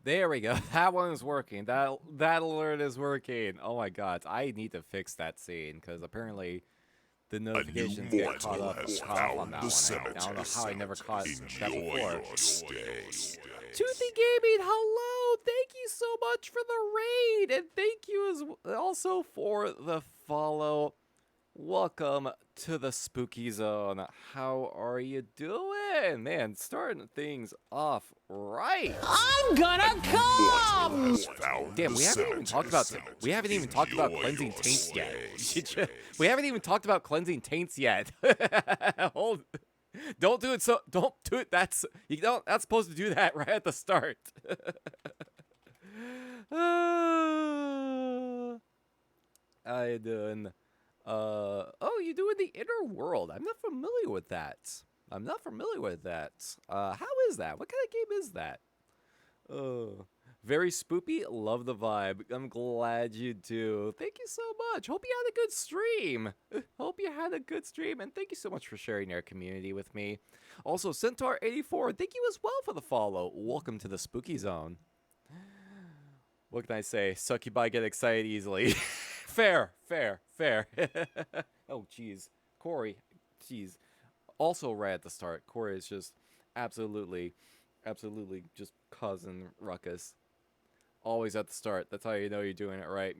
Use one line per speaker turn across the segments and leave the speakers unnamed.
There we go. That one is working. That alert is working. Oh my god, I need to fix that scene because apparently the notifications get caught up on that one. I don't know how I never caught that before. Toothy Gaming, hello! Thank you so much for the raid, and thank you also for the follow. Welcome to the Spooky Zone. How are you doing? Man, starting things off right.
I'm gonna come!
Damn, we haven't even talked about cleansing taints yet. We haven't even talked about cleansing taints yet. Don't do it. That's supposed to do that right at the start. How you doing? Oh, you doing the inner world. I'm not familiar with that. How is that? What kind of game is that? Very spoopy. Love the vibe. I'm glad you do. Thank you so much. Hope you had a good stream. And thank you so much for sharing your community with me. Also, Centaur84, thank you as well for the follow. Welcome to the Spooky Zone. What can I say? Succubi get excited easily. Fair. Oh, jeez. Corey, jeez. Also right at the start. Corey is just absolutely just causing ruckus. Always at the start. That's how you know you're doing it right.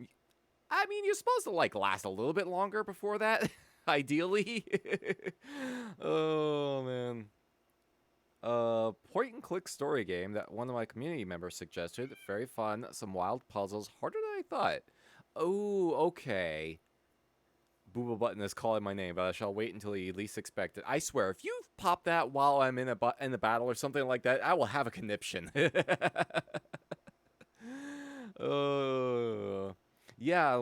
I mean, you're supposed to, last a little bit longer before that. Ideally. Oh, man. Point-and-click story game that one of my community members suggested. Very fun. Some wild puzzles. Harder than I thought. Oh, okay. Booba Button is calling my name, but I shall wait until you least expect it. I swear, if you pop that while I'm in a battle or something like that, I will have a conniption. Yeah,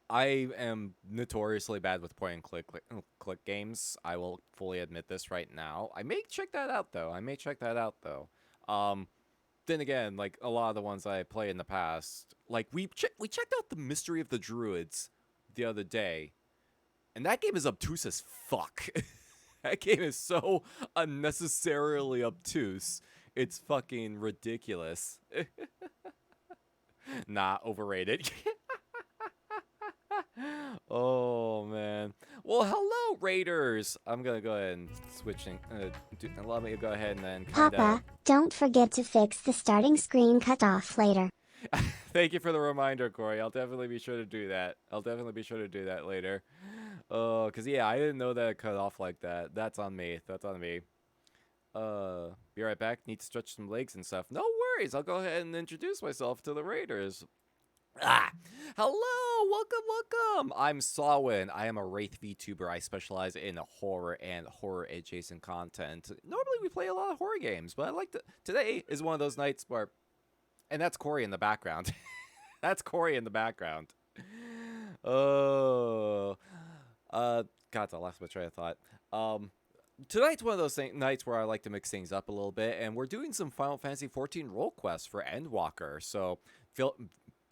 I am notoriously bad with point-and-click games. I will fully admit this right now. I may check that out, though. Then again, a lot of the ones I play in the past, we checked out the Mystery of the Druids the other day, and that game is obtuse as fuck. That game is so unnecessarily obtuse. It's fucking ridiculous. Nah, overrated. Oh, man. Well, hello, Raiders. I'm gonna go ahead and switch and let me go ahead and then
Papa, don't forget to fix the starting screen cutoff later.
Thank you for the reminder, Corey. I'll definitely be sure to do that. Later. Oh, because, yeah, I didn't know that it cut off like that. That's on me. Be right back. Need to stretch some legs and stuff. No worries. I'll go ahead and introduce myself to the Raiders. Hello, welcome. I'm Sawin. I am a Wraith VTuber. I specialize in horror and horror adjacent content. Normally we play a lot of horror games, but today is one of those nights where, and that's Corey in the background. Oh, God, I lost my train of thought. tonight's one of those nights where I like to mix things up a little bit, and we're doing some Final Fantasy XIV role quests for Endwalker. So, feel,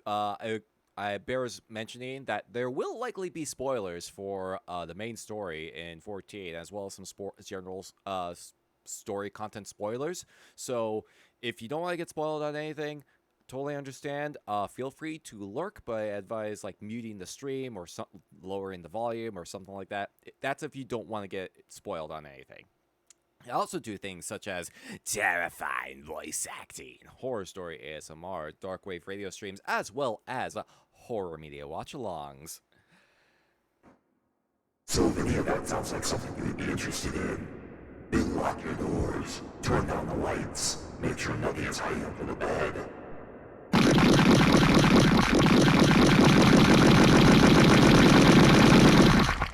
I bears mentioning that there will likely be spoilers for the main story in 14, as well as some general story content spoilers. So, if you don't want to get spoiled on anything, totally understand. Feel free to lurk, but I advise like muting the stream or lowering the volume or something like that. That's if you don't want to get spoiled on anything. I also do things such as terrifying voice acting, horror story ASMR, dark wave radio streams, as well as horror media watch-alongs.
So if any of that sounds like something you would be interested in, then lock your doors, turn down the lights, make sure nothing is hiding under the bed.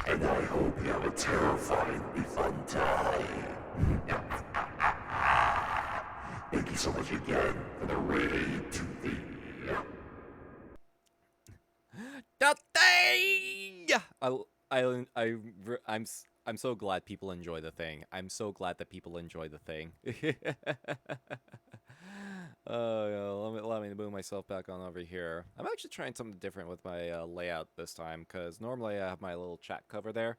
And I hope you have a terrifyingly fun time. Thank you so much again for the raid to the...
The thing! I'm so glad people enjoy the thing. I'm so glad that people enjoy the thing. Let me move myself back on over here. I'm actually trying something different with my layout this time, because normally I have my little chat cover there,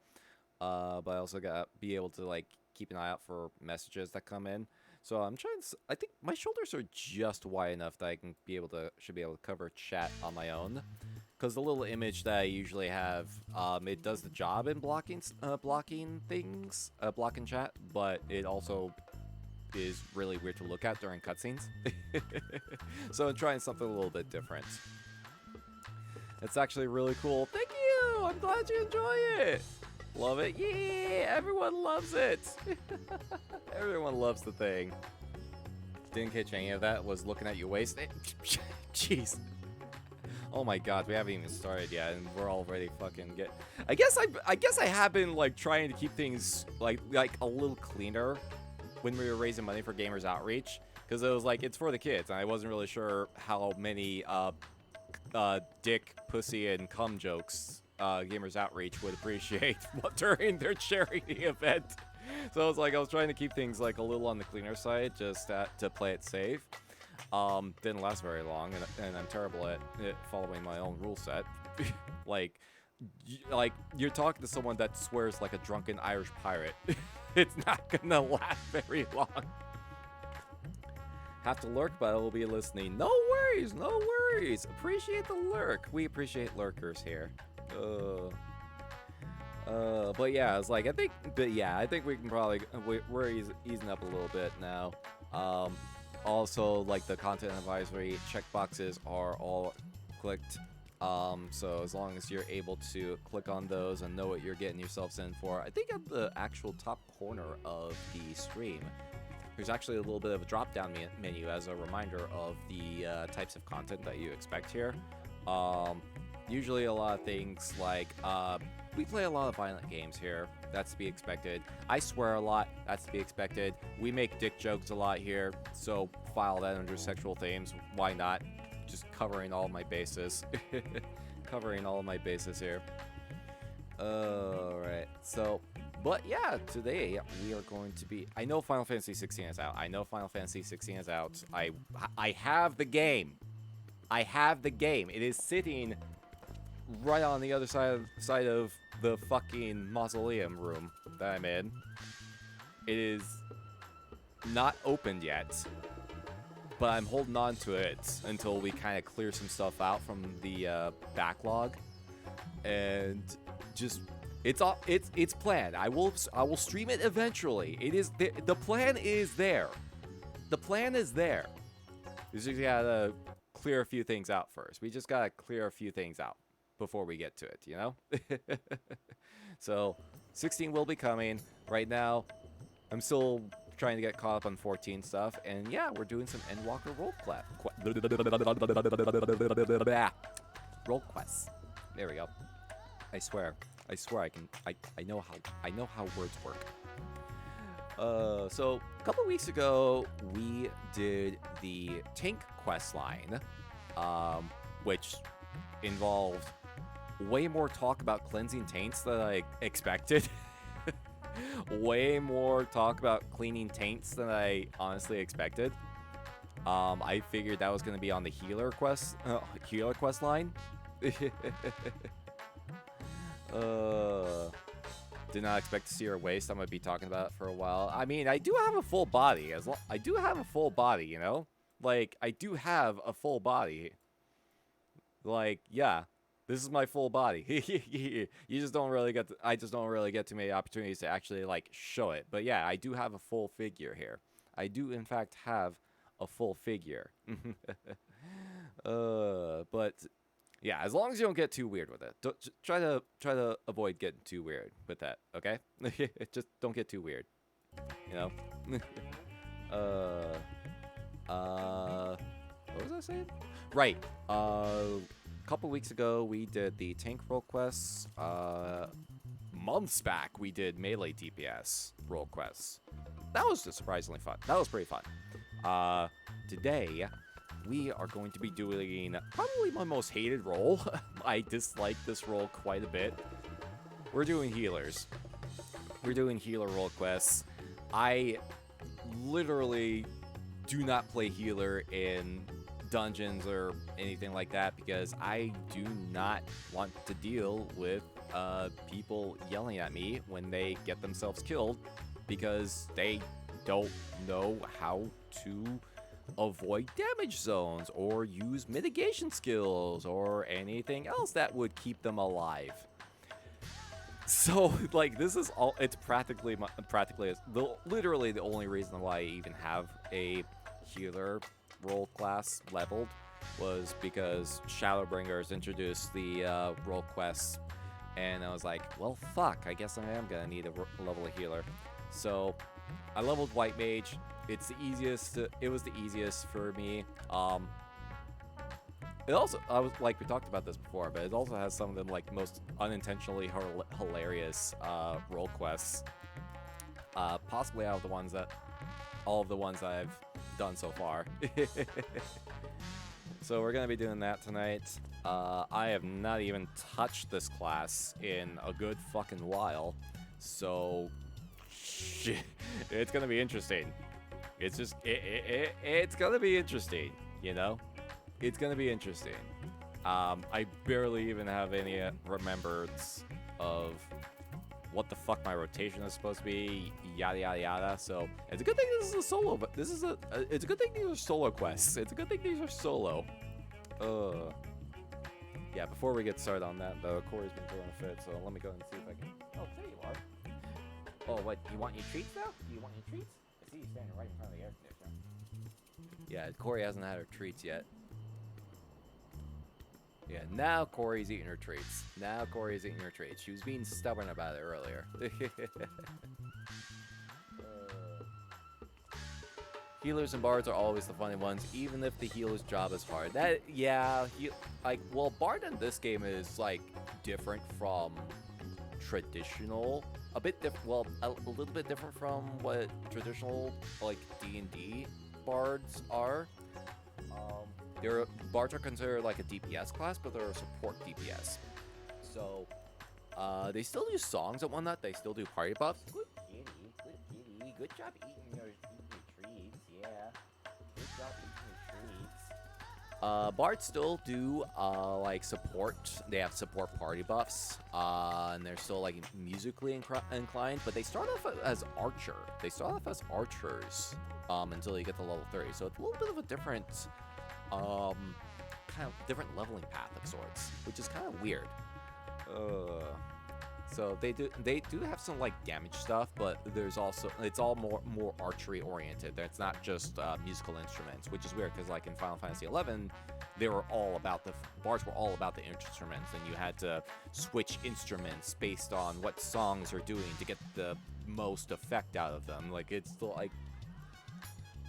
but I also got to be able to like keep an eye out for messages that come in. So I'm trying. I think my shoulders are just wide enough that I should be able to cover chat on my own. Because the little image that I usually have, it does the job in blocking things, blocking chat, but it also is really weird to look at during cutscenes. So I'm trying something a little bit different. It's actually really cool. Thank you! I'm glad you enjoy it! Love it. Yeah! Everyone loves it! Everyone loves the thing. Didn't catch any of that. Was looking at your waist. Jeez. Oh my god, we haven't even started yet, and we're already fucking I guess I have been like trying to keep things like a little cleaner when we were raising money for Gamers Outreach, because it was like it's for the kids, and I wasn't really sure how many dick, pussy, and cum jokes Gamers Outreach would appreciate during their charity event. So I was trying to keep things like a little on the cleaner side, just to play it safe. Didn't last very long, and I'm terrible at following my own rule set. like you're talking to someone that swears like a drunken Irish pirate. It's not gonna last very long. Have to lurk, but I will be listening. No worries, no worries. Appreciate the lurk. We appreciate lurkers here. But yeah, it's like I think we can probably we're easing up a little bit now. Also, like the content advisory checkboxes are all clicked. So as long as you're able to click on those and know what you're getting yourselves in for, I think at the actual top corner of the stream, there's actually a little bit of a drop-down menu as a reminder of the types of content that you expect here. Usually a lot of things like, we play a lot of violent games here. That's to be expected. I swear a lot. That's to be expected. We make dick jokes a lot here, so file that under sexual themes. Why not? Just covering all my bases. Covering all my bases here. Alright, so, but yeah, today we are going to be... I know Final Fantasy 16 is out. I have the game. I have the game. It is sitting right on the other side of the fucking mausoleum room that I'm in. It is not opened yet, but I'm holding on to it until we kind of clear some stuff out from the backlog, and just it's planned. I will stream it eventually. It is the plan is there. The plan is there. We just gotta clear a few things out first. We just gotta clear a few things out before we get to it, you know? So, 16 will be coming. Right now, I'm still trying to get caught up on 14 stuff, and yeah, we're doing some Endwalker role quests. There we go. I swear I know how words work. So a couple weeks ago, we did the tank quest line, which involved way more talk about cleansing taints than I expected. way more talk about cleaning taints than I honestly expected. I figured that was gonna be on the healer quest line. Did not expect to see her waist. I'm gonna be talking about it for a while. I mean, I do have a full body. I do have a full body, you know? Like, I do have a full body. Like, yeah, this is my full body. You just don't really get. I just don't really get too many opportunities to actually like show it. But yeah, I do have a full figure here. I do in fact have a full figure. But yeah, as long as you don't get too weird with it. Try to avoid getting too weird with that, okay? Just don't get too weird. You know? What was I saying? Right. A couple weeks ago we did the tank role quests. Months back we did melee DPS role quests. That was just surprisingly fun. That was pretty fun. Today we are going to be doing probably my most hated role. I dislike this role quite a bit. We're doing healers. We're doing healer role quests. I literally do not play healer in dungeons or anything like that because I do not want to deal with people yelling at me when they get themselves killed because they don't know how to avoid damage zones or use mitigation skills or anything else that would keep them alive. So, like, this is all, it's literally the only reason why I even have a healer role class leveled was because Shadowbringers introduced the role quests, and I was like, well, fuck, I guess I am gonna need a level of healer. So, I leveled White Mage. It's the easiest. It was the easiest for me. It also, we talked about this before, but it also has some of the like most unintentionally hilarious role quests, possibly out of the ones that all of the ones I've done so far. So we're gonna be doing that tonight. I have not even touched this class in a good fucking while, so shit, it's gonna be interesting. It's just it's gonna be interesting, you know. It's gonna be interesting. I barely even have any remembrance of what the fuck my rotation is supposed to be, yada yada yada. So it's a good thing this is a solo, but this is it's a good thing these are solo quests. It's a good thing these are solo. Yeah. Before we get started on that, though, Corey's been throwing a fit, so let me go and see if I can. Oh, there you are. Oh, what? You want your treats now? Do you want your treats? I see you standing right in front of the air conditioner. Yeah, Corey hasn't had her treats yet. Yeah, now Corey's eating her treats. Now Corey's eating her treats. She was being stubborn about it earlier. Healers and bards are always the funny ones, even if the healer's job is hard. That, yeah, well, bard in this game is, like, different from traditional. A bit different, well, a little bit different from what traditional, like, D&D bards are. Bards are considered like a DPS class, but they're a support DPS. So, they still do songs and whatnot. They still do party buffs. Good kitty, good kitty. Good job eating your treats, yeah. Good job eating your treats. Bards still do, like, support. They have support party buffs, and they're still, like, musically inclined, but they start off as archer. They start off as archers, until you get to level 30. So it's a little bit of a different... kind of different leveling path of sorts, which is kind of weird. So they do have some like damage stuff, but there's also it's all more archery oriented. It's not just musical instruments, which is weird because like in Final Fantasy XI, they were all about bards were all about the instruments, and you had to switch instruments based on what songs are doing to get the most effect out of them. Like it's still like.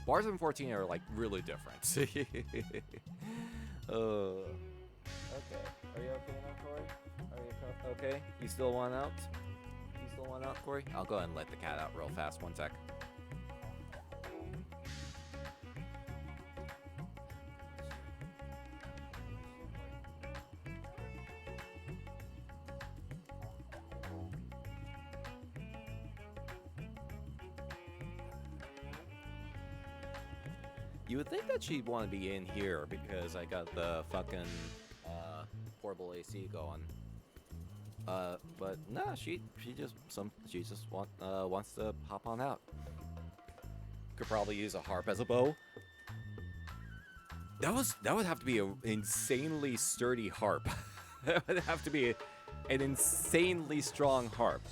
Bards in 14 are like really different. Okay. Are you okay now, Corey? Are you okay? You still want out? You still want out, Corey? I'll go ahead and let the cat out real fast. One sec. You would think that she'd want to be in here because I got the fucking portable AC going. But nah, she just wants to hop on out. Could probably use a harp as a bow. That would have to be an insanely sturdy harp. That would have to be an insanely strong harp.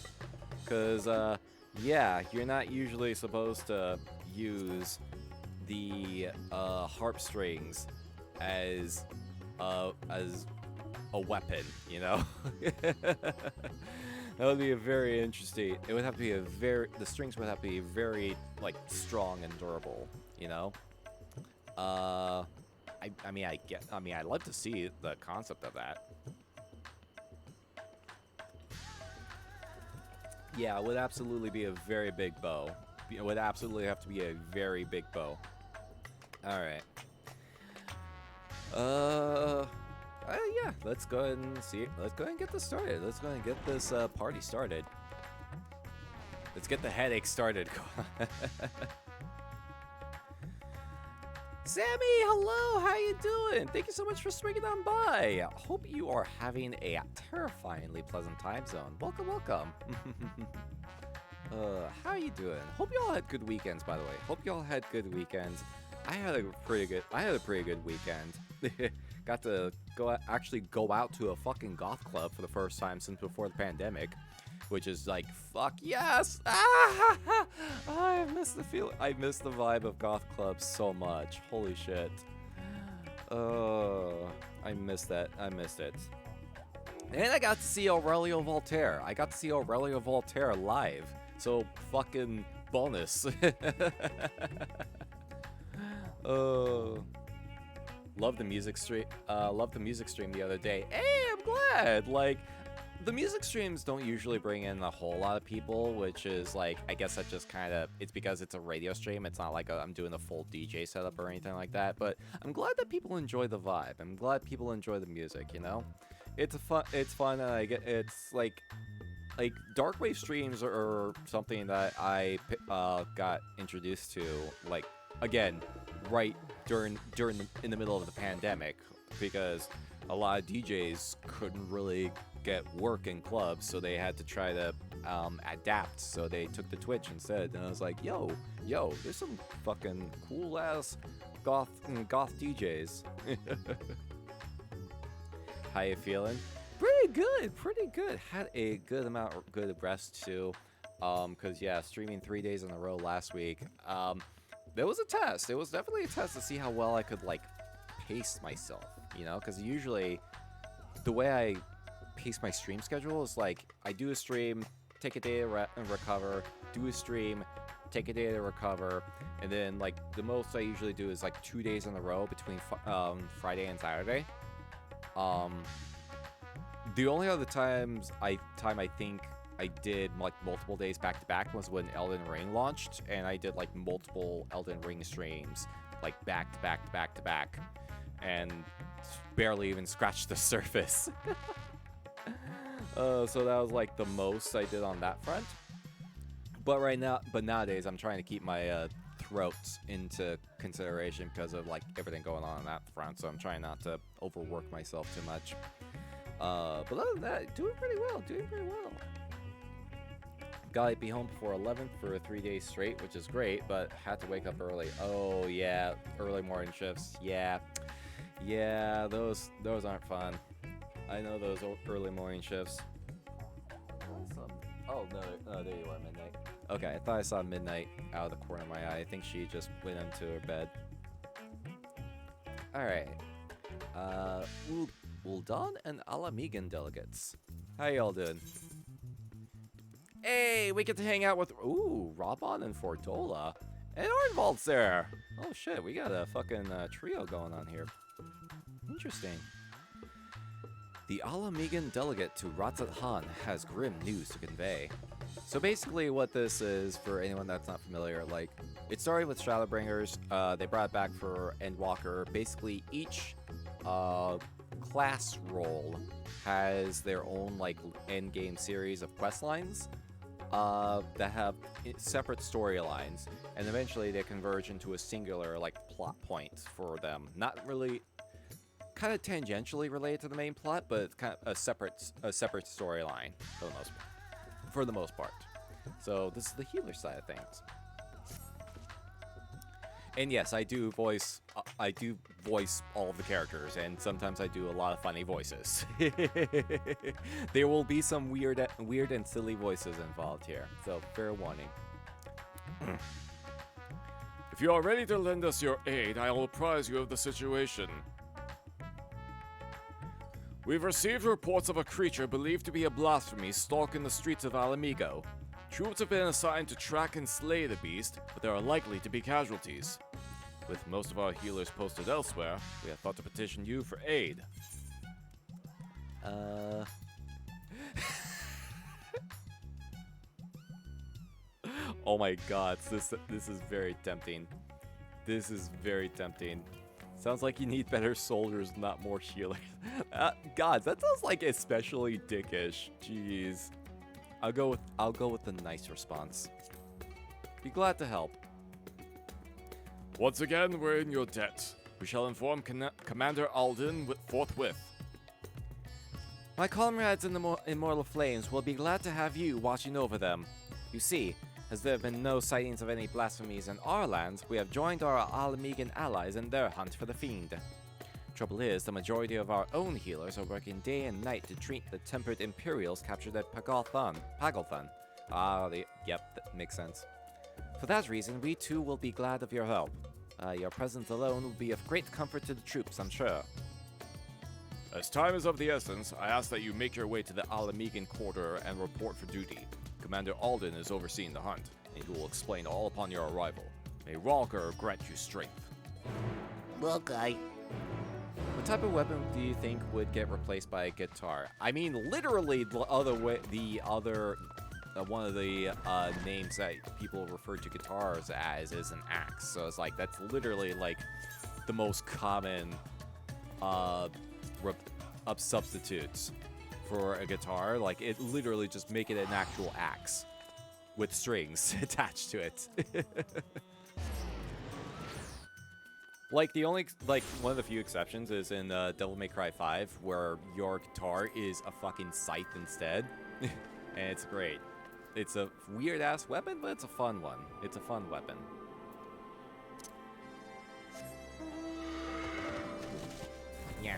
Cause yeah, you're not usually supposed to use the harp strings as a weapon, you know? That would be a very interesting. It would have to be the strings would have to be very like strong and durable, you know? I mean I'd love to see the concept of that. Yeah, it would absolutely be a very big bow. It would absolutely have to be a very big bow. Alright. Yeah, let's go ahead and see. Let's go ahead and get this started. Let's go ahead and get this party started. Let's get the headache started. Sammy, hello, how you doing? Thank you so much for swinging on by. Hope you are having a terrifyingly pleasant time zone. Welcome, welcome. How you doing? Hope you all had good weekends, by the way. Hope you all had good weekends. I had a pretty good weekend. Got to actually go out to a fucking goth club for the first time since before the pandemic, which is like, fuck yes! Ah! I miss the feel. I miss the vibe of goth clubs so much. Holy shit. I missed that. I missed it. And I got to see Aurelio Voltaire. I got to see Aurelio Voltaire live. So fucking bonus. Love the music stream. Love the music stream the other day. Hey, I'm glad. Like, the music streams don't usually bring in a whole lot of people, which is like, I guess that just kind of, it's because it's a radio stream. It's not like I'm doing a full DJ setup or anything like that. But I'm glad that people enjoy the vibe. I'm glad people enjoy the music. You know, it's fun. It's fun, and it's like Darkwave streams are something that I got introduced to. Like, again, right in the middle of the pandemic, because a lot of DJs couldn't really get work in clubs, so they had to try to adapt. So they took to Twitch instead, and I was like, yo, there's some fucking cool ass goth DJs. How you feeling? Pretty good. Had a good rest too. Cause yeah, streaming 3 days in a row last week. There was a test. It was definitely a test to see how well I could like pace myself, you know, because usually the way I pace my stream schedule is like I do a stream, take a day to recover, do a stream, take a day to recover, and then like the most I usually do is like 2 days in a row between Friday and Saturday. The only other time I think I did like multiple days back to back was when Elden Ring launched, and I did like multiple Elden Ring streams like back to back to back to back, and barely even scratched the surface. So that was like the most I did on that front. But nowadays I'm trying to keep my throat into consideration because of like everything going on that front. So I'm trying not to overwork myself too much. But other than that, doing pretty well. Gotta be home before 11 for 3 days straight, which is great, but had to wake up early. Oh yeah, early morning shifts. Yeah, those aren't fun. I know those early morning shifts. Oh no, there you are, midnight. Okay, I thought I saw midnight out of the corner of my eye. I think she just went into her bed. All right. Uldan and Alamigan delegates. How y'all doing? Hey, we get to hang out with Robon and Fortola. And Arnvald's there. Oh shit, we got a fucking trio going on here. Interesting. The Alamigan delegate to Ratzat Han has grim news to convey. So basically what this is, for anyone that's not familiar, like, it started with Shadowbringers. They brought it back for Endwalker. Basically, each class role has their own, like, end game series of quest lines. that have separate storylines, and eventually they converge into a singular like plot point for them. Not really, kind of tangentially related to the main plot, but it's kind of a separate storyline for the most part. So this is the healer side of things. And yes, I do voice all of the characters, and sometimes I do a lot of funny voices. There will be some weird and silly voices involved here, so fair warning.
If you are ready to lend us your aid, I will apprise you of the situation. We've received reports of a creature believed to be a blasphemy stalking the streets of Alamigo. Troops have been assigned to track and slay the beast, but there are likely to be casualties. With most of our healers posted elsewhere, we have thought to petition you for aid.
Oh my god, this is very tempting. This is very tempting. Sounds like you need better soldiers, not more healers. God, that sounds like especially dickish. Jeez. I'll go with the nice response. Be glad to help.
Once again, we're in your debt. We shall inform Commander Alden forthwith.
My comrades in the Immortal Flames will be glad to have you watching over them. You see, as there have been no sightings of any blasphemies in our lands, we have joined our Alamigan allies in their hunt for the fiend. Trouble is, the majority of our own healers are working day and night to treat the tempered Imperials captured at Pagalthon. Yep, that makes sense. For that reason, we too will be glad of your help. Your presence alone will be of great comfort to the troops, I'm sure.
As time is of the essence, I ask that you make your way to the Alamigan quarter and report for duty. Commander Alden is overseeing the hunt, and he will explain all upon your arrival. May Ralker grant you strength.
Okay.
What type of weapon do you think would get replaced by a guitar? I mean, literally, one of the names that people refer to guitars as is an axe. So it's like, that's literally like the most common substitutes for a guitar. Like, it literally just make it an actual axe with strings attached to it. Like, one of the few exceptions is in Devil May Cry 5, where your guitar is a fucking scythe instead. And it's great. It's a weird-ass weapon, but it's a fun one. It's a fun weapon. Yeah.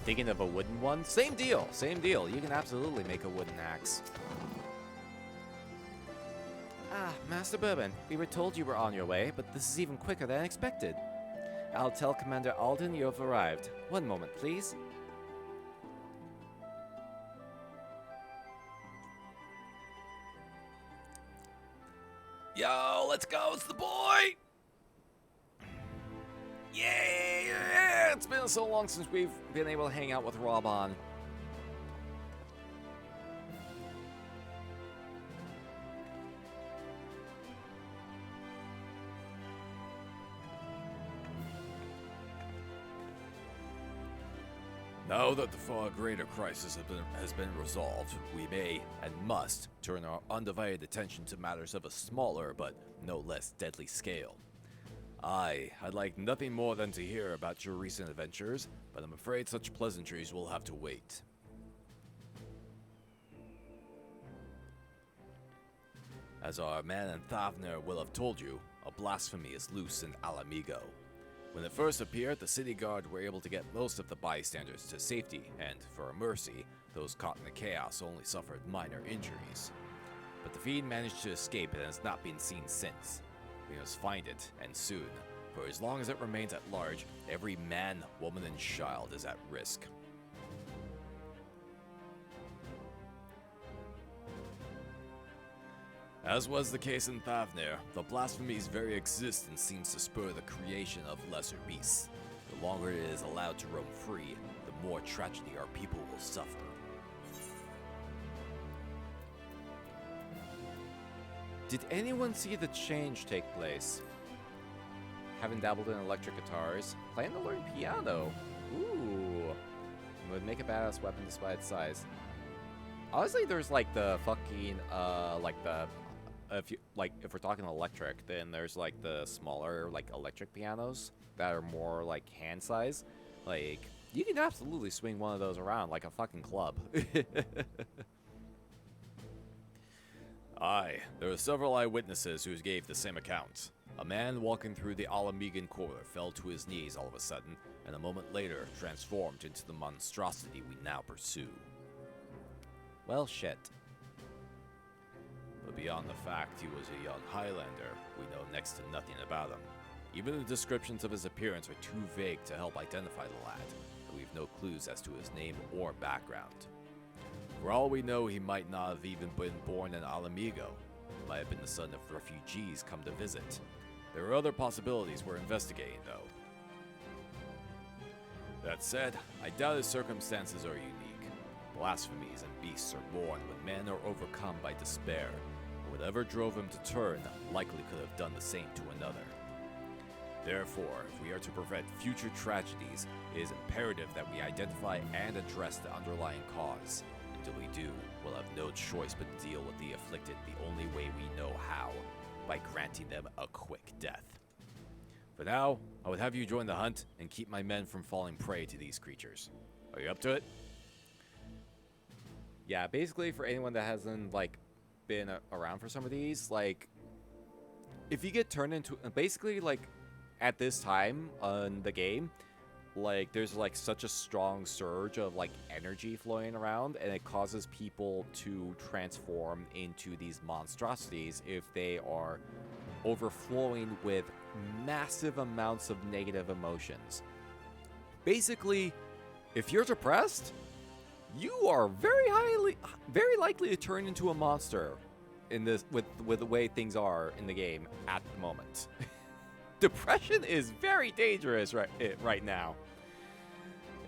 Thinking of a wooden one? Same deal, same deal. You can absolutely make a wooden axe. Ah, Master Bourbon, we were told you were on your way, but this is even quicker than expected. I'll tell Commander Alden you have arrived. One moment, please. Yo, let's go, it's the boy! Yeah, it's been so long since we've been able to hang out with Robon.
Now that the far greater crisis has been resolved, we may and must turn our undivided attention to matters of a smaller but no less deadly scale. I'd like nothing more than to hear about your recent adventures, but I'm afraid such pleasantries will have to wait. As our man in Thavner will have told you, a blasphemy is loose in Alamigo. When it first appeared, the city guard were able to get most of the bystanders to safety, and for a mercy, those caught in the chaos only suffered minor injuries. But the fiend managed to escape and has not been seen since. We must find it, and soon, for as long as it remains at large, every man, woman, and child is at risk. As was the case in Thavner, the blasphemy's very existence seems to spur the creation of lesser beasts. The longer it is allowed to roam free, the more tragedy our people will suffer.
Did anyone see the change take place? Haven't dabbled in electric guitars. Plan to learn piano. Ooh. Would make a badass weapon despite its size. Honestly, there's like the fucking if we're talking electric, then there's like the smaller like electric pianos that are more like hand size. Like you can absolutely swing one of those around like a fucking club.
Aye, there were several eyewitnesses who gave the same account. A man walking through the Alamegan quarter fell to his knees all of a sudden, and a moment later transformed into the monstrosity we now pursue.
Well, shit.
But beyond the fact he was a young Highlander, we know next to nothing about him. Even the descriptions of his appearance are too vague to help identify the lad, and we've no clues as to his name or background. For all we know, he might not have even been born in Alamigo. He might have been the son of refugees come to visit. There are other possibilities we're investigating, though. That said, I doubt his circumstances are unique. Blasphemies and beasts are born when men are overcome by despair, and whatever drove him to turn likely could have done the same to another. Therefore, if we are to prevent future tragedies, it is imperative that we identify and address the underlying cause. Until we do, we'll have no choice but to deal with the afflicted the only way we know how, by granting them a quick death. For now, I would have you join the hunt and keep my men from falling prey to these creatures. Are you up to it?
Yeah, basically for anyone that hasn't like been around for some of these, like if you get turned into basically like at this time in the game, like there's like such a strong surge of like energy flowing around, and it causes people to transform into these monstrosities if they are overflowing with massive amounts of negative emotions. Basically, if you're depressed, you are very likely to turn into a monster in this with the way things are in the game at the moment. Depression is very dangerous right now.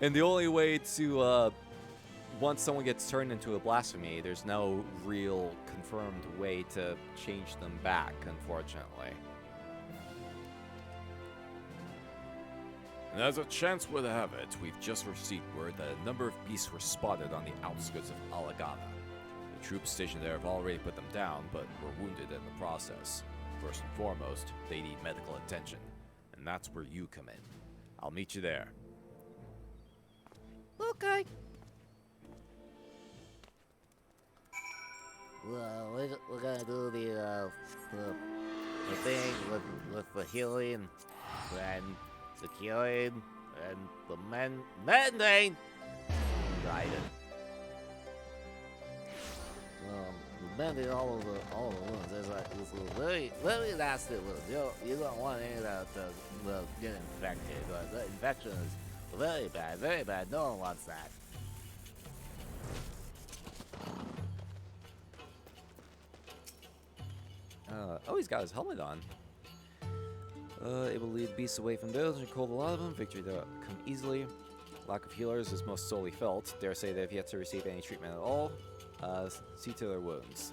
And the only way to, once someone gets turned into a blasphemy, there's no real confirmed way to change them back, unfortunately.
And as a chance would have it, we've just received word that a number of beasts were spotted on the outskirts of Alagana. The troops stationed there have already put them down, but were wounded in the process. First and foremost, they need medical attention, and that's where you come in. I'll meet you there.
Okay. Well, we're gonna do the thing with the healing and the curing and the mending. Guided. Mending all of the wounds. It's a very nasty wound. You don't want any of that to get infected. But the infection is very bad, very bad. No one wants that.
Oh, he's got his helmet on. Able to lead beasts away from those and cold a lot of them. Victory to come easily. Lack of healers is most sorely felt. Dare say they have yet to receive any treatment at all. See to their wounds.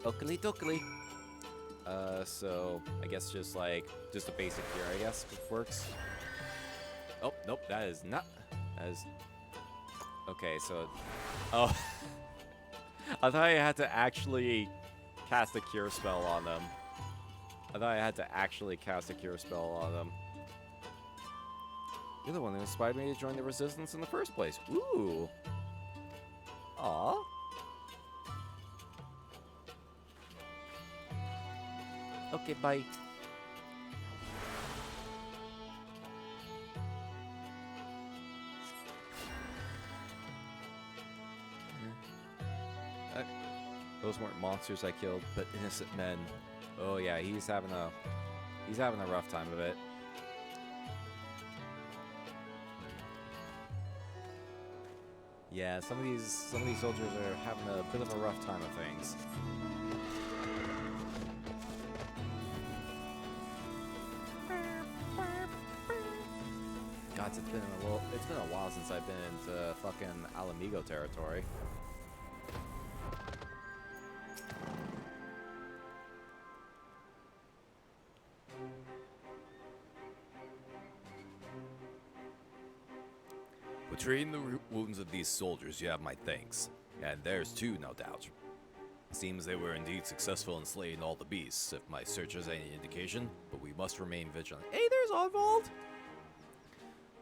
Oakley dokley. So I guess just a basic cure, I guess, works. Oh, nope, that is not. That is. Okay, so. Oh. I thought I had to actually cast a cure spell on them. You're the one who inspired me to join the resistance in the first place. Ooh. Aw. Okay, bye. Those weren't monsters I killed, but innocent men. Oh yeah, he's having a rough time of it. Yeah, some of these soldiers are having a bit of a rough time of things. God, it's been a while since I've been into fucking Alamigo territory.
treating the wounds of these soldiers, you have my thanks. And theirs too, no doubt. Seems they were indeed successful in slaying all the beasts, if my search has any indication, but we must remain vigilant. Hey, there's Oswald!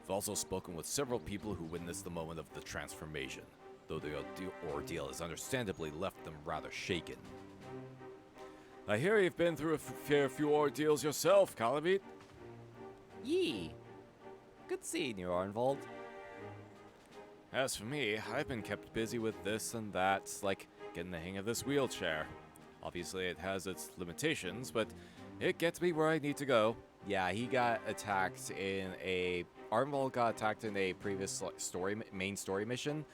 I've also spoken with several people who witnessed the moment of the transformation, though the ordeal has understandably left them rather shaken. I hear you've been through a fair few ordeals yourself, Calamite.
Yee. Good seeing you, Arnvold.
As for me, I've been kept busy with this and that, like getting the hang of this wheelchair. Obviously, it has its limitations, but it gets me where I need to go.
Yeah, he got attacked in a... Arnvold got attacked in a previous main story mission,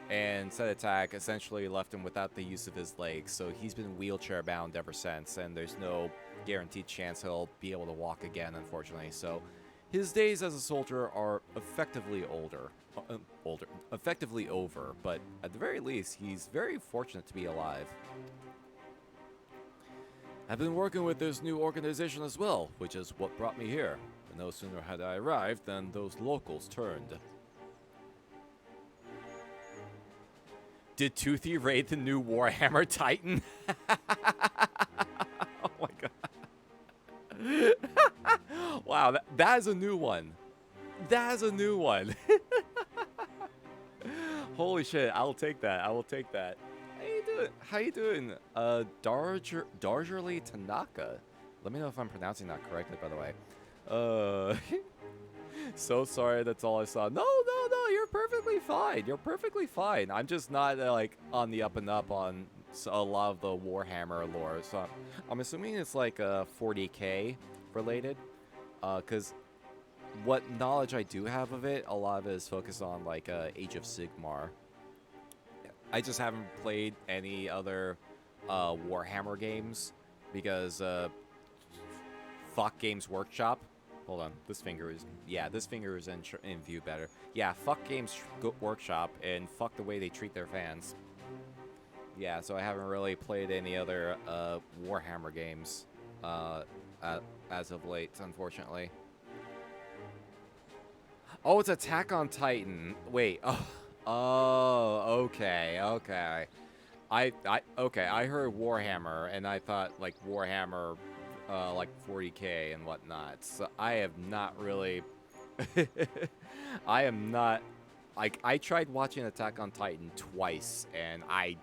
and said attack essentially left him without the use of his legs, so he's been wheelchair bound ever since, and there's no guaranteed chance he'll be able to walk again, unfortunately. So his days as a soldier are effectively effectively over, but at the very least, he's very fortunate to be alive.
I've been working with this new organization as well, which is what brought me here. But no sooner had I arrived than those locals turned.
Did Toothy raid the new Warhammer Titan? Oh my god. Wow, that is a new one. That is a new one. Holy shit, I'll take that. I will take that. How you doing? How you doing? Dargerly Tanaka. Let me know if I'm pronouncing that correctly, by the way. So sorry, that's all I saw. No, you're perfectly fine. You're perfectly fine. I'm just not, like, on the up and up on a lot of the Warhammer lore. So I'm assuming it's, like, 40k related. Because what knowledge I do have of it, a lot of it is focused on, like, Age of Sigmar. I just haven't played any other Warhammer games because fuck Games Workshop. Hold on, this finger is in view better. Yeah, fuck Games Workshop and fuck the way they treat their fans. Yeah, so I haven't really played any other Warhammer games as of late, unfortunately. Oh, it's Attack on Titan. Wait. Oh, okay. I heard Warhammer, and I thought, like, Warhammer, like 40k and whatnot. So I have not really... I am not... Like, I tried watching Attack on Titan twice, and I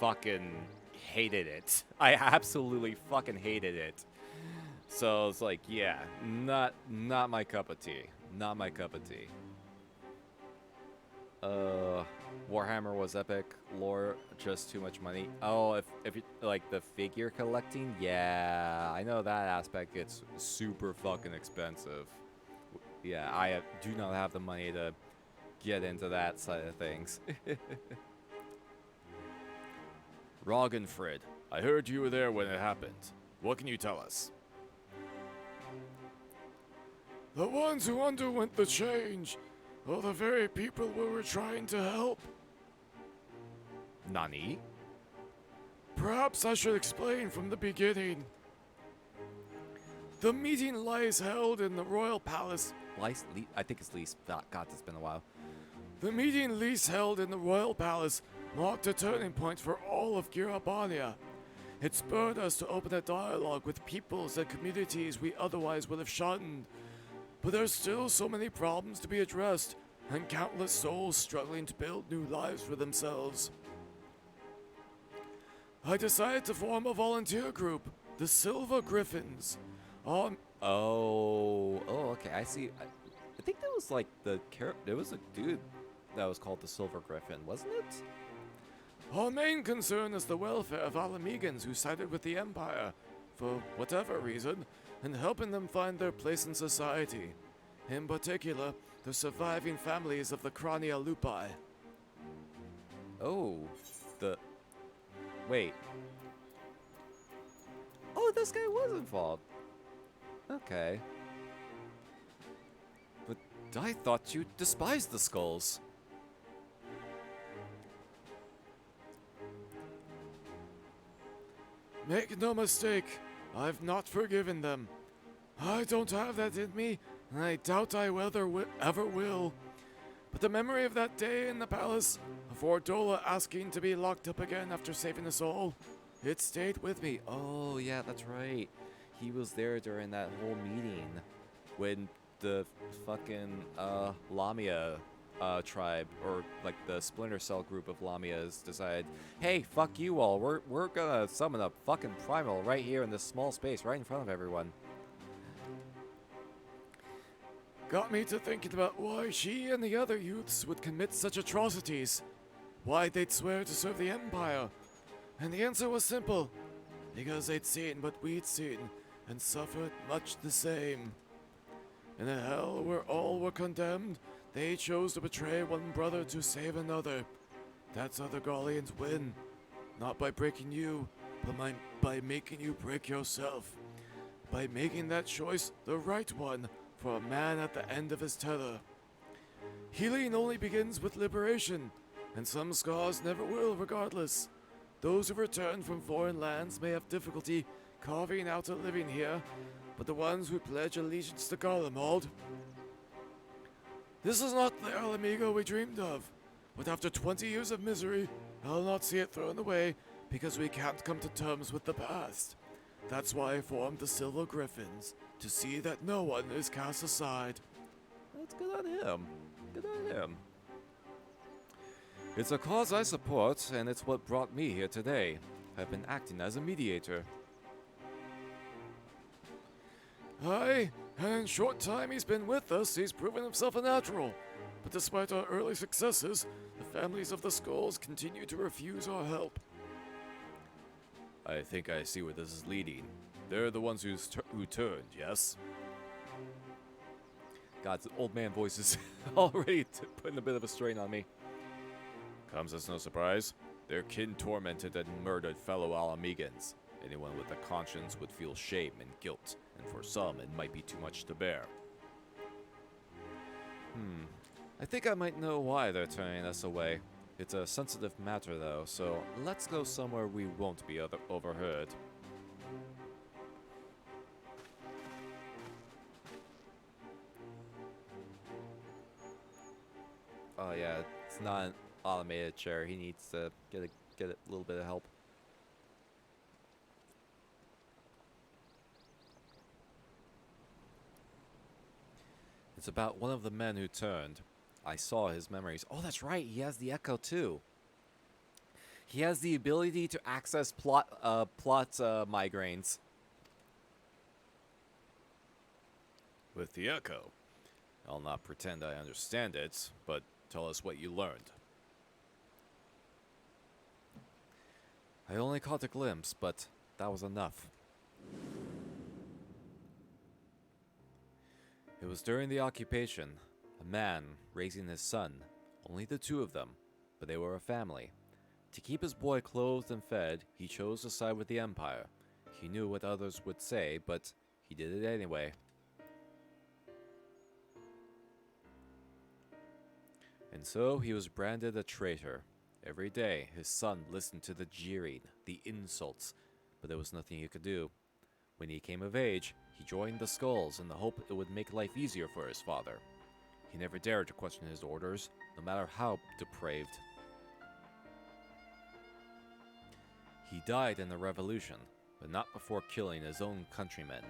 fucking hated it. I absolutely fucking hated it. So it's like, yeah, not my cup of tea. Not my cup of tea. Warhammer was epic. Lore, just too much money. Oh, if you like the figure collecting, yeah, I know that aspect gets super fucking expensive. Yeah, I do not have the money to get into that side of things.
Roggenfrid, I heard you were there when it happened. What can you tell us? The ones who underwent the change are the very people we were trying to help.
Nani?
Perhaps I should explain from the beginning. The meeting lies held in the royal palace.
I think it's least. God, it's been a while.
The meeting lease held in the royal palace marked a turning point for all of Girabania. It spurred us to open a dialogue with peoples and communities we otherwise would have shunned. But there's still so many problems to be addressed, and countless souls struggling to build new lives for themselves. I decided to form a volunteer group, the Silver Griffins.
Okay, I see. I think that was like there was a dude that was called the Silver Griffin, wasn't it?
Our main concern is the welfare of Alamegans who sided with the Empire, for whatever reason, and helping them find their place in society. In particular, the surviving families of the Crania Lupi.
Oh, wait. Oh, this guy was involved. Okay. But I thought you despised the skulls.
Make no mistake, I've not forgiven them. I don't have that in me, and I doubt I ever will. But the memory of that day in the palace, of Ordola asking to be locked up again after saving us all, it stayed with me.
Oh, yeah, that's right. He was there during that whole meeting when the fucking Lamia tribe, or like the Splinter Cell group of Lamias, decided, hey, fuck you all. We're gonna summon a fucking primal right here in this small space, right in front of everyone.
Got me to thinking about why she and the other youths would commit such atrocities. Why they'd swear to serve the Empire. And the answer was simple. Because they'd seen what we'd seen, and suffered much the same. In a hell where all were condemned, they chose to betray one brother to save another. That's how the Gallians win. Not by breaking you, but by making you break yourself. By making that choice the right one for a man at the end of his tether. Healing only begins with liberation, and some scars never will regardless. Those who return from foreign lands may have difficulty carving out a living here, but the ones who pledge allegiance to Garlemald. This is not the Alamigo we dreamed of, but after 20 years of misery, I'll not see it thrown away because we can't come to terms with the past. That's why I formed the Silver Griffins, to see that no one is cast aside.
That's good on him. Good on him. It's a cause I support, and it's what brought me here today. I've been acting as a mediator.
Aye, and in short time he's been with us, he's proven himself a natural. But despite our early successes, the families of the Skulls continue to refuse our help.
I think I see where this is leading. They're the ones who turned, yes? God's old man voice is already putting a bit of a strain on me.
Comes as no surprise. Their kin tormented and murdered fellow Alamegans. Anyone with a conscience would feel shame and guilt, and for some it might be too much to bear.
I think I might know why they're turning us away. It's a sensitive matter though, so let's go somewhere we won't be overheard. Oh yeah, it's not an automated chair. He needs to get a little bit of help. It's about one of the men who turned. I saw his memories. Oh, that's right. He has the echo too. He has the ability to access plot migraines.
With the echo. I'll not pretend I understand it, but tell us what you learned.
I only caught a glimpse, but that was enough. It was during the occupation. A man raising his son, only the two of them, but they were a family. To keep his boy clothed and fed, he chose to side with the Empire. He knew what others would say, but he did it anyway. And so he was branded a traitor. Every day, his son listened to the jeering, the insults, but there was nothing he could do. When he came of age, he joined the Skulls in the hope it would make life easier for his father. He never dared to question his orders, no matter how depraved. He died in the revolution, but not before killing his own countrymen.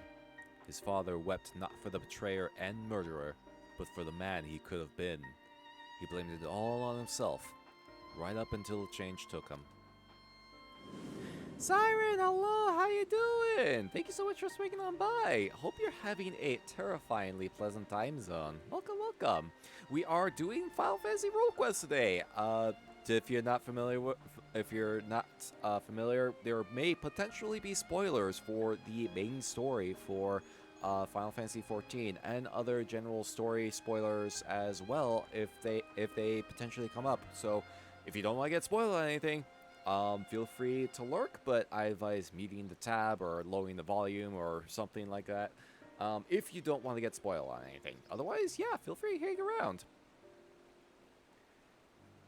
His father wept not for the betrayer and murderer, but for the man he could have been. He blamed it all on himself, right up until the change took him. Siren, hello, how you doing? Thank you so much for swinging on by. Hope you're having a terrifyingly pleasant time zone. Welcome, welcome. We are doing Final Fantasy Roll Quest today. If you're not familiar, there may potentially be spoilers for the main story for Final Fantasy XIV and other general story spoilers as well if they potentially come up. So if you don't want to get spoiled on anything, feel free to lurk, but I advise muting the tab or lowering the volume or something like that if you don't want to get spoiled on anything. Otherwise, yeah, feel free to hang around.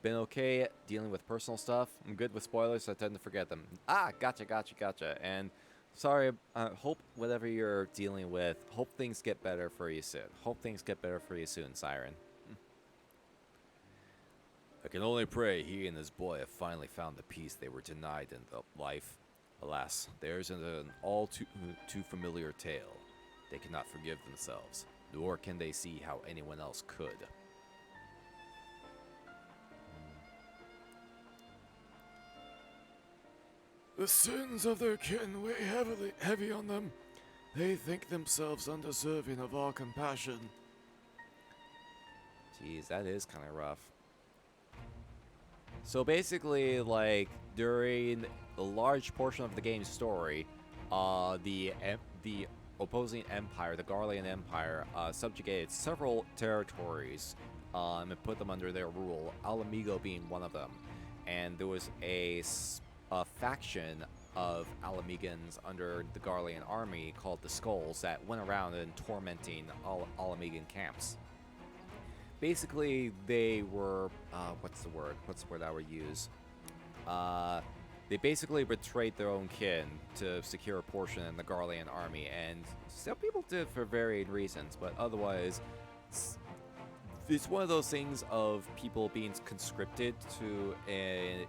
Been okay dealing with personal stuff. I'm good with spoilers, so I tend to forget them. Ah, gotcha. And sorry, hope whatever you're dealing with, hope things get better for you soon. Siren.
can only pray he and his boy have finally found the peace they were denied in life. Alas, theirs is an all too familiar tale. They cannot forgive themselves, nor can they see how anyone else could. The sins of their kin weigh heavy on them. They think themselves undeserving of our compassion.
Jeez, that is kind of rough. So basically, like, during a large portion of the game's story, the opposing empire, the Garlean Empire, subjugated several territories and put them under their rule, Alamigo being one of them. And there was a faction of Alamegans under the Garlean army called the Skulls that went around and tormenting Alamegan camps. Basically, they were, what's the word I would use? They basically betrayed their own kin to secure a portion in the Garlean army, and some people did for varying reasons, but otherwise, it's one of those things of people being conscripted to a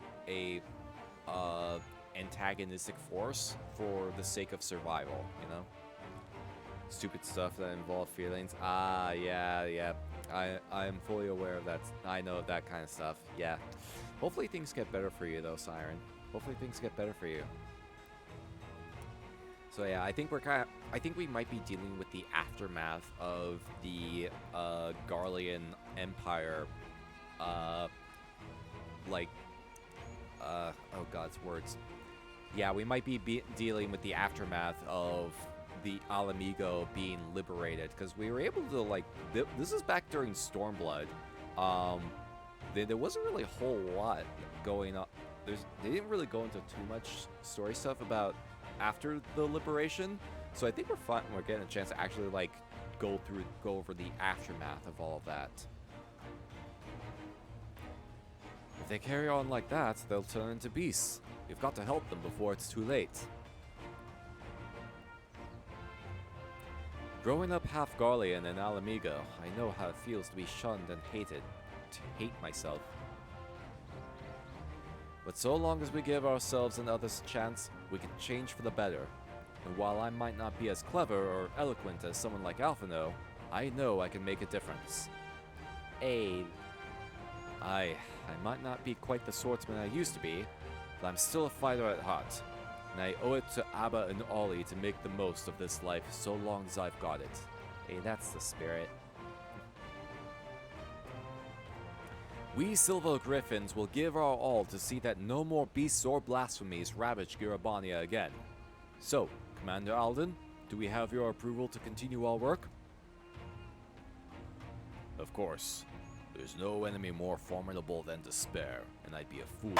antagonistic force for the sake of survival, you know? Stupid stuff that involve feelings. Yeah. I'm fully aware of that. I know of that kind of stuff. Yeah. Hopefully things get better for you, though, Siren. Hopefully things get better for you. So yeah, I think we might be dealing with the aftermath of the Garlean Empire. Oh God's words. Yeah, we might be dealing with the aftermath of the Alamigo being liberated, because we were able to, like, this is back during Stormblood. There wasn't really a whole lot going on. They didn't really go into too much story stuff about after the liberation, so I think we're getting a chance to actually, like, go over the aftermath of all of that. If they carry on like that, they'll turn into beasts. We've got to help them before it's too late. Growing up half Garlean in Alamigo, I know how it feels to be shunned and hated. To hate myself. But so long as we give ourselves and others a chance, we can change for the better. And while I might not be as clever or eloquent as someone like Alphino, I know I can make a difference. I might not be quite the swordsman I used to be, but I'm still a fighter at heart. And I owe it to Abba and Ollie to make the most of this life so long as I've got it. Hey, that's the spirit. We Silver Griffins will give our all to see that no more beasts or blasphemies ravage Girabania again. So, Commander Alden, do we have your approval to continue our work? Of course. There's no enemy more formidable than despair, and I'd be a fool.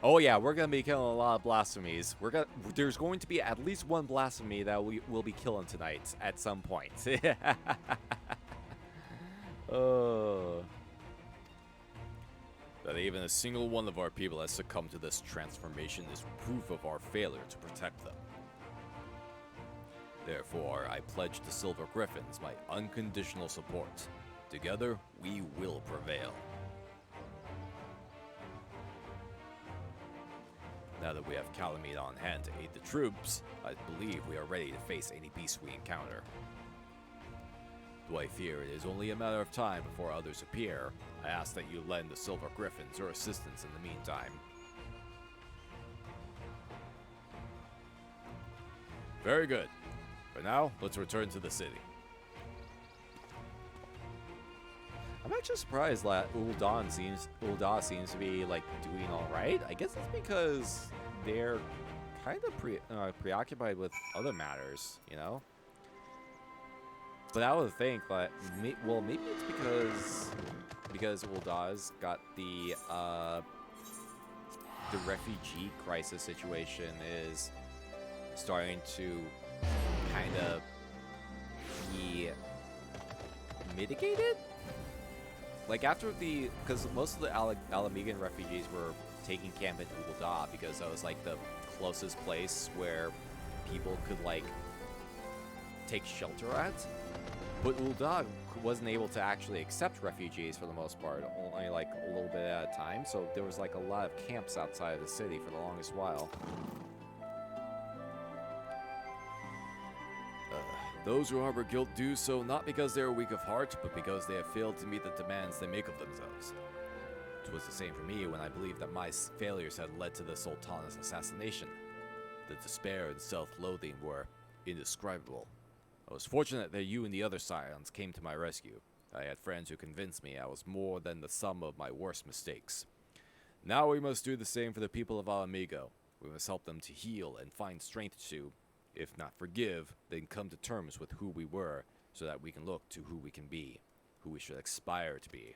Oh yeah, we're gonna be killing a lot of blasphemies. There's going to be at least one blasphemy that we will be killing tonight at some point. Oh. That even a single one of our people has succumbed to this transformation is proof of our failure to protect them. Therefore, I pledge the Silver Griffins my unconditional support. Together, we will prevail. Now that we have Calamite on hand to aid the troops, I believe we are ready to face any beast we encounter. Though I fear it is only a matter of time before others appear, I ask that you lend the Silver Griffins your assistance in the meantime. Very good. For now, let's return to the city. I'm actually surprised that Ul'dah seems to be, like, doing alright. I guess it's because they're kind of preoccupied with other matters, you know? But I would think that, well, maybe it's because Uldah's got the refugee crisis situation is starting to kind of be mitigated? Like, after because most of the Alamegan refugees were taking camp in Ul'dah because that was, like, the closest place where people could, like, take shelter at. But Ul'dah wasn't able to actually accept refugees for the most part, only like a little bit at a time, so there was like a lot of camps outside of the city for the longest while. Those who harbor guilt do so not because they are weak of heart, but because they have failed to meet the demands they make of themselves. It was the same for me when I believed that my failures had led to the Sultana's assassination. The despair and self-loathing were indescribable. I was fortunate that you and the other scions came to my rescue. I had friends who convinced me I was more than the sum of my worst mistakes. Now we must do the same for the people of Alamigo. We must help them to heal and find strength to, if not forgive, then come to terms with who we were, so that we can look to who we can be, who we should aspire to be.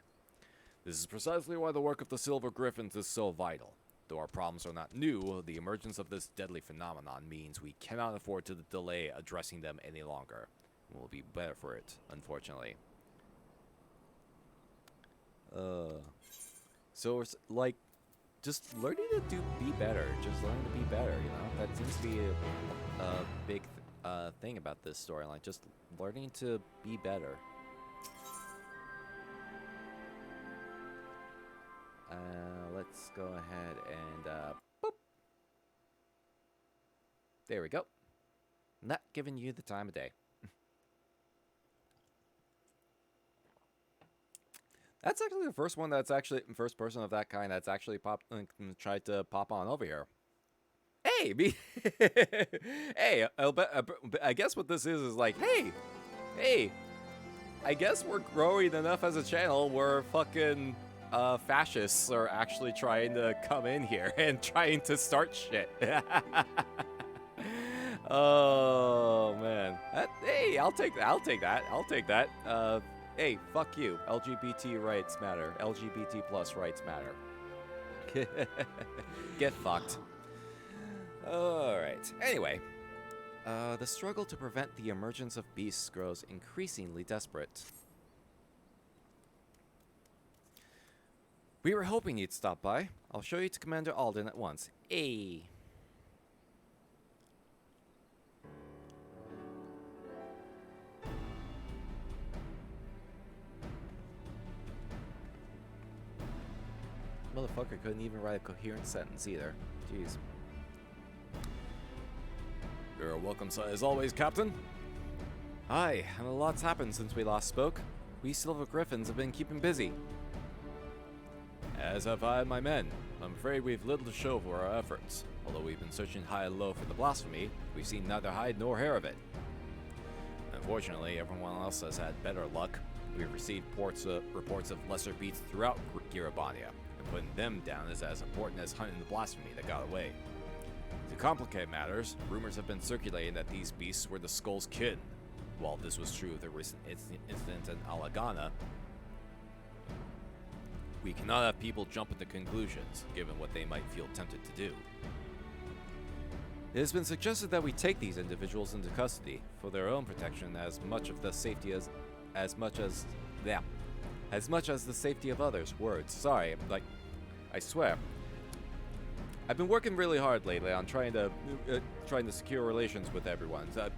This is precisely why the work of the Silver Griffins is so vital. Though our problems are not new, the emergence of this deadly phenomenon means we cannot afford to delay addressing them any longer. We'll be better for it, unfortunately. So it's like, just learning to be better. Just learning to be better, you know? That seems to be a big thing about this storyline. Just learning to be better. Let's go ahead and, boop. There we go. Not giving you the time of day. That's actually the first one that's actually, first person of that kind that's actually tried to pop on over here. Hey, hey, I guess what this is like, hey, I guess we're growing enough as a channel where fucking fascists are actually trying to come in here and trying to start shit. Oh man, hey, I'll take that. Hey, fuck you. LGBT rights matter. LGBT plus rights matter. Get fucked. Alright. Anyway. The struggle to prevent the emergence of beasts grows increasingly desperate. We were hoping you'd stop by. I'll show you to Commander Alden at once. Hey. Motherfucker couldn't even write a coherent sentence either. Jeez. You're welcome, as always, Captain. Hi, and a lot's happened since we last spoke. We Silver Griffins have been keeping busy. As have I and my men. I'm afraid we've little to show for our efforts. Although we've been searching high and low for the blasphemy, we've seen neither hide nor hair of it. Unfortunately, everyone else has had better luck. We've received reports of lesser beasts throughout Girabania, and putting them down is as important as hunting the blasphemy that got away. To complicate matters, rumors have been circulating that these beasts were the Skull's kin. While this was true of the recent incident in Alagana, we cannot have people jump into conclusions, given what they might feel tempted to do. It has been suggested that we take these individuals into custody for their own protection as much of the safety as much as the safety of others. Words. Sorry, like, I swear. I've been working really hard lately on trying to secure relations with everyone. So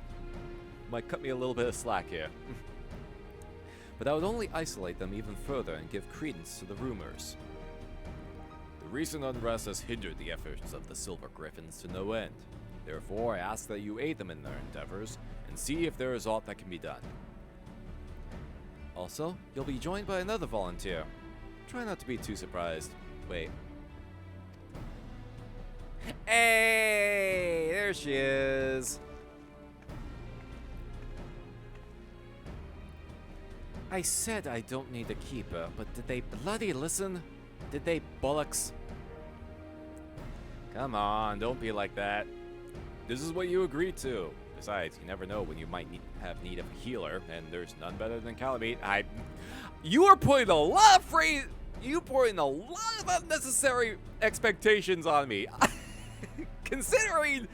might cut me a little bit of slack here. But I would only isolate them even further and give credence to the rumors. The recent unrest has hindered the efforts of the Silver Griffins to no end. Therefore, I ask that you aid them in their endeavors and see if there is aught that can be done. Also, you'll be joined by another volunteer. Try not to be too surprised. Wait. Hey! There she is! I said I don't need a keeper, but did they bloody listen? Did they bollocks? Come on, don't be like that. This is what you agreed to. Besides, you never know when you might have need of a healer, and there's none better than Calamite. You are putting a lot of unnecessary expectations on me. Considering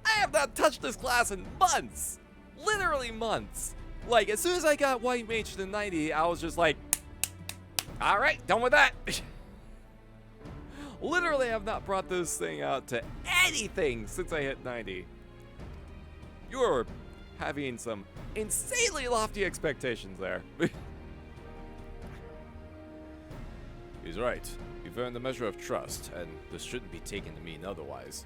I have not touched this class in months. Literally months. Like, as soon as I got White Mage to 90, I was just like, alright, done with that. Literally, I have not brought this thing out to anything since I hit 90. You're having some insanely lofty expectations there.
He's right. You've earned a measure of trust, and this shouldn't be taken to mean otherwise.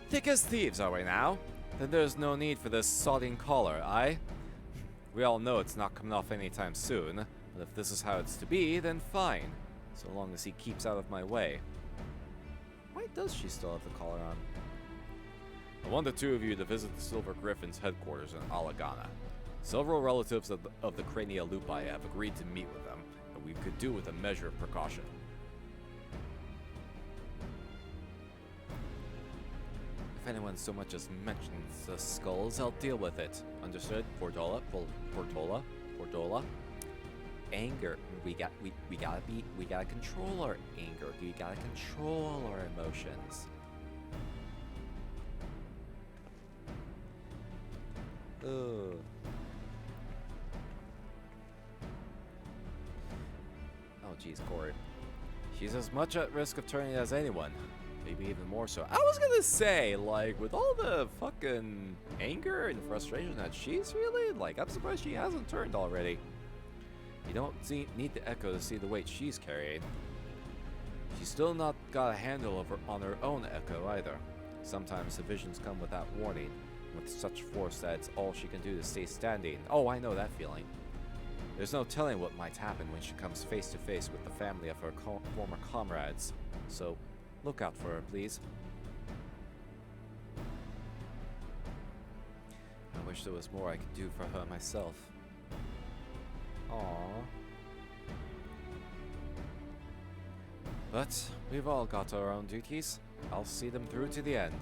Thick as thieves, are we now? Then there's no need for this sodding collar, aye? We all know it's not coming off anytime soon, but if this is how it's to be, then fine. So long as he keeps out of my way. Why does she still have the collar on?
I want the two of you to visit the Silver Griffin's headquarters in Alagana. Several relatives of the Crania Lupi have agreed to meet with them, and we could do with a measure of precaution.
If anyone so much as mentions the skulls, I'll deal with it. Understood? Portola? Portola? Anger. We gotta control our anger. We gotta control our emotions. Ugh. Oh jeez, Corey. She's as much at risk of turning as anyone. Maybe even more so. I was gonna say, like, with all the fucking anger and frustration that she's feeling, like, I'm surprised she hasn't turned already. You don't need the Echo to see the weight she's carrying. She's still not got a handle on her own Echo either. Sometimes the visions come without warning, with such force that it's all she can do to stay standing. Oh, I know that feeling. There's no telling what might happen when she comes face to face with the family of her former comrades. So, look out for her, please. I wish there was more I could do for her myself. Aww. But we've all got our own duties. I'll see them through to the end.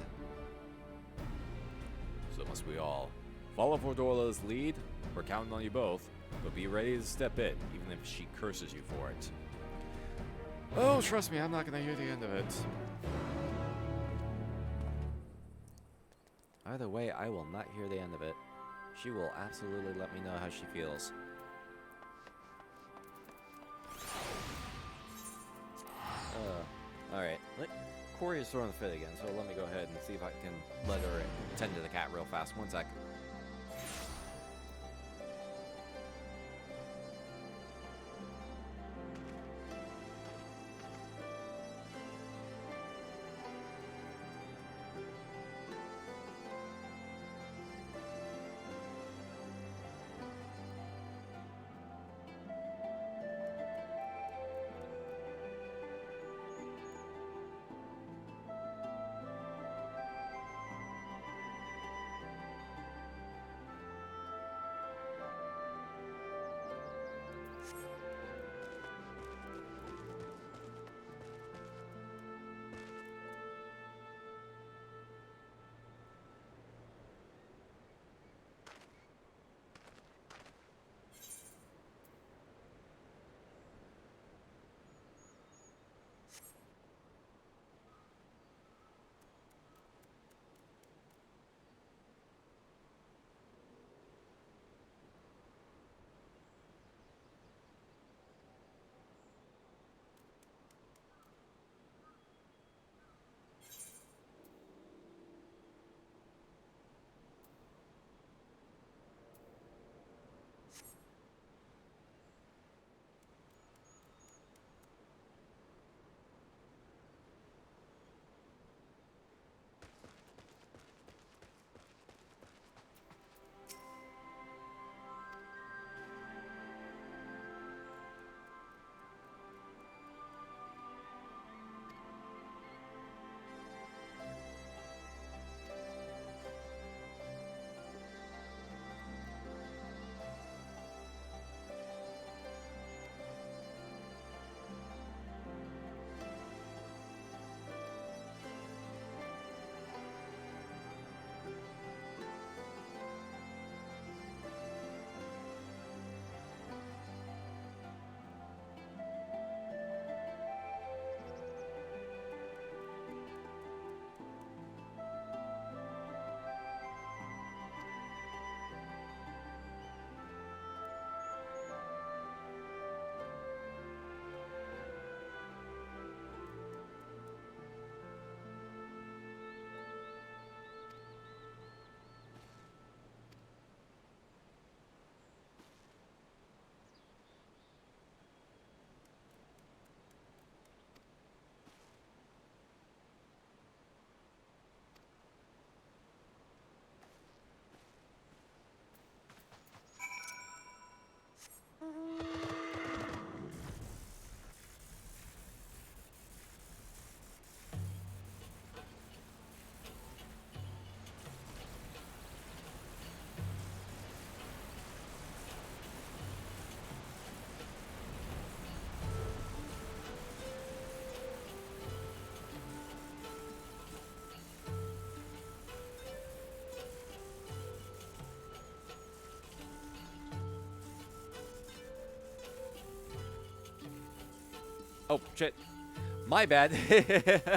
So must we all. Follow Fordola's lead. We're counting on you both, but be ready to step in, even if she curses you for it.
Oh, trust me, I'm not gonna hear the end of it. Either way, I will not hear the end of it. She will absolutely let me know how she feels. Alright. Corey is throwing a fit again, so let me go ahead and see if I can let her tend to the cat real fast. One sec. Oh, shit. My bad.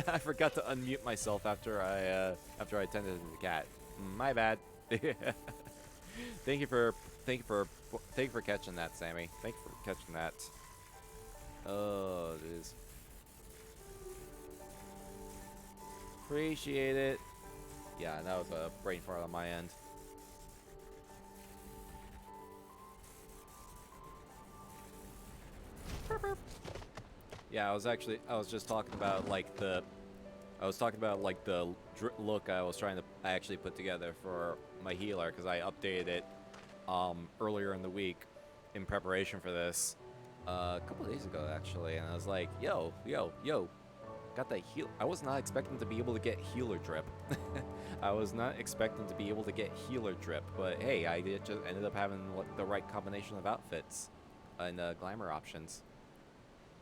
I forgot to unmute myself after I tended to the cat. My bad. Thank you for catching that, Sammy. Thank you for catching that. Oh, jeez. Appreciate it. Yeah, that was a brain fart on my end. Yeah, I was just talking about like the look I was trying to actually put together for my healer, because I updated it earlier in the week in preparation for this a couple days ago actually, and I was like, yo, got that heal. I was not expecting to be able to get healer drip. I was not expecting to be able to get healer drip, but hey, I just ended up having the right combination of outfits and glamour options.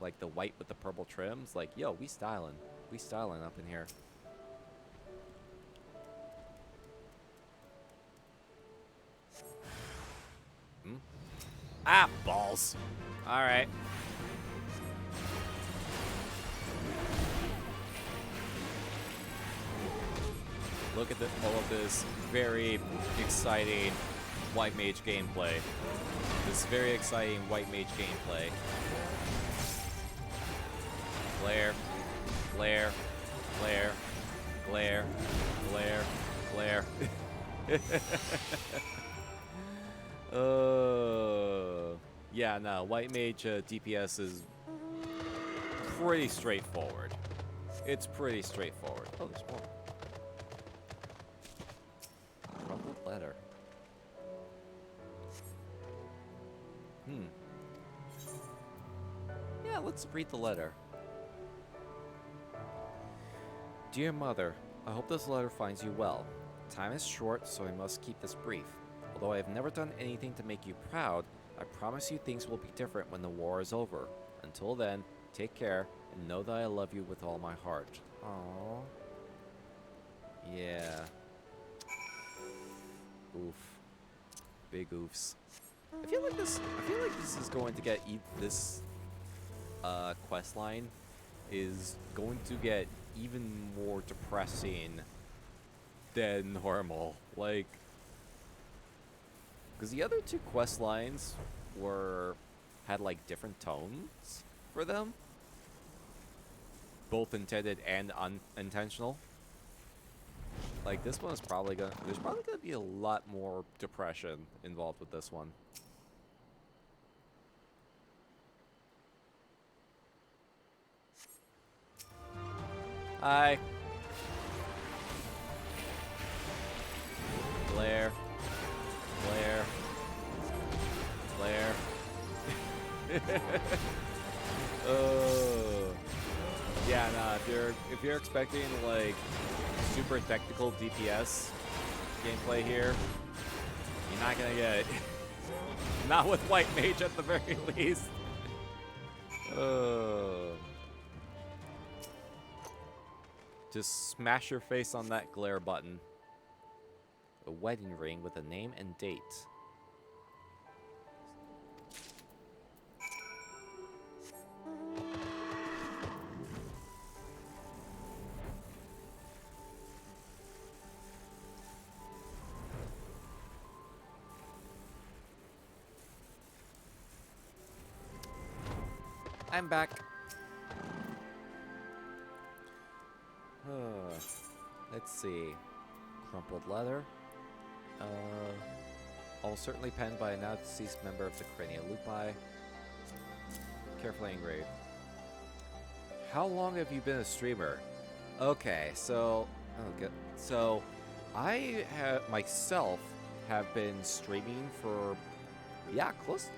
Like the white with the purple trims. Like, yo, we styling up in here. Ah, balls. All right. Look at all of this very exciting white mage gameplay. This very exciting white mage gameplay. Glare, glare, glare, glare, glare, glare. Yeah, no, white mage DPS is pretty straightforward. It's pretty straightforward. Oh, there's more. Crumpled letter. Yeah, let's read the letter. Dear Mother, I hope this letter finds you well. Time is short, so I must keep this brief. Although I have never done anything to make you proud, I promise you things will be different when the war is over. Until then, take care, and know that I love you with all my heart. Aww. Yeah. Oof. Big oofs. I feel like this is going to get this quest line is going to get even more depressing than normal. Like, because the other two quest lines had like different tones for them, both intended and unintentional. Like, this one is there's probably gonna be a lot more depression involved with this one. Hi. Glare. Glare. Glare. Oh. Yeah, nah, if you're expecting like super technical DPS gameplay here, you're not gonna get it. Not with White Mage at the very least. Just smash your face on that glare button. A wedding ring with a name and date. I'm back. Let's see. Crumpled leather. All certainly penned by a now deceased member of the Crania Lupi. Carefully engraved. How long have you been a streamer? Okay, so I myself have been streaming for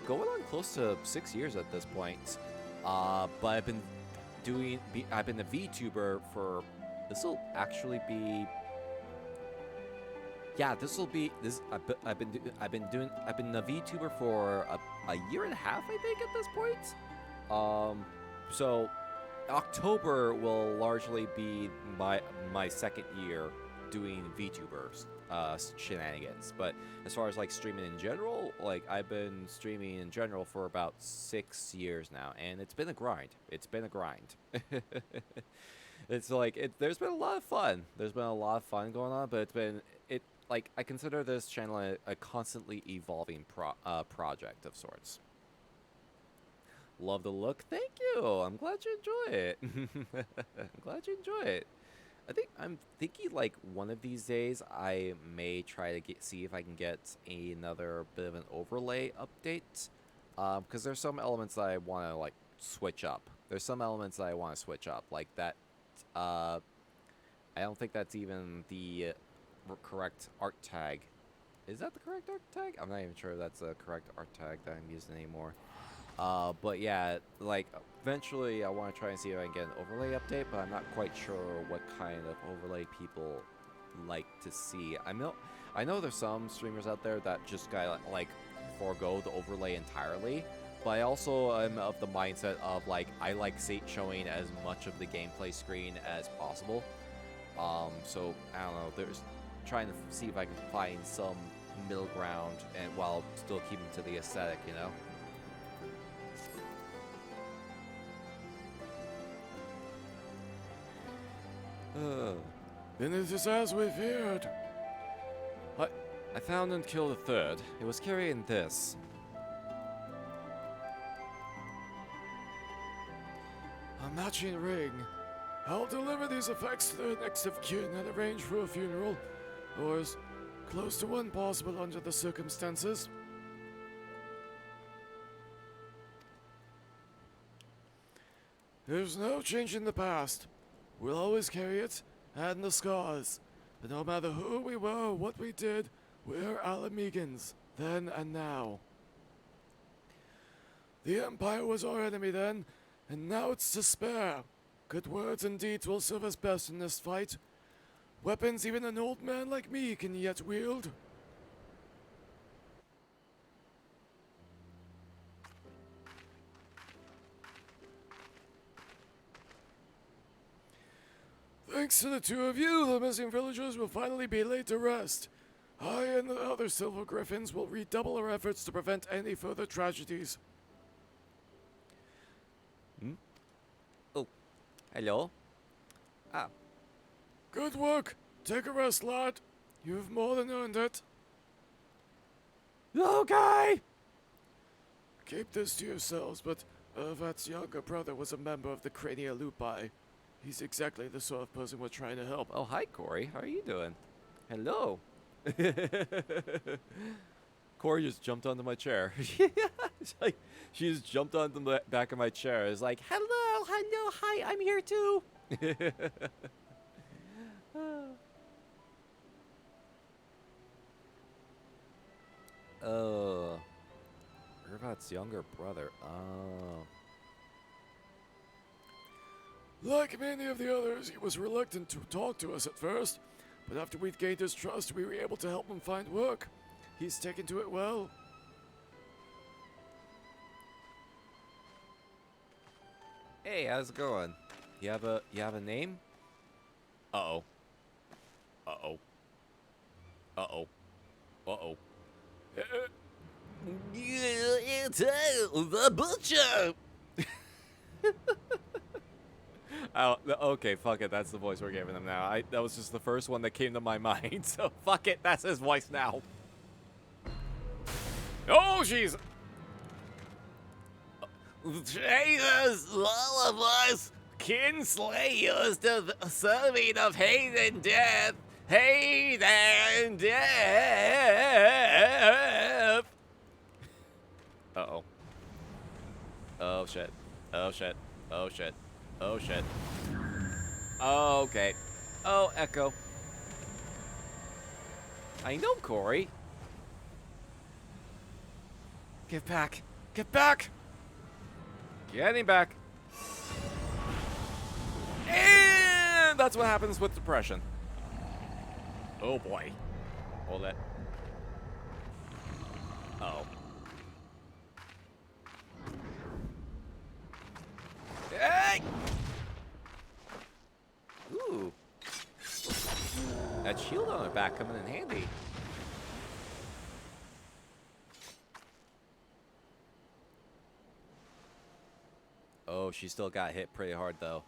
going on close to 6 years at this point. But I've been a VTuber for I've been a VTuber for a year and a half, I think, at this point. So October will largely be my second year doing VTubers. shenanigans. But as far as like streaming in general, like I've been streaming in general for about 6 years now, and it's been a grind. It's been a grind. It's like there's been a lot of fun. There's been a lot of fun going on, but like I consider this channel a constantly evolving project of sorts. Love the look. Thank you. I'm glad you enjoy it. I'm glad you enjoy it. I'm thinking like one of these days I may try to see if I can get another bit of an overlay update. Because there's some elements that I want to like switch up. There's some elements that I want to switch up, like that. I don't think that's even the correct art tag. Is that the correct art tag? I'm not even sure if that's the correct art tag that I'm using anymore. But yeah, like eventually I want to try and see if I can get an overlay update, but I'm not quite sure what kind of overlay people like to see. I know there's some streamers out there that just gotta like forego the overlay entirely, but I also am of the mindset of like I like showing as much of the gameplay screen as possible. So I don't know, there's trying to see if I can find some middle ground and while still keeping to the aesthetic, you know.
Then it is as we feared. I found and killed a third. It was carrying this. A matching ring. I'll deliver these effects to their next of kin and arrange for a funeral, or as close to one possible under the circumstances. There's no change in the past. We'll always carry it, and the scars. But no matter who we were or what we did, we're Alamegans, then and now. The Empire was our enemy then, and now it's to spare. Good words and deeds will serve us best in this fight. Weapons even an old man like me can yet wield. Thanks to the two of you, the missing villagers will finally be laid to rest. I and the other Silver Griffins will redouble our efforts to prevent any further tragedies.
Oh, hello. Ah.
Good work. Take a rest, lad. You've more than earned it.
Okay.
Keep this to yourselves, but Ervat's younger brother was a member of the Crania Lupi. He's exactly the sort of person we're trying to help.
Oh, hi, Corey. How are you doing? Hello. Corey just jumped onto my chair. It's like, she just jumped onto the back of my chair. It's like, hello, hi, I'm here too. Oh. Ervat's younger brother. Oh.
Like many of the others, he was reluctant to talk to us at first, but after we'd gained his trust, we were able to help him find work. He's taken to it well.
Hey, how's it going? You have a name? Uh-oh. Uh-oh. Uh-oh. Uh-oh.
It's the butcher!
Oh, okay, fuck it. That's the voice we're giving him now. That was just the first one that came to my mind, so fuck it. That's his voice now. Oh, jeez!
Traitors, all of us, kinslayers to the serving of hate and death, hate and death!
Uh-oh. Oh, shit. Oh, shit. Oh, shit. Oh, shit. Oh, okay. Oh, Echo. I know, Corey. Get back. Get back! Getting back. And that's what happens with depression. Oh, boy. Hold it. Uh-oh. Hey! Ooh. That shield on her back coming in handy. Oh, she still got hit pretty hard though.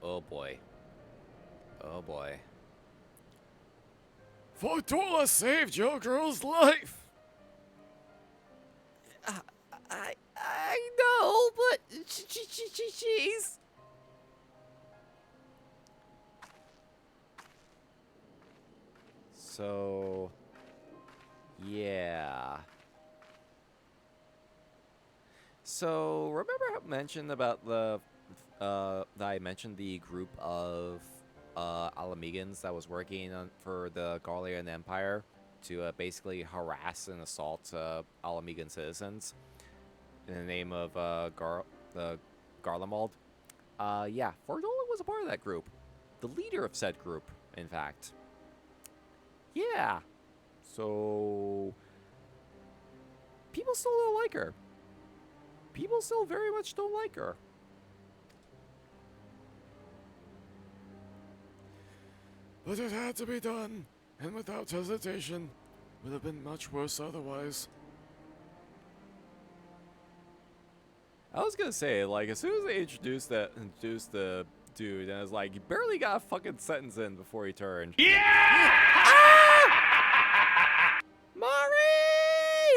Oh boy. Oh boy. Fortuna saved your girl's life. I know, but she's. So, yeah. So, remember I mentioned about the, that I mentioned the group of, Alamegans that was working on, for the Garlean Empire to, basically harass and assault, Alamegan citizens in the name of, Garlemald? Yeah, Fortuna was a part of that group. The leader of said group, in fact. Yeah. So, people still don't like her. People still very much don't like her. But it had to be done, and without hesitation. Would have been much worse otherwise. I was gonna say, like, as soon as they introduced the dude, and I was like, he barely got a fucking sentence in before he turned. Yeah! Ah! Mari!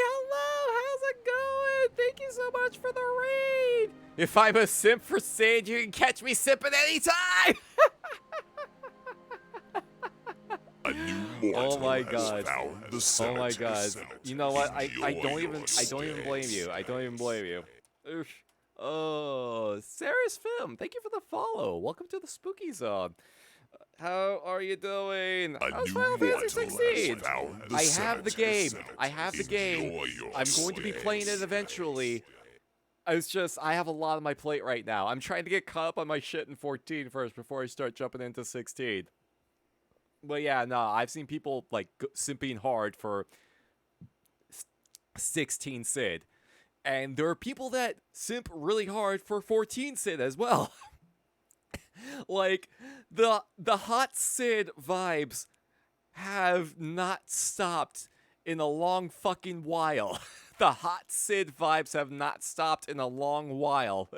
Hello, how's it going? Thank you so much for the raid! If I'm a simp for Sage, you can catch me simping anytime! Oh my god. Oh my god. You know what? I don't even blame you. I don't even blame you. Oof. Oh, Sarah's Film, thank you for the follow. Welcome to the Spooky Zone. How are you doing? How's Final Fantasy 16? I have the game. I have the game. I'm going to be playing it eventually. It's just, I have a lot on my plate right now. I'm trying to get caught up on my shit in 14 first before I start jumping into 16. But yeah, no, I've seen people, like, simping hard for 16 Sid. And there are people that simp really hard for 14 Sid as well. Like, the hot Sid vibes have not stopped in a long fucking while. The hot Sid vibes have not stopped in a long while.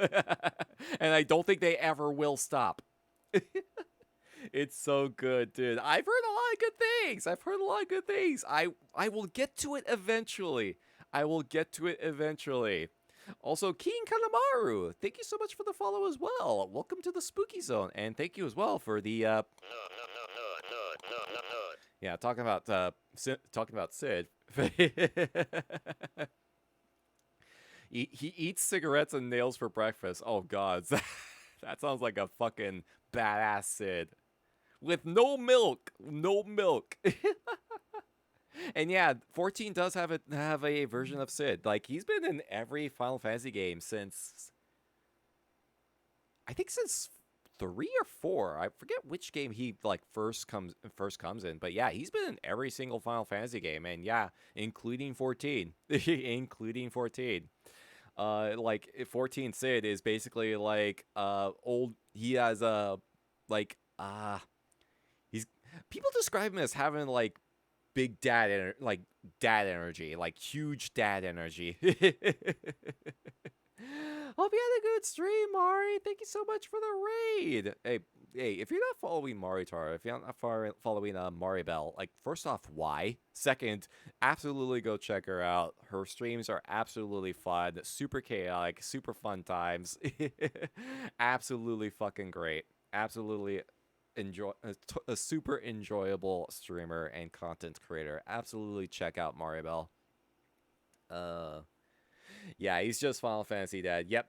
And I don't think they ever will stop. It's so good, dude. I've heard a lot of good things. I've heard a lot of good things. I will get to it eventually. I will get to it eventually. Also, King Kanamaru, thank you so much for the follow as well. Welcome to the Spooky Zone, and thank you as well for the yeah, talking about Sid. He eats cigarettes and nails for breakfast. Oh god, that sounds like a fucking badass Sid. With no milk, no milk. And yeah, 14 does have a version of Sid. Like, he's been in every Final Fantasy game since, I think since 3 or 4. I forget which game he like first comes in, but yeah, he's been in every single Final Fantasy game, and yeah, including 14, including 14. Like 14 Sid is basically like old. He has he's, people describe him as having like big dad dad energy, like huge dad energy. Hope you had a good stream, Mari. Thank you so much for the raid. Hey, if you're not following Maritar, if you're not following Maribel, like, first off, why? Second, absolutely go check her out. Her streams are absolutely fun, super chaotic, super fun times. Absolutely fucking great. Absolutely a super enjoyable streamer and content creator. Absolutely check out Maribel. Yeah, he's just Final Fantasy dad. Yep.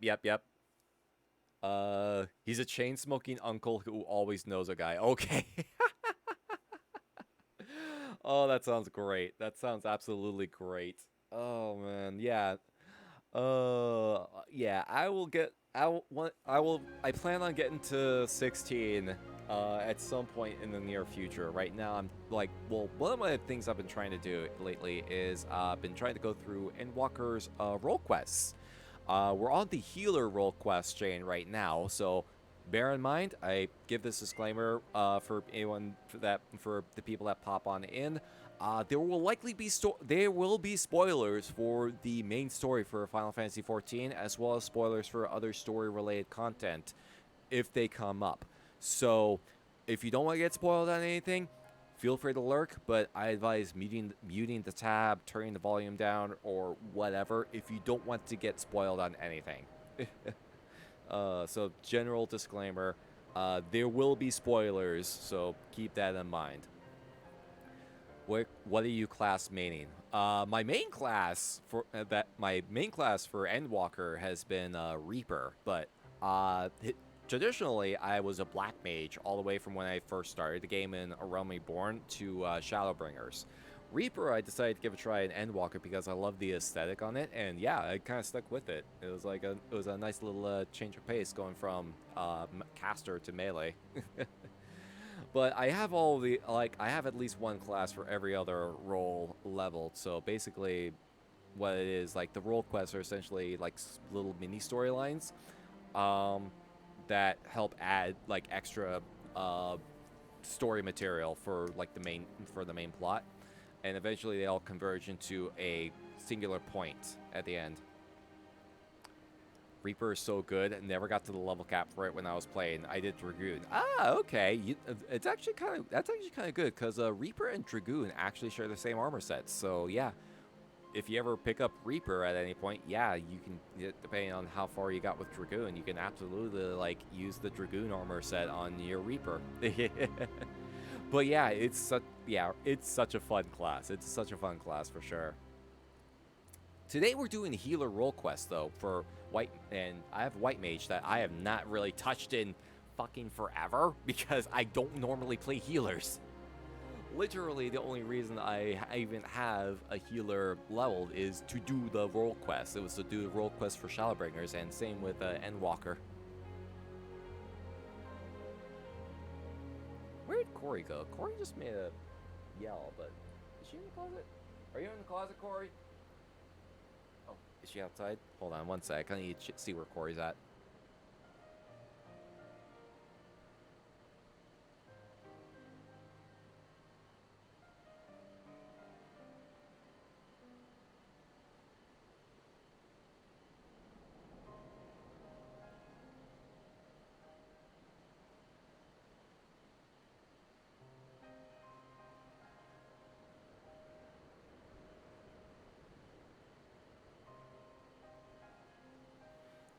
He's a chain-smoking uncle who always knows a guy. Okay. Oh, that sounds great. That sounds absolutely great. Oh man, yeah. Yeah, I plan on getting to 16 at some point in the near future. Right now, I'm like, well, one of my things I've been trying to do lately is been trying to go through Endwalker's role quests. We're on the healer role quest chain right now, so bear in mind, I give this disclaimer for anyone for the people that pop on in. There will likely be spoilers for the main story for Final Fantasy XIV, as well as spoilers for other story-related content if they come up. So, if you don't want to get spoiled on anything, feel free to lurk, but I advise muting the tab, turning the volume down, or whatever if you don't want to get spoiled on anything. So, general disclaimer, there will be spoilers, so keep that in mind. What are you class maining? My main class for Endwalker has been Reaper, but traditionally, I was a black mage all the way from when I first started the game in A Realm Reborn to Shadowbringers. Reaper, I decided to give a try in Endwalker because I love the aesthetic on it, and yeah, I kind of stuck with it. It was like it was a nice little change of pace going from caster to melee. But I have I have at least one class for every other role leveled. So basically, what it is, like the role quests are essentially like little mini storylines. That help add like extra story material for like the main plot, and eventually they all converge into a singular point at the end. Reaper is so good. I never got to the level cap for it when I was playing. I did Dragoon. Okay. That's actually kind of good because Reaper and Dragoon actually share the same armor sets. So yeah. If you ever pick up Reaper at any point, yeah, you can, depending on how far you got with Dragoon, you can absolutely, like, use the Dragoon armor set on your Reaper. But yeah, it's such a fun class. It's such a fun class for sure. Today we're doing healer role quest, though, for White, and I have White Mage that I have not really touched in fucking forever, because I don't normally play healers. Literally, the only reason I even have a healer leveled is to do the role quest. It was to do the role quest for Shadowbringers, and same with Endwalker. Where did Corey go? Corey just made a yell, but is she in the closet? Are you in the closet, Corey? Oh, is she outside? Hold on one sec. I need to see where Corey's at.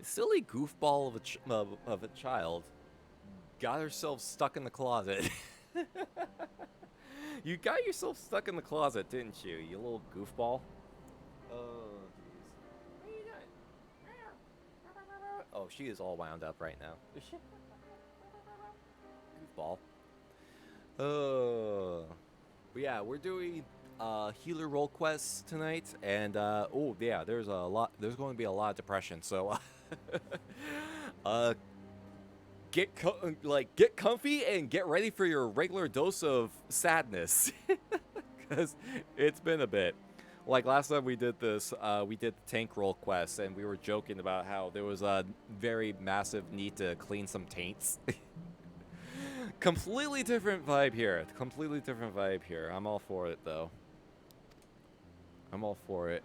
Silly goofball of a child got herself stuck in the closet. You got yourself stuck in the closet, didn't you? You little goofball. Oh, jeez. What are you doing? Oh, she is all wound up right now. Goofball. But yeah, we're doing healer role quests tonight, and oh yeah, there's going to be a lot of depression, so get comfy and get ready for your regular dose of sadness, because it's been a bit. Like last time we did this, we did the tank role quest, and we were joking about how there was a very massive need to clean some taints. Completely different vibe here. Completely different vibe here. I'm all for it, though. I'm all for it.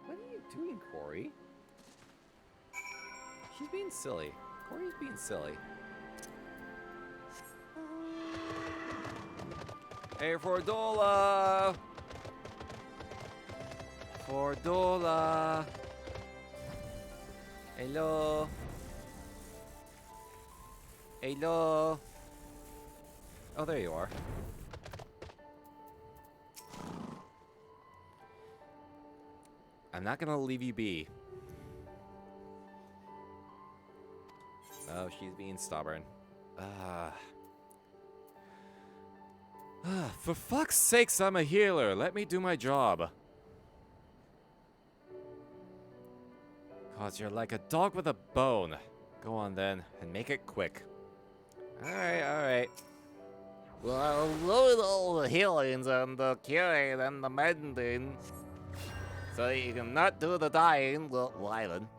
What are you doing, Corey? She's being silly. Corey's being silly. Hey, Fordola! Fordola! Hello? Hello? Oh, there you are. I'm not gonna leave you be. Oh, she's being stubborn. For fuck's sakes, I'm a healer. Let me do my job. 'Cause you're like a dog with a bone. Go on then, and make it quick. Alright, alright.
Well, load all the healings and the curing and the mending. So you can not do the dying, well, Wylan.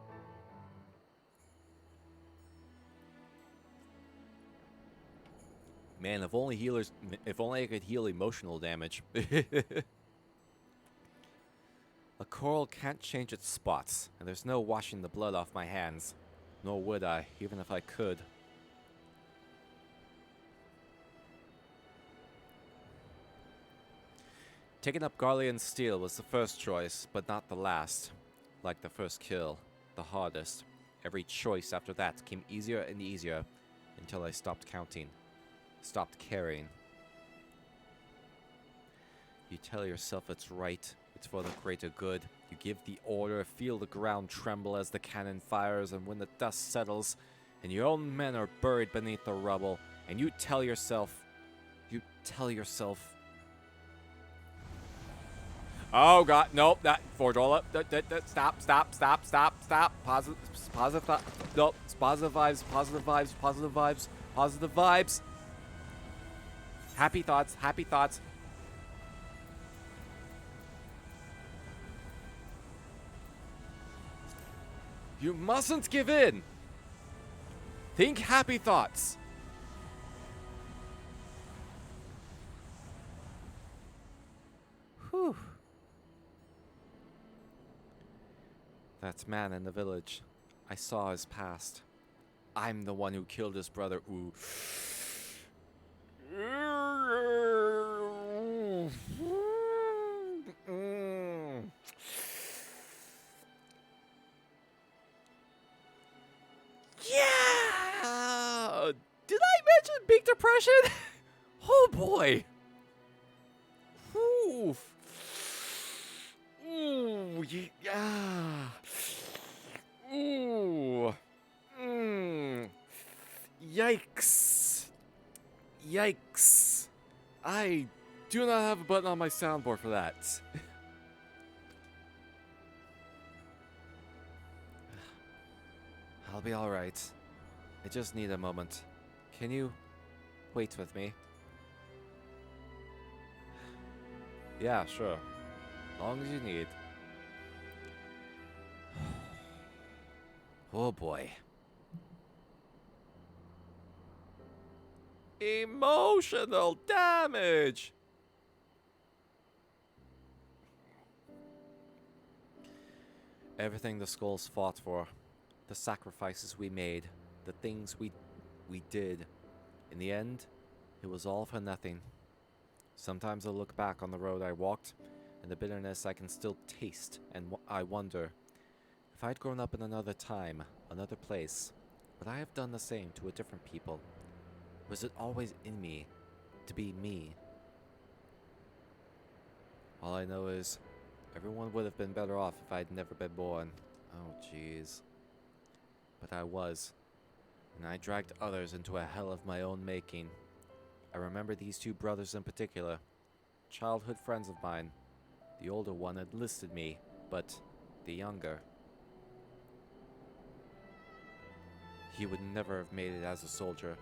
Man, if only I could heal emotional damage. A coral can't change its spots, and there's no washing the blood off my hands. Nor would I, even if I could. Taking up Garlean's steel was the first choice, but not the last. Like the first kill, the hardest. Every choice after that came easier and easier, until I stopped counting. Stopped caring. You tell yourself it's right, it's for the greater good. You give the order, feel the ground tremble as the cannon fires, and when the dust settles, and your own men are buried beneath the rubble, and you tell yourself... Oh god, nope, that Fordola, stop. Positive vibes. Happy thoughts. You mustn't give in. Think happy thoughts. Whew. That man in the village. I saw his past. I'm the one who killed his brother. Ooh. Yeah! Did I mention big depression? Oh boy. Ooh. Ooh, yeah. Ooh. Yikes. I do not have a button on my soundboard for that. I'll be alright. I just need a moment. Can you wait with me? Yeah, sure. Long as you need. Oh boy. Emotional damage! Everything the skulls fought for, the sacrifices we made, the things we did. In the end, it was all for nothing. Sometimes I look back on the road I walked, and the bitterness I can still taste, and I wonder, if I'd grown up in another time, another place, would I have done the same to a different people? Was it always in me to be me? All I know is, everyone would have been better off if I'd never been born. Oh jeez. But I was, and I dragged others into a hell of my own making. I remember these two brothers in particular, childhood friends of mine. The older one enlisted me, but the younger... He would never have made it as a soldier.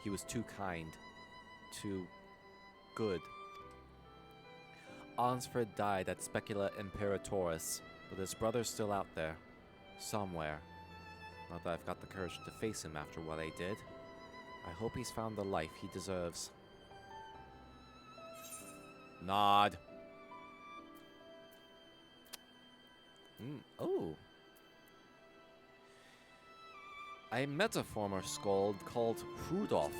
He was too kind, too good. Onsford died at Specula Imperatoris, but his brother's still out there, somewhere. Not that I've got the courage to face him after what I did. I hope he's found the life he deserves. Nod. Oh. I met a former skald called Rudolph.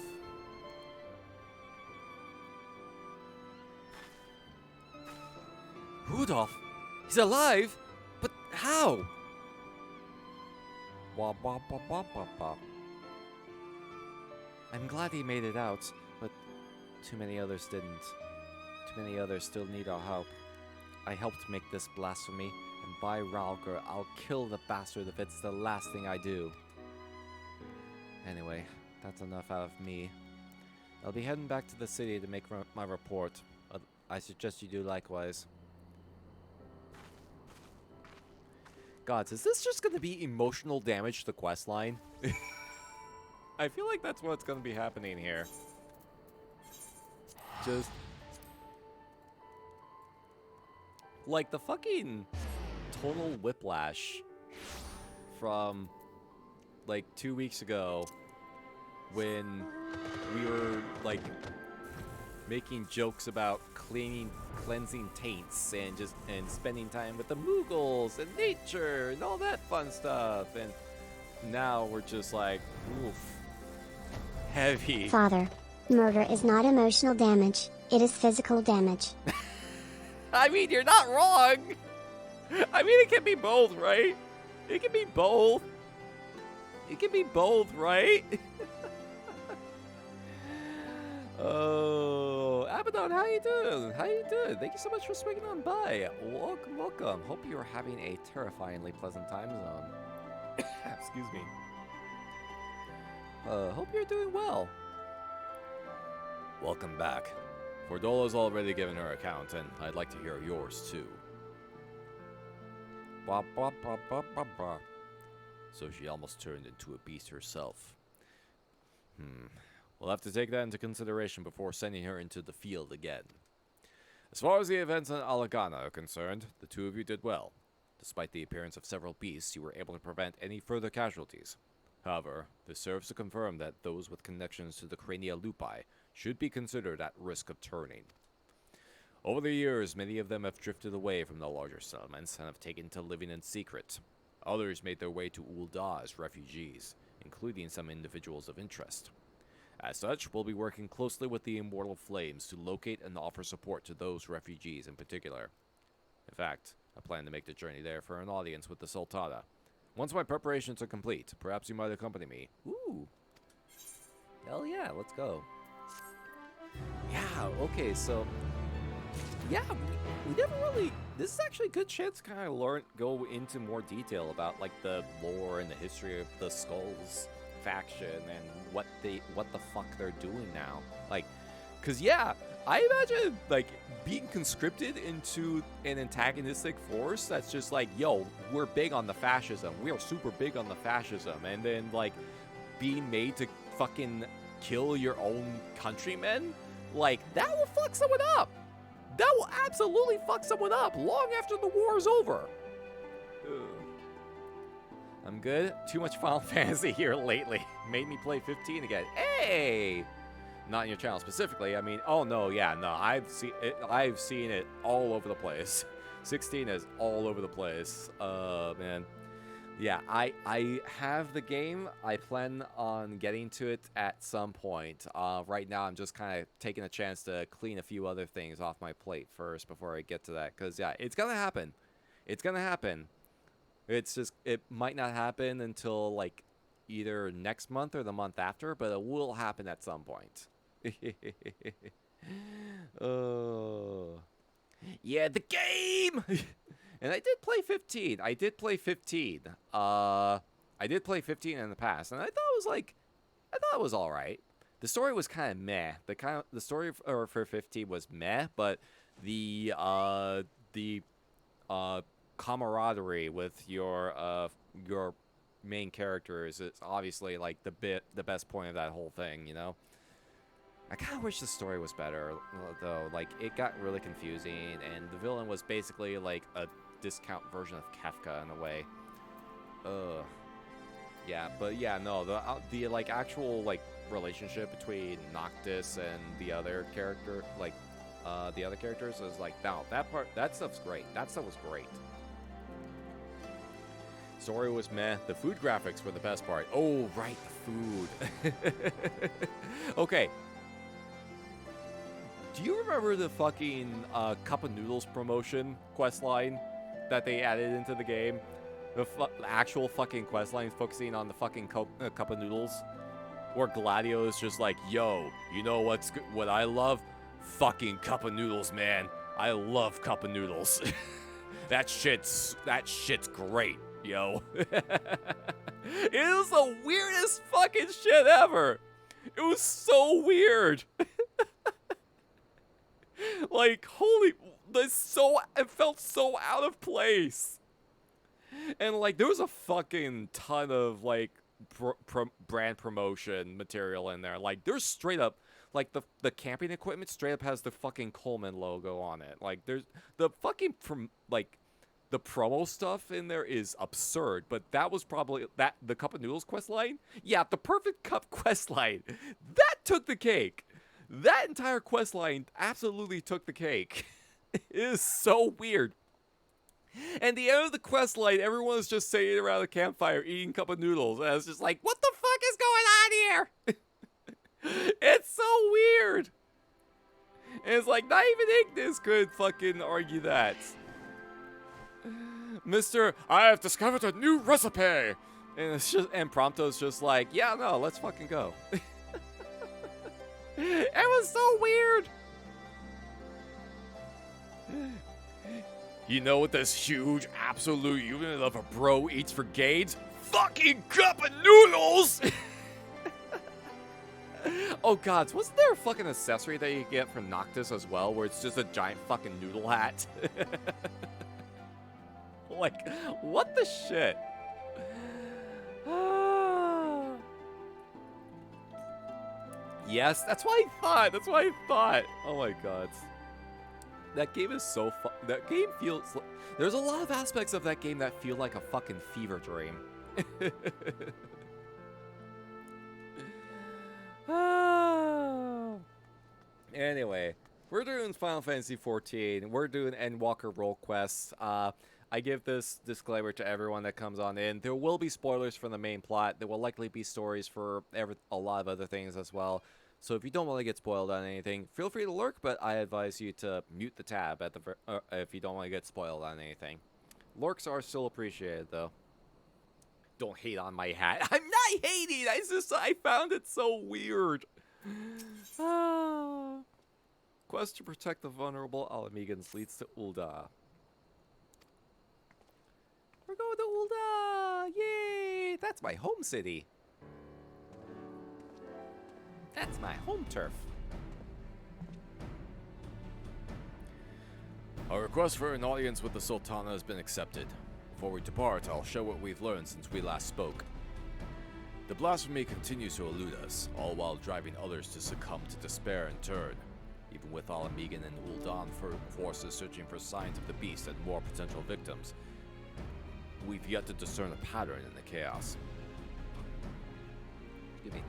Rudolph? He's alive? But how? Wah, wah, wah, wah, wah, wah. I'm glad he made it out, but too many others didn't. Too many others still need our help. I helped make this blasphemy, and by Ralker, I'll kill the bastard if it's the last thing I do. Anyway, that's enough out of me. I'll be heading back to the city to make my report. I suggest you do likewise. God, is this just gonna be emotional damage to the quest line? I feel like that's what's gonna be happening here. Just like the fucking tonal whiplash from like 2 weeks ago when we were like making jokes about cleansing taints and spending time with the Moogles and nature and all that fun stuff, and now we're just like, oof, heavy.
Father, murder is not emotional damage, it is physical damage.
I mean, you're not wrong. I mean, it can be both, right? It can be both. It can be both, right? Oh, Abaddon, how you doing? How you doing? Thank you so much for swinging on by. Welcome, welcome. Hope you're having a terrifyingly pleasant time zone. Excuse me. Hope you're doing well. Welcome back. Fordola's already given her account, and I'd like to hear yours too. Ba, ba, ba, ba, ba, ba. So she almost turned into a beast herself. We'll have to take that into consideration before sending her into the field again. As far as the events in Alagana are concerned, the two of you did well. Despite the appearance of several beasts, you were able to prevent any further casualties. However, this serves to confirm that those with connections to the Crania Lupi should be considered at risk of turning. Over the years, many of them have drifted away from the larger settlements and have taken to living in secret. Others made their way to Ul'dah as refugees, including some individuals of interest. As such, we'll be working closely with the Immortal Flames to locate and offer support to those refugees in particular. In fact, I plan to make the journey there for an audience with the Sultana. Once my preparations are complete, perhaps you might accompany me. Ooh. Hell yeah, let's go. Yeah, okay, so... Yeah, we never really... This is actually a good chance to kind of go into more detail about, like, the lore and the history of the Skulls faction and what the fuck they're doing now. Like, because, yeah, I imagine, like, being conscripted into an antagonistic force that's just like, yo, we're big on the fascism. We are super big on the fascism. And then, like, being made to fucking kill your own countrymen, like, that will fuck someone up. That will absolutely fuck someone up long after the war is over. Ugh. I'm good. Too much Final Fantasy here lately. Made me play 15 again. Hey! Not in your channel specifically. I mean, oh no, yeah, no. I've seen it all over the place. 16 is all over the place. Man. Yeah, I have the game. I plan on getting to it at some point. Right now, I'm just kind of taking a chance to clean a few other things off my plate first before I get to that. Because, yeah, it's going to happen. It's going to happen. It's just, it might not happen until, like, either next month or the month after, but it will happen at some point. Oh. Yeah, the game! And I did play 15. I did play 15 in the past, and I thought it was all right. The story was kind of meh. The story for 15 was meh, but the camaraderie with your main characters is obviously like the best point of that whole thing, you know. I kind of wish the story was better, though. Like, it got really confusing, and the villain was basically like a discount version of Kefka in a way. Yeah, but yeah, no, the like actual like relationship between Noctis and the other character, like the other characters, is like, no, that stuff's great. That stuff was great. Story was meh. The food graphics were the best part. Oh, right, the food. Okay. Do you remember the fucking Cup of Noodles promotion questline that they added into the game? The actual fucking questline focusing on the fucking Cup of Noodles? Where Gladio is just like, yo, you know what I love? Fucking Cup of Noodles, man. I love Cup of Noodles. That shit's great, yo. It was the weirdest fucking shit ever. It was so weird. Like, holy, it felt so out of place. And like there was a fucking ton of like brand promotion material in there. Like there's straight up like the camping equipment straight up has the fucking Coleman logo on it. Like there's the fucking the promo stuff in there is absurd, but that was probably the Cup of Noodles quest line. Yeah, the Perfect Cup quest line. That took the cake. That entire quest line absolutely took the cake. It is so weird. And the end of the quest line, everyone's just sitting around a campfire eating Cup of Noodles, and I was just like, what the fuck is going on here? It's so weird. And it's like, not even Ignis could fucking argue that. Mr. I have discovered a new recipe. And it's just, and Prompto's just like, yeah, no, let's fucking go. It was so weird. You know what this huge absolute unit of a bro eats for Gades? Fucking Cup of Noodles! Oh god, wasn't there a fucking accessory that you get from Noctis as well, where it's just a giant fucking noodle hat? Like, what the shit? Yes, that's what I thought. Oh my god. That game is so fun. That game feels... There's a lot of aspects of that game that feel like a fucking fever dream. Anyway, we're doing Final Fantasy XIV. We're doing Endwalker role quests. I give this disclaimer to everyone that comes on in. There will be spoilers for the main plot. There will likely be stories for a lot of other things as well. So if you don't want to get spoiled on anything, feel free to lurk, but I advise you to mute the tab at if you don't want to get spoiled on anything. Lurks are still appreciated, though. Don't hate on my hat. I'm not hating! I found it so weird. Quest to protect the vulnerable Alamegans leads to Ul'dah. We're going to Ul'dah! Yay! That's my home city. That's my home turf.
Our request for an audience with the Sultana has been accepted. Before we depart, I'll show what we've learned since we last spoke. The blasphemy continues to elude us, all while driving others to succumb to despair in turn. Even with Alamegan and Ul'dah forces searching for signs of the beast and more potential victims, we've yet to discern a pattern in the chaos.
Excuse me.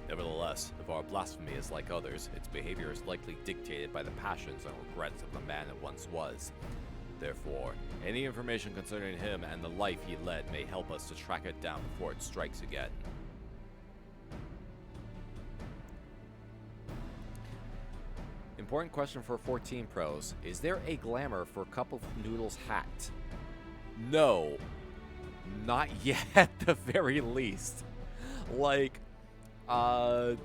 Nevertheless, if our blasphemy is like others, its behavior is likely dictated by the passions and regrets of the man it once was. Therefore, any information concerning him and the life he led may help us to track it down before it strikes again.
Important question for 14 pros. Is there a glamour for Cup of Noodles hat? No. Not yet, at the very least. Like, the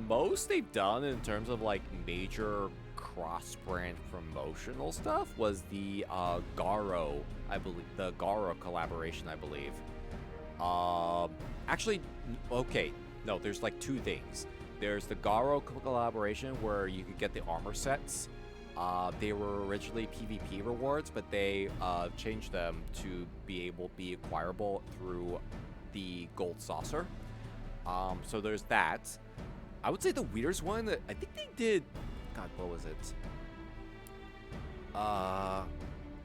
most they've done in terms of, like, major cross-brand promotional stuff was the, Garo, I believe, the Garo collaboration, I believe. Actually, okay, no, there's, like, two things. There's the Garo collaboration where you could get the armor sets. They were originally PvP rewards, but they changed them to be acquirable through the Gold Saucer. So there's that. I would say the weirdest one, I think they did... God, what was it?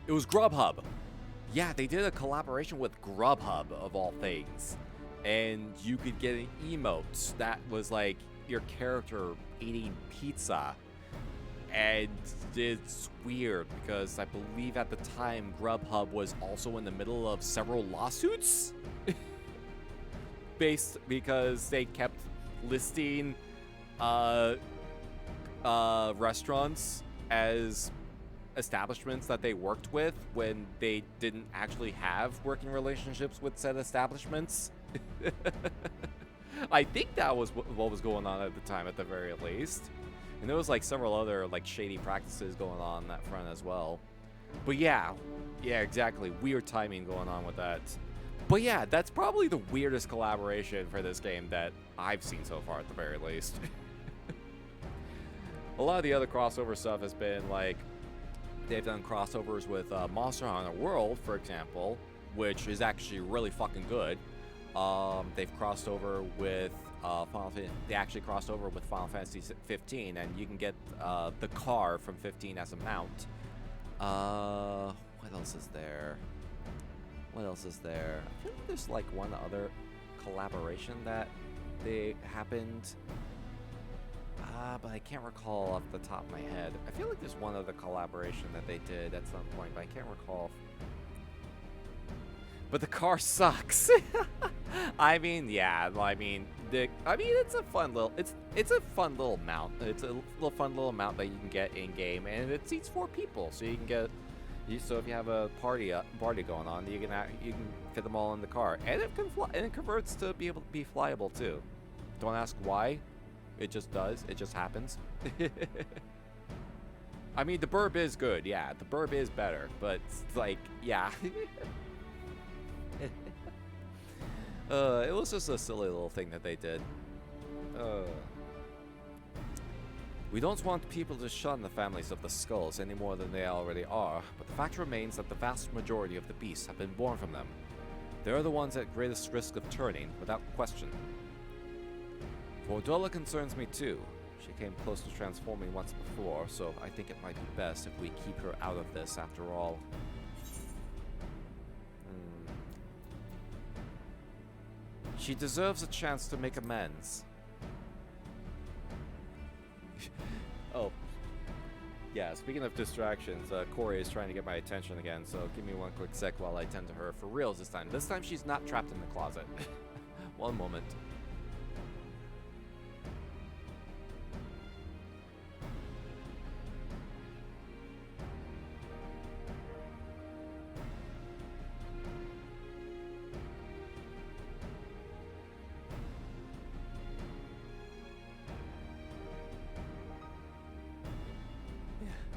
It was Grubhub. Yeah, they did a collaboration with Grubhub, of all things. And you could get an emote that was like your character eating pizza. And it's weird because I believe at the time Grubhub was also in the middle of several lawsuits. Because they kept listing restaurants as establishments that they worked with when they didn't actually have working relationships with said establishments. I think that was what was going on at the time, at the very least. And there was like several other like shady practices going on that front as well. But yeah, exactly. Weird timing going on with that. But yeah, that's probably the weirdest collaboration for this game that I've seen so far, at the very least. A lot of the other crossover stuff has been like They've done crossovers with Monster Hunter World, for example, which is actually really fucking good. They've crossed over with they actually crossed over with Final Fantasy 15, and you can get the car from 15 as a mount. What else is there? What else is there? I feel like there's like one other collaboration that they happened. But I can't recall off the top of my head. I feel like there's one other collaboration that they did at some point, but I can't recall. But the car sucks. I mean, yeah. I mean, it's a fun little. It's a fun little mount. It's a fun little mount that you can get in game, and it seats 4 people, so you can get. So if you have a party going on, you can fit them all in the car, and it can fly, and it converts to be able to be flyable too. Don't ask why. It just does. It just happens. I mean, the burb is good. Yeah, the burb is better, but it's like, yeah. It was just a silly little thing that they did. We don't want people to shun the families of the skulls any more than they already are, but the fact remains that the vast majority of the beasts have been born from them. They are the ones at greatest risk of turning, without question. Vordola concerns me too. She came close to transforming once before, so I think it might be best if we keep her out of this after all. She deserves a chance to make amends. Oh. Yeah, speaking of distractions, Corey is trying to get my attention again, so give me one quick sec while I tend to her for reals this time. This time she's not trapped in the closet. One moment.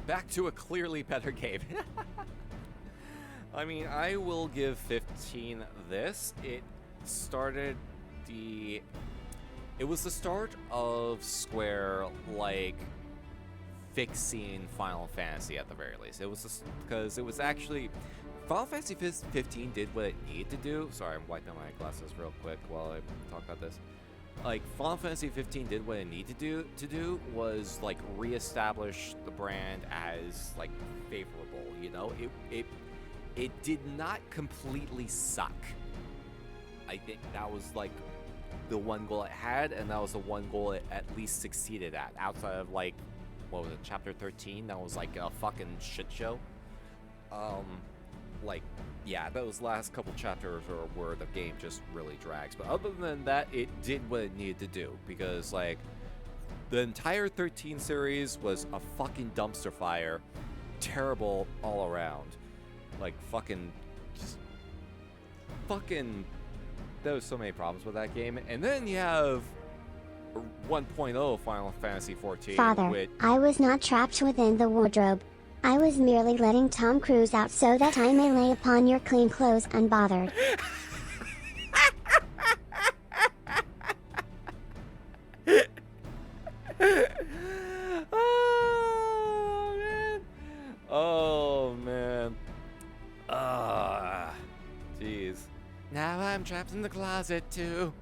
Back to a clearly better game. I mean, I will give 15 this. It was the start of Square, like, fixing Final Fantasy at the very least. It was because it was actually Final Fantasy 15 did what it needed to do. Sorry, I'm wiping my glasses real quick while I talk about this. Like, Final Fantasy 15 did what it needed to do was, like, reestablish the brand as, like, favorable, you know? It did not completely suck. I think that was, like, the one goal it had, and that was the one goal it at least succeeded at. Outside of, like, what was it, Chapter 13? That was, like, a fucking shit show. Like, yeah, those last couple chapters where the game just really drags. But other than that, it did what it needed to do. Because, like, the entire 13 series was a fucking dumpster fire. Terrible all around. Like, fucking... Just... Fucking... There was so many problems with that game. And then you have 1.0 Final Fantasy 14.
Father, I was not trapped within the wardrobe. I was merely letting Tom Cruise out so that I may lay upon your clean clothes unbothered.
Oh, man. Oh, man. Jeez. Now I'm trapped in the closet, too.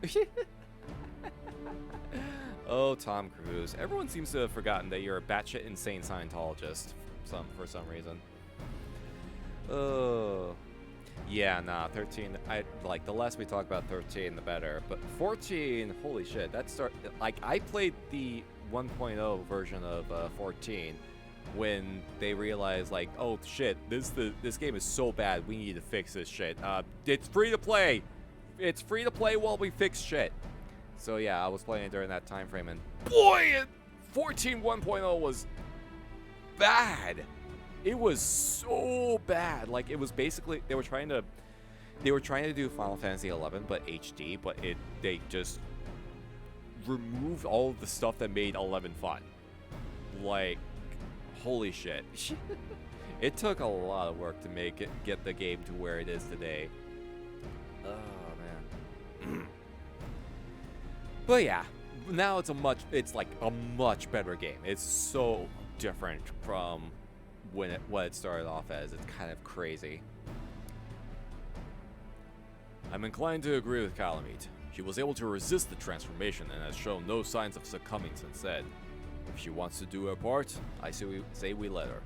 Oh, Tom Cruise. Everyone seems to have forgotten that you're a batshit insane Scientologist. For some reason. Oh. Yeah, nah, 13, the less we talk about 13, the better. But 14, holy shit, I played the 1.0 version of 14 when they realized, like, oh shit, this game is so bad, we need to fix this shit. It's free to play! It's free to play while we fix shit. So yeah, I was playing during that time frame, and boy, 14 1.0 was bad. It was so bad. Like, it was basically they were trying to do Final Fantasy 11 but HD, but they just removed all of the stuff that made 11 fun. Like, holy shit. It took a lot of work to get the game to where it is today. Oh man. But yeah, now it's like a much better game. It's so different from what it started off as. It's kind of crazy.
I'm inclined to agree with Calamite. She was able to resist the transformation and has shown no signs of succumbing since then. If she wants to do her part, I say we let her.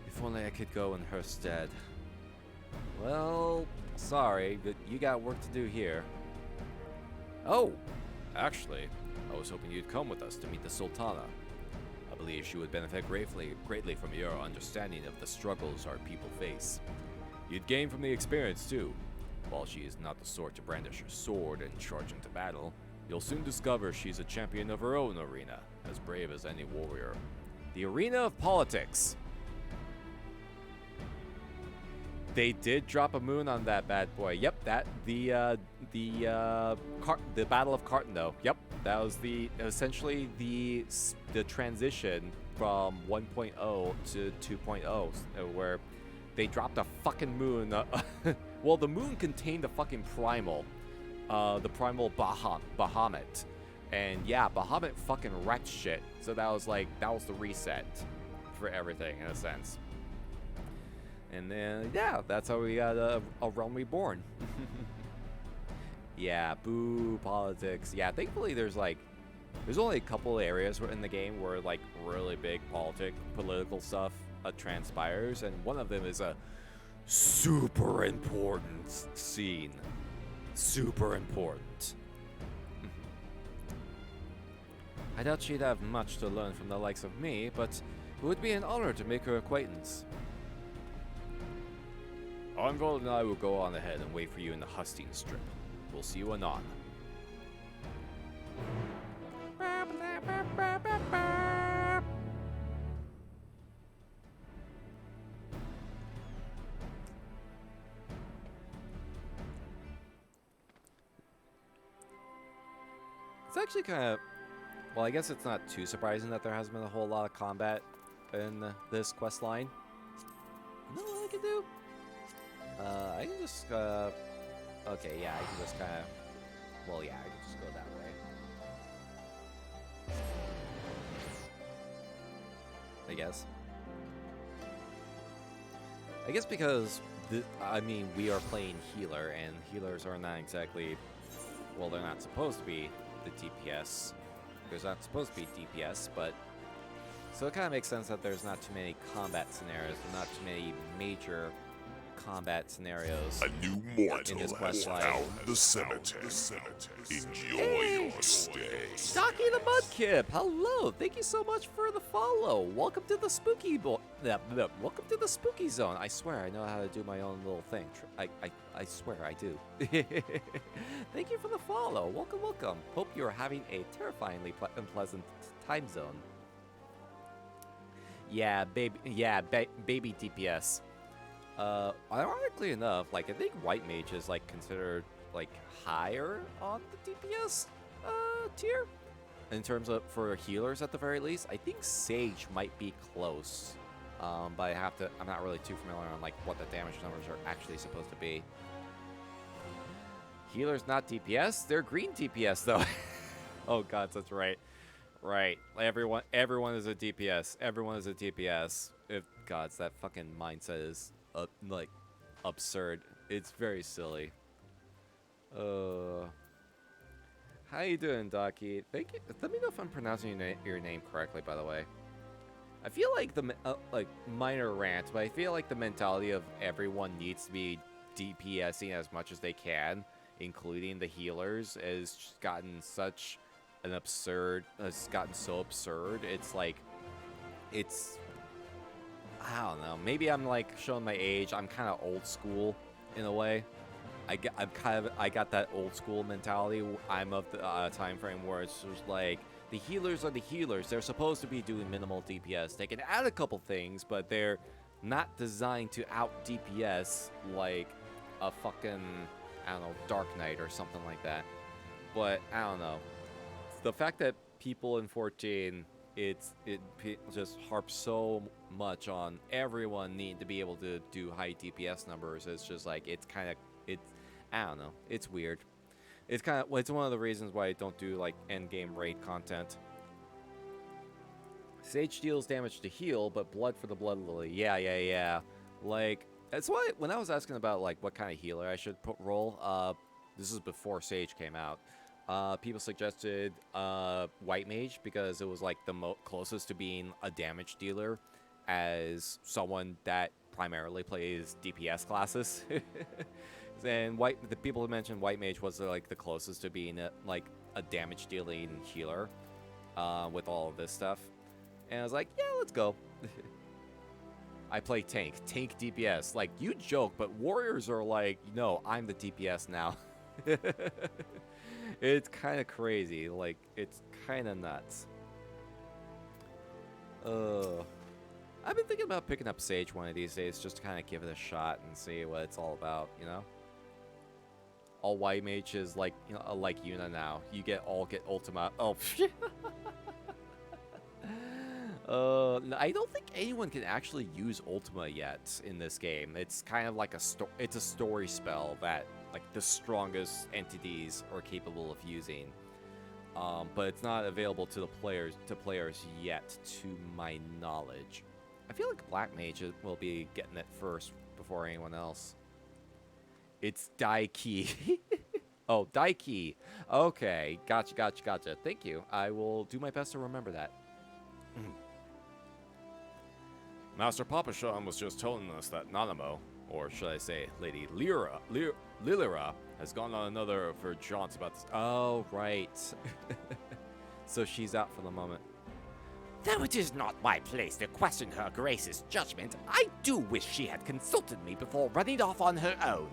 If only I could go in her stead. Well, sorry, but you got work to do here.
Oh, actually, I was hoping you'd come with us to meet the Sultana. I believe she would benefit greatly from your understanding of the struggles our people face. You'd gain from the experience too. While she is not the sort to brandish her sword and charge into battle, you'll soon discover she's a champion of her own arena, as brave as any warrior.
The arena of politics. They did drop a moon on that bad boy. Yep, the Battle of Cartano. Yep, that was essentially the transition from 1.0 to 2.0, where they dropped a fucking moon. Well, the moon contained the fucking primal, the primal Bahamut, and yeah, Bahamut fucking wrecked shit. So that was the reset for everything in a sense. And then, yeah, that's how we got a realm reborn. Yeah, boo, politics. Yeah, thankfully there's only a couple of areas in the game where really big political stuff transpires, and one of them is a super important scene. Super important. I doubt she'd have much to learn from the likes of me, but it would be an honor to make her acquaintance.
Arnvold and I will go on ahead and wait for you in the Hustine Strip. We'll see you anon.
It's actually kind of... Well, I guess it's not too surprising that there hasn't been a whole lot of combat in this quest line. You know what I can do? I can just, okay, yeah, I can just kind of, well, yeah, I can just go that way. I guess. Because, we are playing healer, and healers are not exactly, well, they're not supposed to be the DPS. There's not supposed to be DPS, but, so it kind of makes sense that there's not too many combat scenarios, not too many major combat scenarios.
A new mortal has found the cemetery. Enjoy your stay.
Stocky the Mudkip, hello! Thank you so much for the follow. Welcome to the spooky welcome to the spooky zone. I swear I know how to do my own little thing. I swear I do. Thank you for the follow. Welcome, welcome. Hope you're having a terrifyingly unpleasant time zone. Yeah, baby. Yeah, baby DPS. Ironically enough, I think White Mage is considered higher on the DPS tier in terms of for healers at the very least. I think Sage might be close, but I'm not really too familiar on what the damage numbers are actually supposed to be. Healers not DPS, they're green DPS though. Oh god, that's right. Right, everyone is a DPS. Everyone is a DPS. If gods, that fucking mindset is absurd. It's very silly. How you doing, Docky? Thank you. Let me know if I'm pronouncing your name correctly, by the way. I feel like the minor rant, but I feel like the mentality of everyone needs to be DPSing as much as they can, including the healers, has gotten such an absurd. It's gotten so absurd. It's I don't know. Maybe I'm showing my age. I'm kind of old school in a way. I got that old school mentality. I'm of the time frame where it's just the healers are the healers. They're supposed to be doing minimal DPS. They can add a couple things, but they're not designed to out DPS like a fucking, I don't know, Dark Knight or something like that. But I don't know. The fact that people in 14, it just harps so much on everyone needing to be able to do high DPS numbers. It's just I don't know. It's weird. it's one of the reasons why I don't do like end game raid content. Sage deals damage to heal, but blood for the blood lily. Yeah. Like that's why when I was asking about like what kind of healer I should roll, this is before Sage came out. People suggested White Mage because it was like the closest to being a damage dealer as someone that primarily plays DPS classes. And the people who mentioned White Mage was like the closest to being like a damage dealing healer with all of this stuff. And I was like, yeah, let's go. I play tank DPS. Like, you joke, but warriors are like, no, I'm the DPS now. It's kind of crazy. Like, it's kind of nuts. I've been thinking about picking up Sage one of these days just to kind of give it a shot and see what it's all about, you know? All White Mage is like, you know, like Yuna now. You get Ultima. Oh, I don't think anyone can actually use Ultima yet in this game. It's kind of like it's a story spell that like the strongest entities are capable of using. But it's not available to the players yet, to my knowledge. I feel like Black Mage will be getting it first before anyone else. It's Daiki. Oh, Daiki. Okay, gotcha. Thank you. I will do my best to remember that.
Master Papashan was just telling us that Nanamo, or should I say Lady Lilira, has gone on another of her jaunts about this.
Oh, right. So she's out for the moment.
Though it is not my place to question her Grace's judgment, I do wish she had consulted me before running off on her own.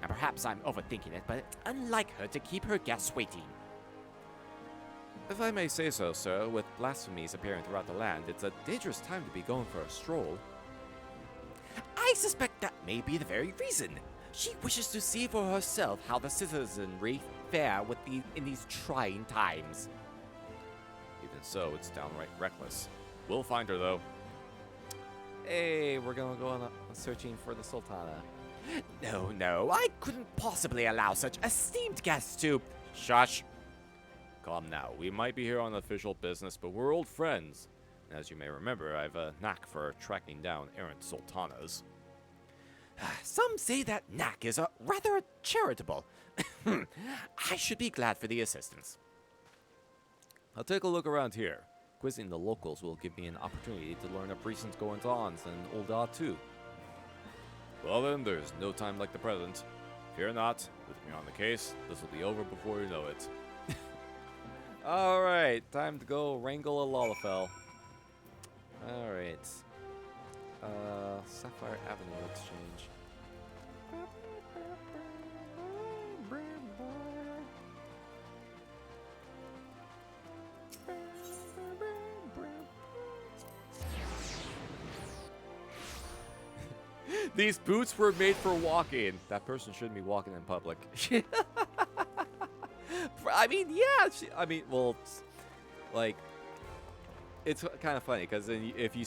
And perhaps I'm overthinking it, but it's unlike her to keep her guests waiting.
If I may say so, sir, with blasphemies appearing throughout the land, it's a dangerous time to be going for a stroll.
I suspect that may be the very reason. She wishes to see for herself how the citizenry fare in these trying times.
Even so, it's downright reckless. We'll find her, though.
Hey, we're gonna go on searching for the Sultana.
No, I couldn't possibly allow such esteemed guests to...
Shush! Calm now. We might be here on official business, but we're old friends. And as you may remember, I've a knack for tracking down errant sultanas.
Some say that knack is rather charitable. I should be glad for the assistance.
I'll take a look around here. Quizzing the locals will give me an opportunity to learn of recent goings-ons in Ul'dah too. Well then, there's no time like the present. Fear not, with me on the case, this will be over before you know it.
Alright, time to go wrangle a Lalafell. Alright. Sapphire Avenue Exchange. These boots were made for walking. That person shouldn't be walking in public. I mean, yeah. Well, like, it's kind of funny because if you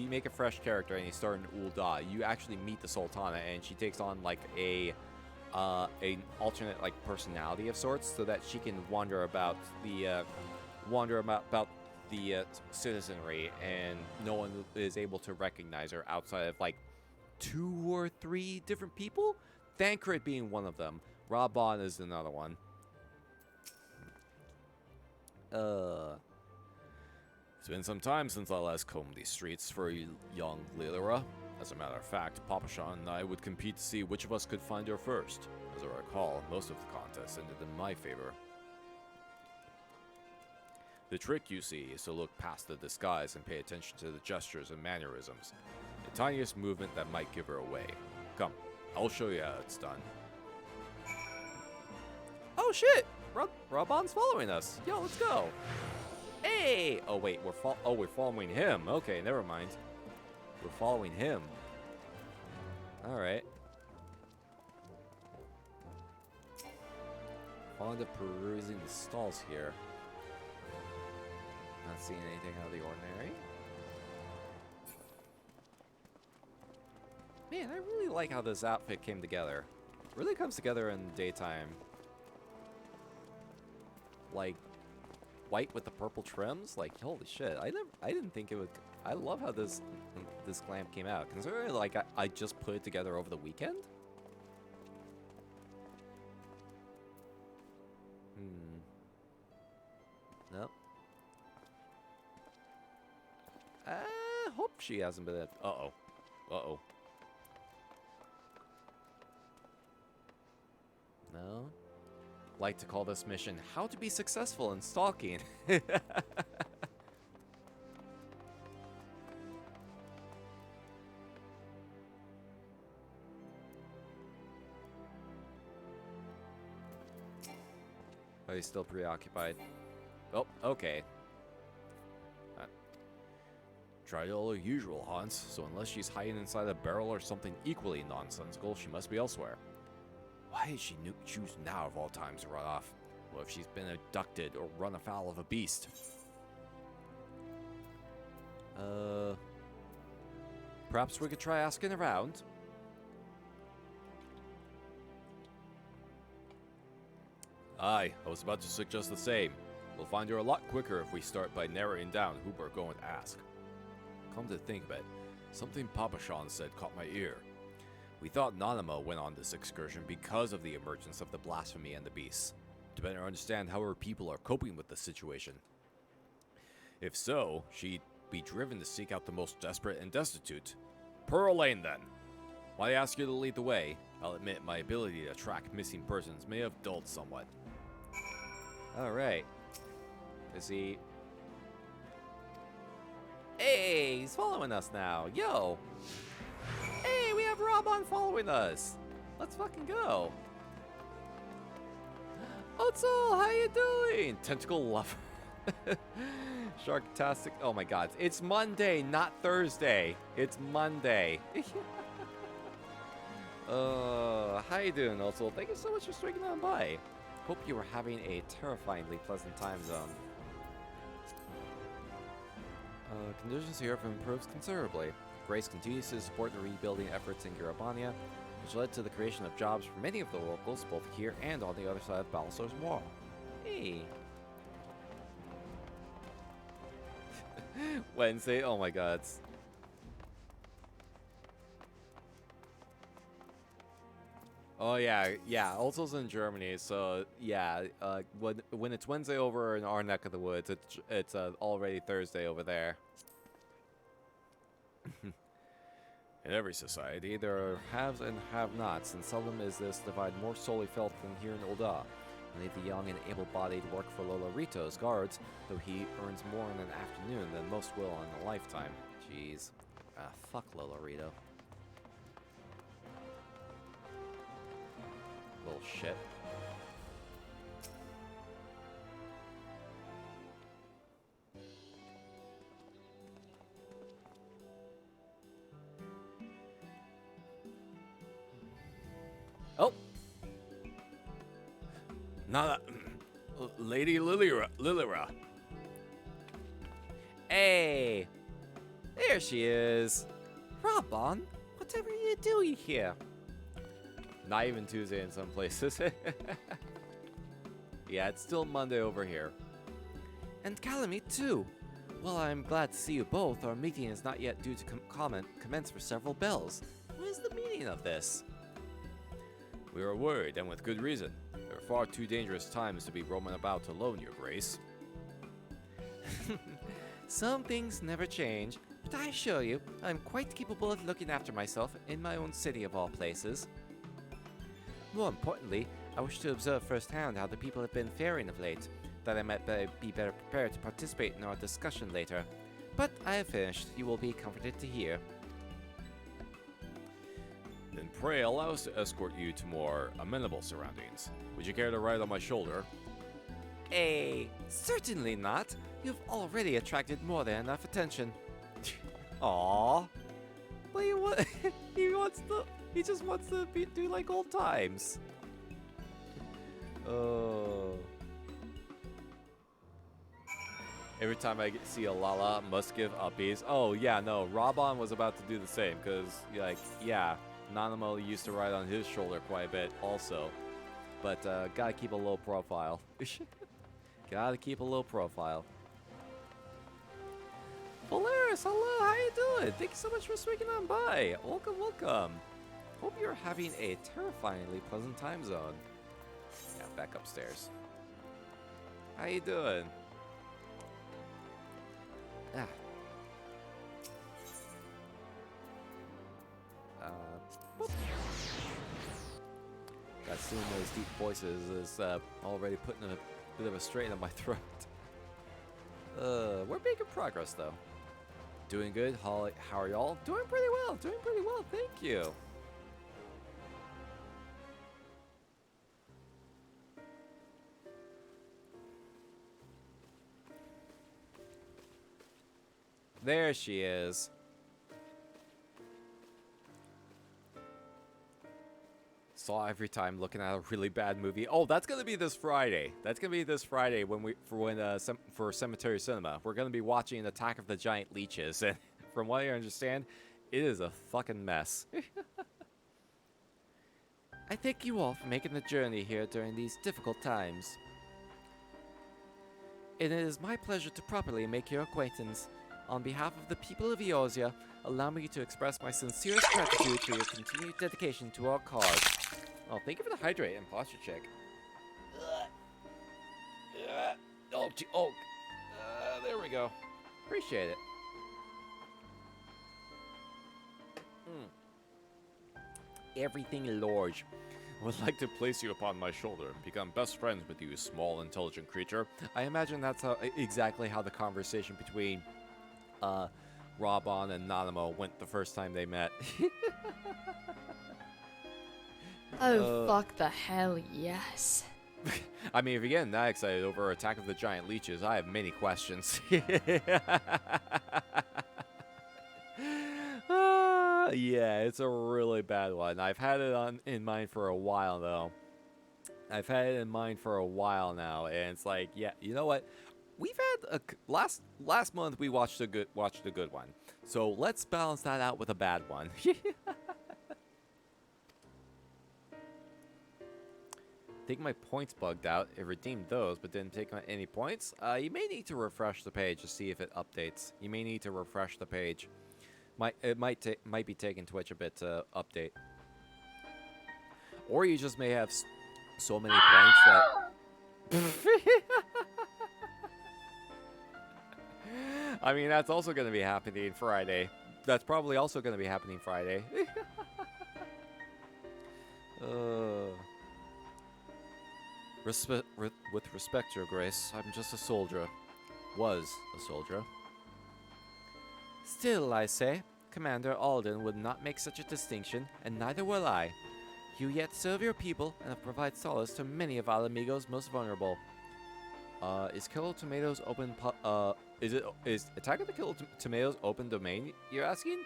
make a fresh character and you start in Ul'dah, you actually meet the Sultana, and she takes on like an alternate like personality of sorts, so that she can wander about the citizenry, and no one is able to recognize her outside of like 2 or 3 different people. Thancred being one of them. Raban is another one.
It's been some time since I last combed these streets for young Lilira. As a matter of fact, Papashan and I would compete to see which of us could find her first. As I recall, most of the contests ended in my favor. The trick, you see, is to look past the disguise and pay attention to the gestures and mannerisms. The tiniest movement that might give her away. Come, I'll show you how it's done.
Oh shit! Raban's following us. Yo, let's go. Hey! Oh wait, we're following him. Okay, never mind. We're following him. All right. Fond of perusing the stalls here. Not seeing anything out of the ordinary. Man, I really like how this outfit came together. really comes together in daytime. Like, white with the purple trims? Like, holy shit. I didn't think it would... I love how this lamp came out. Considering, like, I just put it together over the weekend? Nope. I hope she hasn't been at... Uh-oh. Uh-oh. No? Like to call this mission How to Be Successful in Stalking. Are you still preoccupied? Oh, okay. Tried all her usual haunts, so unless she's hiding inside a barrel or something equally nonsensical, she must be elsewhere. Why did she choose now of all times to run off? What if she's been abducted or run afoul of a beast? Perhaps we could try asking around. Aye, I was about to suggest the same. We'll find her a lot quicker if we start by narrowing down who we're going to ask. Come to think of it, something Papa Sean said caught my ear. We thought Nanamo went on this excursion because of the emergence of the blasphemy and the beasts, to better understand how her people are coping with the situation. If so, she'd be driven to seek out the most desperate and destitute. Pearl Lane, then. While I ask you to lead the way, I'll admit my ability to track missing persons may have dulled somewhat. Alright. Is he... Hey, he's following us now. Yo! Hey, we have Robon following us. Let's fucking go. Otso, how you doing? Tentacle lover. Sharktastic. Oh my god. It's Monday, not Thursday. It's Monday. How you doing, Otso? Thank you so much for swinging on by. Hope you were having a terrifyingly pleasant time zone. Conditions here have improved considerably. Grace continues to support the rebuilding efforts in Garabania, which led to the creation of jobs for many of the locals, both here and on the other side of Balasar's wall. Hey! Wednesday? Oh my god. Oh yeah, yeah. Alto's in Germany, so yeah. When it's Wednesday over in our neck of the woods, it's already Thursday over there. In every society, there are haves and have-nots, and seldom is this divide more sorely felt than here in Ul'dah. Many of the young and able-bodied work for Lolorito as guards, though he earns more in an afternoon than most will in a lifetime. Jeez. Fuck Lolorito. Little shit. Oh! Not Lady Lilira. Hey! There she is! Robon, whatever are you doing here? Not even Tuesday in some places. Yeah, it's still Monday over here. And Calamite too. Well, I'm glad to see you both. Our meeting is not yet due to commence for several bells. What is the meaning of this? We are worried, and with good reason. There are far too dangerous times to be roaming about alone, Your Grace. Some things never change, but I assure you, I'm quite capable of looking after myself in my own city of all places. More importantly, I wish to observe firsthand how the people have been faring of late, that I might be better prepared to participate in our discussion later. But I have finished. You will be comforted to hear. Then pray allow us to escort you to more amenable surroundings. Would you care to ride on my shoulder? Certainly not. You've already attracted more than enough attention. Aww. But he just wants to do like old times. Oh. Every time I see a Lala, must give uppies. Oh yeah, no, Robon was about to do the same, cause like, yeah, Nanamo used to ride on his shoulder quite a bit also. But gotta keep a low profile. Gotta keep a low profile. Polaris, hello, how you doing? Thank you so much for swinging on by. Welcome, welcome. Hope you're having a terrifyingly pleasant time zone. Yeah, back upstairs. How you doing? Ah. Boop. Got seeing those deep voices is already putting a bit of a strain on my throat. We're making progress though. Doing good. How are y'all? Doing pretty well. Doing pretty well. Thank you. There she is. Saw every time looking at a really bad movie. Oh, that's gonna be this Friday. That's gonna be this Friday for Cemetery Cinema. We're gonna be watching Attack of the Giant Leeches, and from what I understand, it is a fucking mess. I thank you all for making the journey here during these difficult times. And it is my pleasure to properly make your acquaintance. On behalf of the people of Eorzea, allow me to express my sincerest gratitude for your continued dedication to our cause. Oh, thank you for the hydrate and posture check. There we go. Appreciate it. Everything large. I would like to place you upon my shoulder and become best friends with you, small, intelligent creature. I imagine that's exactly how the conversation between Robon and Nanamo went the first time they met.
Oh, fuck the hell, yes.
I mean, if you're getting that excited over Attack of the Giant Leeches, I have many questions. Yeah, it's a really bad one. I've had it in mind for a while, though. I've had it in mind for a while now, and it's like, yeah, you know what? We've had last month we watched a good one, so let's balance that out with a bad one. I think my points bugged out. It redeemed those, but didn't take any points. You may need to refresh the page to see if it updates. You may need to refresh the page. It might be taking Twitch a bit to update, or you just may have so many points that. I mean, that's also going to be happening Friday. That's probably also going to be happening Friday. With respect, Your Grace, I'm just a soldier. Was a soldier. Still, I say, Commander Alden would not make such a distinction, and neither will I. You yet serve your people and have provided solace to many of Alamigo's most vulnerable. Is Killer Tomatoes open? Is Attack of the Killer Tomatoes open domain? You're asking?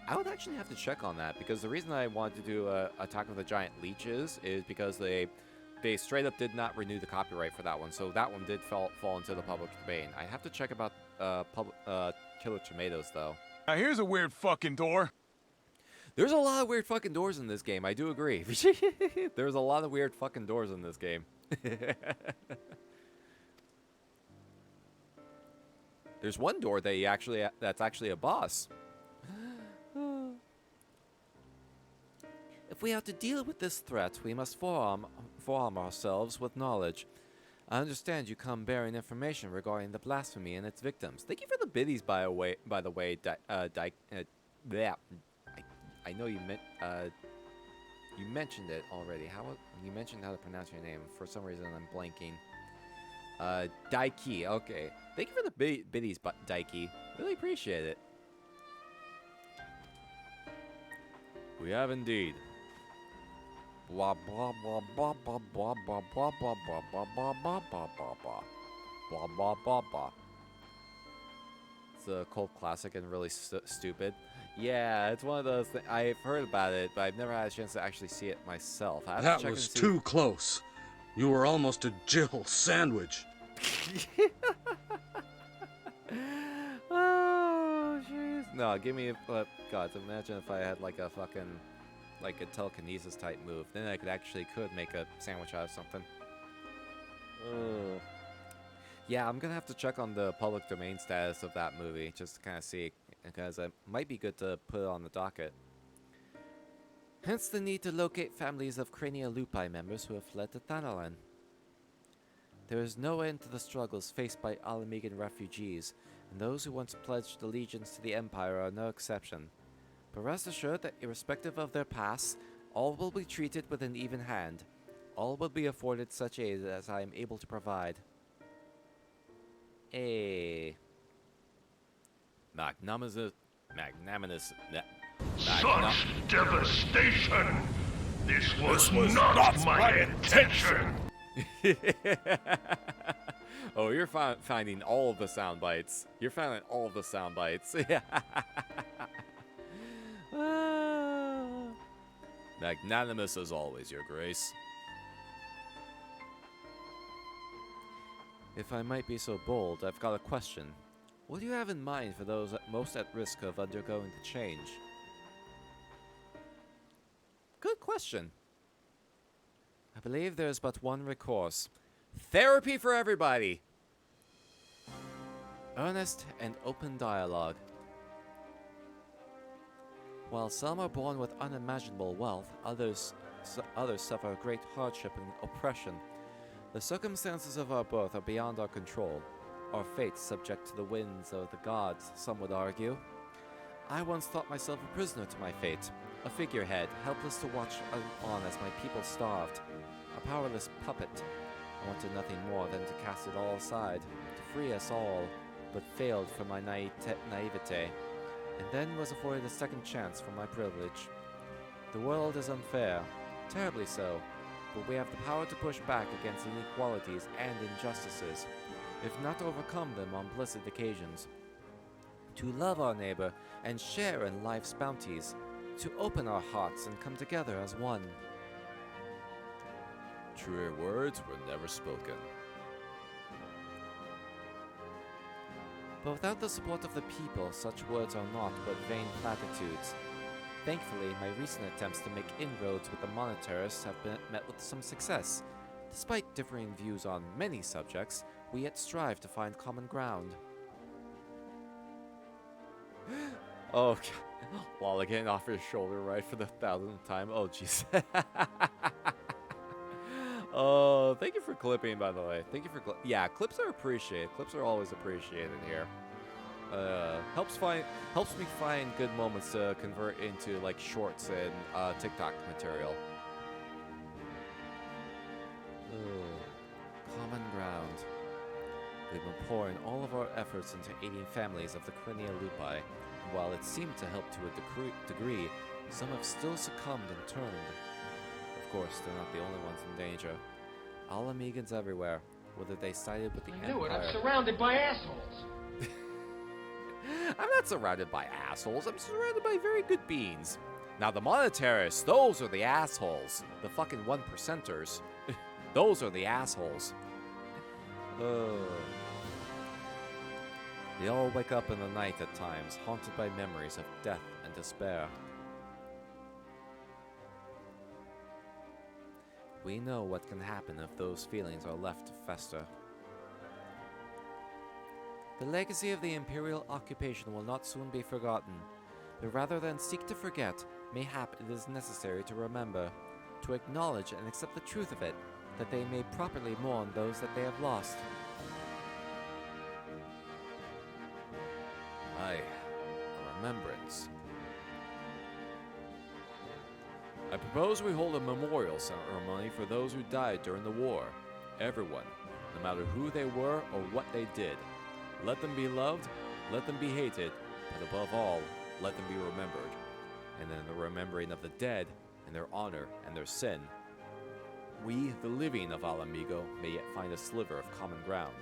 I would actually have to check on that, because the reason I wanted to do Attack of the Giant Leeches is because they straight up did not renew the copyright for that one, so that one did fall into the public domain. I have to check about Killer Tomatoes though.
Now here's a weird fucking door.
There's a lot of weird fucking doors in this game. I do agree. There's a lot of weird fucking doors in this game. There's one door that that's actually a boss. If we are to deal with this threat, we must forearm ourselves with knowledge. I understand you come bearing information regarding the blasphemy and its victims. Thank you for the biddies, by the way. I know you mentioned it already. You mentioned how to pronounce your name. For some reason, I'm blanking. Daiki. Okay. Thank you for the biddies, Daiki. Really appreciate it. We have indeed. Blah blah blah blah blah blah blah blah blah blah blah blah blah blah blah blah blah blah blah. It's a cult classic and really stupid. Yeah, it's one of those things. I've heard about it, but I've never had a chance to actually see it myself.
That was too close. You were almost a Jill sandwich.
Oh, jeez. No, give me a... God, imagine if I had like a fucking... like a telekinesis type move. Then I could make a sandwich out of something. Yeah, I'm gonna have to check on the public domain status of that movie just to kind of see, because it might be good to put it on the docket. Hence the need to locate families of Crania Lupi members who have fled to Thanalan. There is no end to the struggles faced by Alamegan refugees, and those who once pledged allegiance to the Empire are no exception. But rest assured that irrespective of their past, all will be treated with an even hand. All will be afforded such aid as I am able to provide. Magnanimous.
Such devastation! This was not my intention!
Oh, you're finding all of the sound bites. You're finding all of the sound bites.
Magnanimous as always, Your Grace.
If I might be so bold, I've got a question. What do you have in mind for those most at risk of undergoing the change? Good question. I believe there is but one recourse. Therapy for everybody! Earnest and open dialogue. While some are born with unimaginable wealth, others suffer great hardship and oppression. The circumstances of our birth are beyond our control. Our fate subject to the winds of the gods, some would argue. I once thought myself a prisoner to my fate, a figurehead, helpless to watch on as my people starved, a powerless puppet. I wanted nothing more than to cast it all aside, to free us all, but failed from my naivete, and then was afforded a second chance for my privilege. The world is unfair, terribly so, but we have the power to push back against inequalities and injustices, if not to overcome them on blessed occasions. To love our neighbor and share in life's bounties, to open our hearts and come together as one.
Truer words were never spoken.
But without the support of the people, such words are naught but vain platitudes. Thankfully, my recent attempts to make inroads with the monetarists have been met with some success. Despite differing views on many subjects, we yet strive to find common ground. Oh, God. Lala getting off his shoulder right for the 1000th time. Oh, jeez. Oh, thank you for clipping, by the way. Thank you for yeah, clips are appreciated. Clips are always appreciated here. Helps me find good moments to convert into like shorts and TikTok material. Common ground. We've been pouring all of our efforts into aiding families of the Crania Lupi, and while it seemed to help to a degree, some have still succumbed and turned. Of course, they're not the only ones in danger. Alamegans everywhere, whether they sided with the Empire.
I knew it. I'm surrounded by assholes.
I'm not surrounded by assholes. I'm surrounded by very good beings. Now, the monetarists, those are the assholes. The fucking 1%ers. Those are the assholes. They all wake up in the night at times, haunted by memories of death and despair. We know what can happen if those feelings are left to fester. The legacy of the Imperial occupation will not soon be forgotten, but rather than seek to forget, mayhap it is necessary to remember, to acknowledge and accept the truth of it, that they may properly mourn those that they have lost.
Aye, a remembrance. I propose we hold a memorial ceremony for those who died during the war. Everyone, no matter who they were or what they did. Let them be loved, let them be hated, but above all, let them be remembered. And in the remembering of the dead, and their honor and their sin, we, the living of Alamigo, may yet find a sliver of common ground.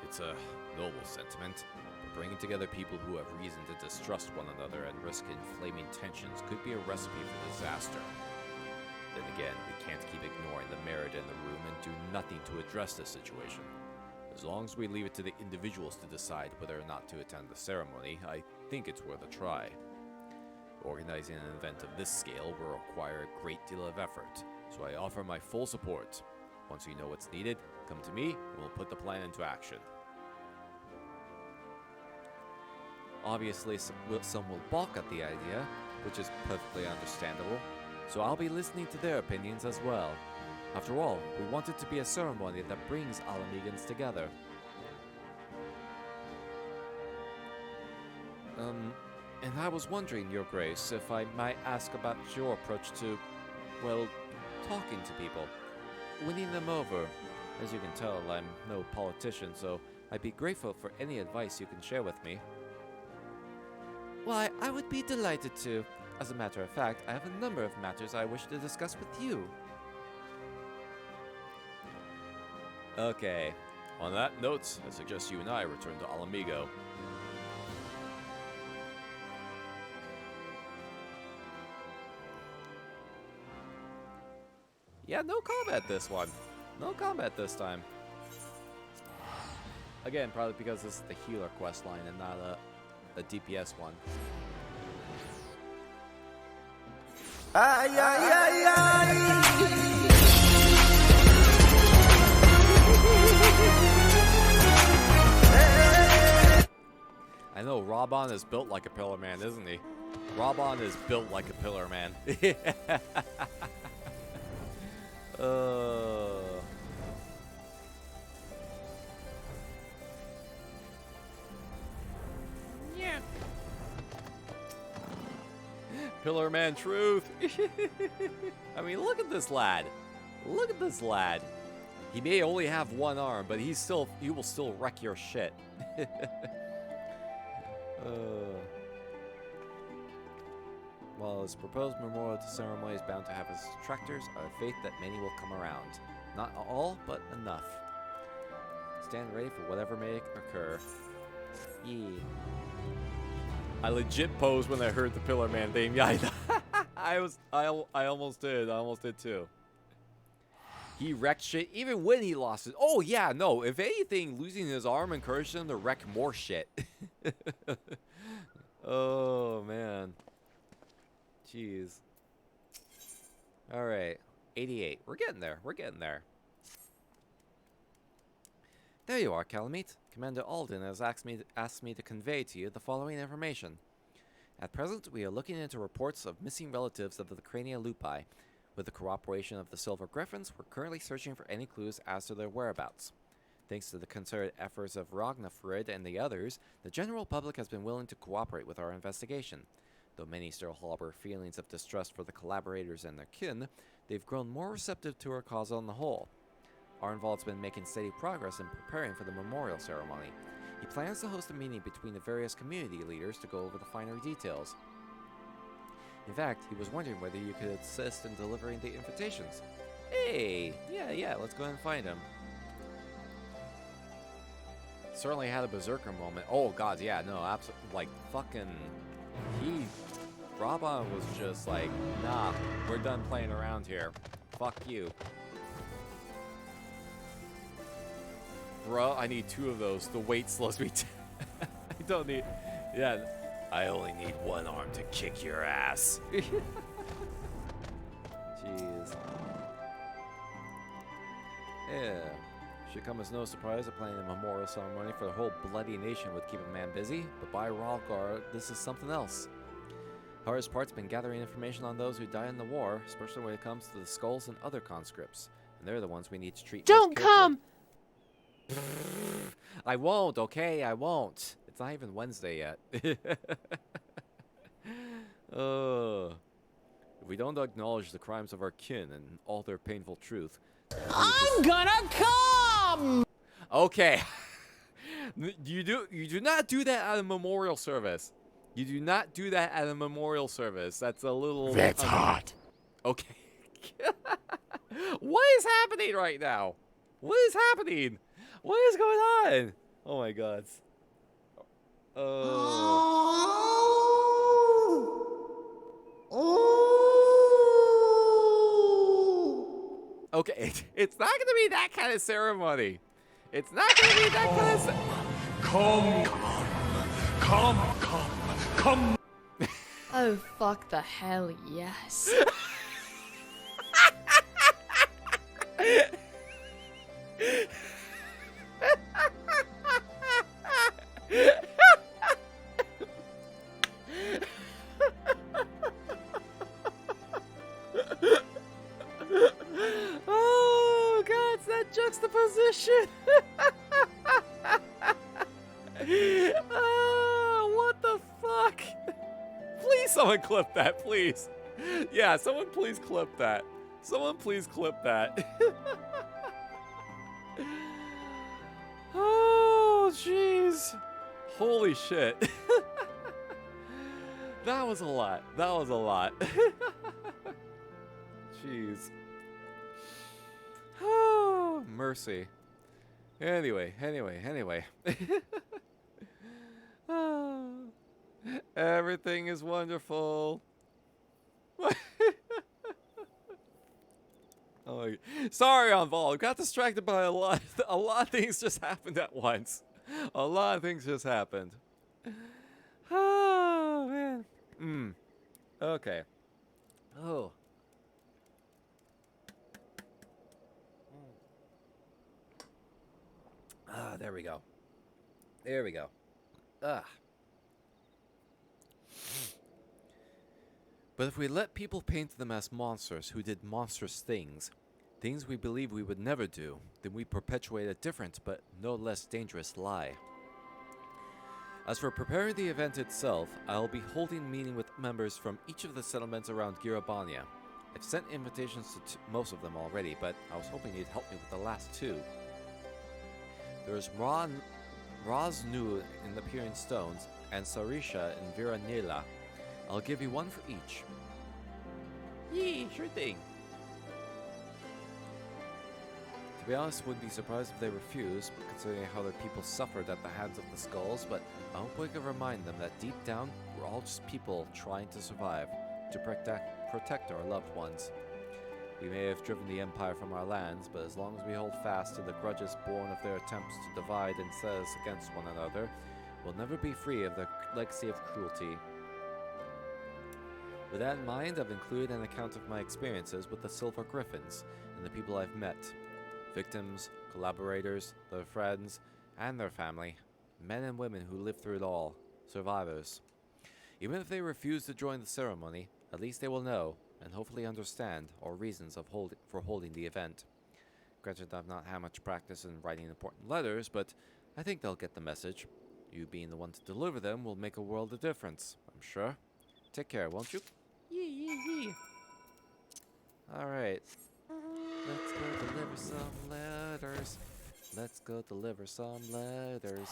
It's a noble sentiment, but bringing together people who have reason to distrust one another and risk inflaming tensions could be a recipe for disaster. Then again, we can't keep ignoring the merit in the room and do nothing to address the situation. As long as we leave it to the individuals to decide whether or not to attend the ceremony, I think it's worth a try. Organizing an event of this scale will require a great deal of effort, so I offer my full support. Once you know what's needed, come to me and we'll put the plan into action. Obviously, some will balk at the idea, which is perfectly understandable, so I'll be listening to their opinions as well. After all, we want it to be a ceremony that brings Alamegans together. And I was wondering, Your Grace, if I might ask about your approach to, well, talking to people, winning them over. As you can tell, I'm no politician, so I'd be grateful for any advice you can share with me. Why, I would be delighted to. As a matter of fact, I have a number of matters I wish to discuss with you. Okay. On that note, I suggest you and I return to Alamigo. Yeah, no combat this one. No combat this time. Again, probably because this is the healer quest line and not a DPS one.
Ay, ay, ay, ay.
I know Robon is built like a pillar man, isn't he? Robon is built like a pillar man.
Yeah.
Pillar man truth. I mean, look at this lad. Look at this lad. He may only have one arm, but he will still wreck your shit. While his proposed memorial ceremony is bound to have its detractors, I have faith that many will come around. Not all, but enough. Stand ready for whatever may occur. Yeah. I legit posed when I heard the Pillar Man theme. Yeah, I almost did. I almost did too. He wrecked shit even when he lost it. Oh yeah, no. If anything, losing his arm encouraged him to wreck more shit. Oh man. Jeez. All right, 88. We're getting there. We're getting there. There you are, Calamite. Commander Alden has asked me to convey to you the following information. At present, we are looking into reports of missing relatives of the Crania Lupi. With the cooperation of the Silver Griffins, we're currently searching for any clues as to their whereabouts. Thanks to the concerted efforts of Ragnarfrid and the others, the general public has been willing to cooperate with our investigation. Though many still harbor feelings of distrust for the collaborators and their kin, they've grown more receptive to our cause on the whole. Arnvald's been making steady progress in preparing for the memorial ceremony. He plans to host a meeting between the various community leaders to go over the finer details. In fact, he was wondering whether you could assist in delivering the invitations. Hey! Yeah, let's go ahead and find him. Certainly had a berserker moment. Oh god, yeah, no, absolutely. Like, fucking... Robon was just like, nah, we're done playing around here. Fuck you. Bro, I need 2 of those. The weight slows me down. I don't need... Yeah. I only need 1 arm to kick your ass. Jeez. Yeah. Should come as no surprise that planning a memorial ceremony for the whole bloody nation would keep a man busy, but by Ralgar, this is something else. Hardest part's been gathering information on those who died in the war, especially when it comes to the skulls and other conscripts. And they're the ones we need to treat.
Don't come!
I won't, okay? I won't. It's not even Wednesday yet. If we don't acknowledge the crimes of our kin and all their painful truth...
I'm gonna come!
Okay. You do not do that at a memorial service. You do not do that at a memorial service. That's a little...
That's hot.
Okay. What is happening right now? What is happening? What is going on? Oh my god. Okay, it's not gonna be that kind of ceremony. It's not gonna be that kind of
Come.
Oh, fuck the hell, yes.
Oh, God, it's that juxtaposition. What the fuck? Please, someone clip that, please. Yeah, someone please clip that. Someone please clip that. Oh, jeez. Holy shit. That was a lot. That was a lot. Jeez. Oh, mercy. Anyway. Oh, everything is wonderful. Oh, sorry, Enval. Got distracted by a lot of things just happened at once. A lot of things just happened. Oh, man. Okay. Oh. Ah, there we go. There we go. Ah. But if we let people paint them as monsters who did monstrous things we believe we would never do, then we perpetuate a different but no less dangerous lie. As for preparing the event itself, I'll be holding a meeting with members from each of the settlements around Girabania. I've sent invitations to most of them already, but I was hoping you'd help me with the last two. There's Raznu in the Peering Stones, and Sarisha in Viranila. I'll give you one for each. Yee, sure thing. To be honest, wouldn't be surprised if they refuse, considering how their people suffered at the hands of the skulls, but I hope we can remind them that deep down, we're all just people trying to survive, to protect our loved ones. We may have driven the Empire from our lands, but as long as we hold fast to the grudges born of their attempts to divide and set us against one another, we'll never be free of their legacy of cruelty. With that in mind, I've included an account of my experiences with the Silver Griffins and the people I've met. Victims, collaborators, their friends, and their family. Men and women who lived through it all. Survivors. Even if they refuse to join the ceremony, at least they will know, and hopefully understand, our reasons for holding the event. Granted, I've not had much practice in writing important letters, but I think they'll get the message. You being the one to deliver them will make a world of difference, I'm sure. Take care, won't you? Yee. Alright. Let's go deliver some letters. Let's go deliver some letters.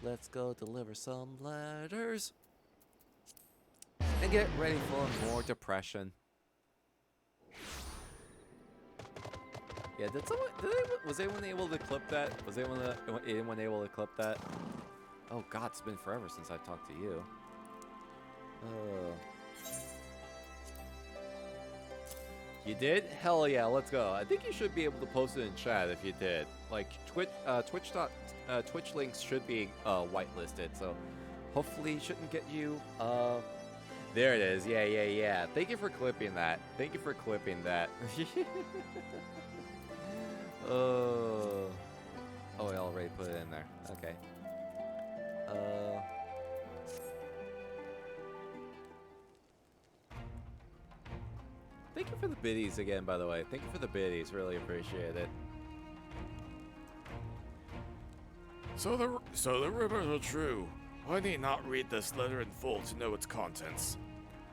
Let's go deliver some letters. And get ready for more depression. Yeah, was anyone able to clip that? Was anyone able to clip that? Oh god, it's been forever since I talked to you. You did? Hell yeah, let's go. I think you should be able to post it in chat if you did. Like, Twitch links should be whitelisted, so hopefully it shouldn't get you. There it is. Yeah. Thank you for clipping that. Oh, I already put it in there. Okay. Thank you for the biddies again, by the way. Thank you for the biddies. Really appreciate it.
So the rumors are true. I need not read this letter in full to know its contents.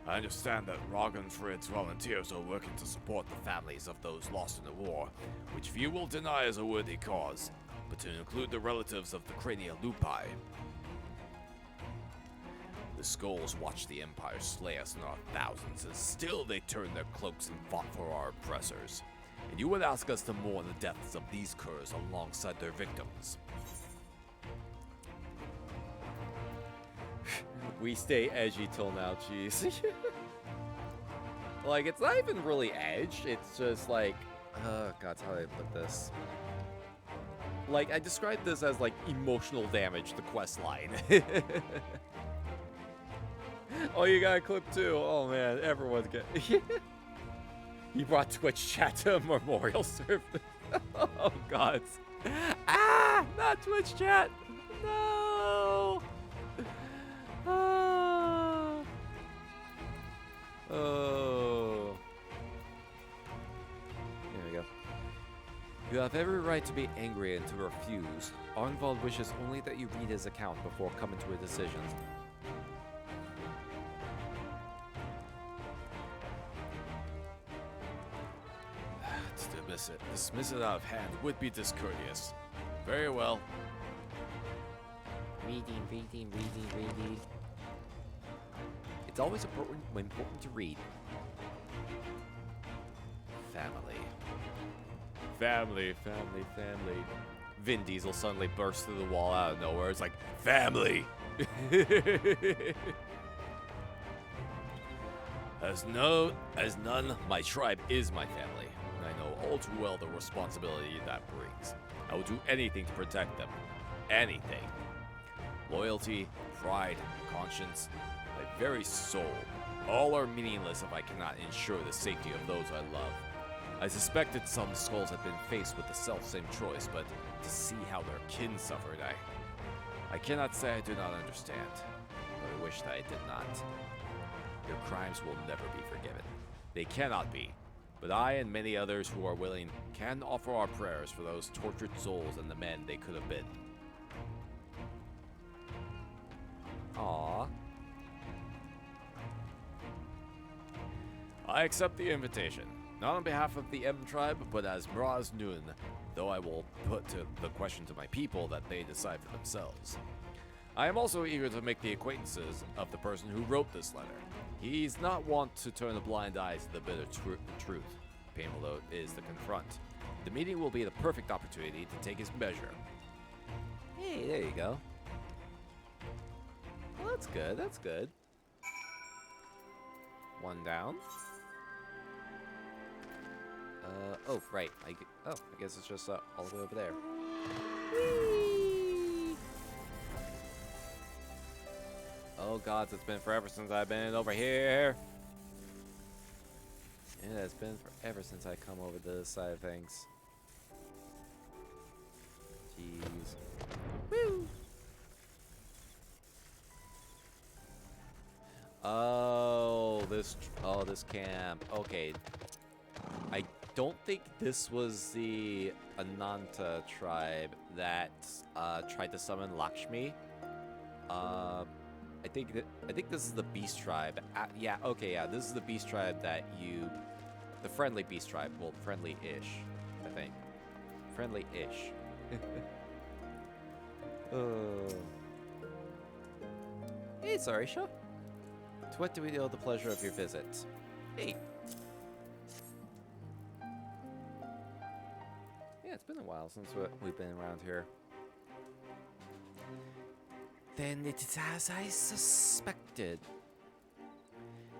I understand that Ragnfrid's volunteers are working to support the families of those lost in the war, which few will deny is a worthy cause, but to include the relatives of the Crania Lupi. The Skulls watched the Empire slay us in our thousands, and still they turned their cloaks and fought for our oppressors. And you would ask us to mourn the deaths of these curs alongside their victims.
We stay edgy till now, jeez. Like, it's not even really edge, it's just like, oh god, how do I put this? Like, I describe this as like emotional damage, the quest line. Oh, you got a clip too. Oh man, everyone's get. You brought Twitch chat to a memorial service. Oh god. Ah, not Twitch chat. No. Oh. Oh. Here we go. You have every right to be angry and to refuse. Arnvald wishes only that you read his account before coming to a decision.
To dismiss it out of hand would be discourteous. Very well.
Reading.
It's always important to read. Family. Vin Diesel suddenly bursts through the wall out of nowhere. It's like, family!
As none, my tribe is my family, and I know all too well the responsibility that brings. I will do anything to protect them. Anything. Loyalty, pride, conscience, my very soul, all are meaningless if I cannot ensure the safety of those I love. I suspected some skulls had been faced with the self-same choice, but to see how their kin suffered, I cannot say I do not understand, but I wish that I did not. Your crimes will never be forgiven. They cannot be, but I and many others who are willing can offer our prayers for those tortured souls and the men they could have been.
Aww.
I accept the invitation. Not on behalf of the M tribe, but as Mraz Nun, though I will put the question to my people that they decide for themselves. I am also eager to make the acquaintances of the person who wrote this letter. He's not wont to turn a blind eye to the bitter truth, painful though it is to confront. The meeting will be the perfect opportunity to take his measure.
Hey, there you go. Well, that's good. One down. Oh, right. I guess it's just all the way over there. Whee! Oh gods, it's been forever since I've been over here. It has been forever since I come over to this side of things. Jeez. Woo! Oh, this camp. Okay. I don't think this was the Ananta tribe that tried to summon Lakshmi. I think this is the beast tribe. Yeah, okay, yeah, this is the beast tribe that the friendly beast tribe. Well, friendly-ish, I think. Friendly-ish. Hey, Sarisha. To what do we owe the pleasure of your visit? Hey. Yeah, it's been a while since we've been around here. Then it is as I suspected.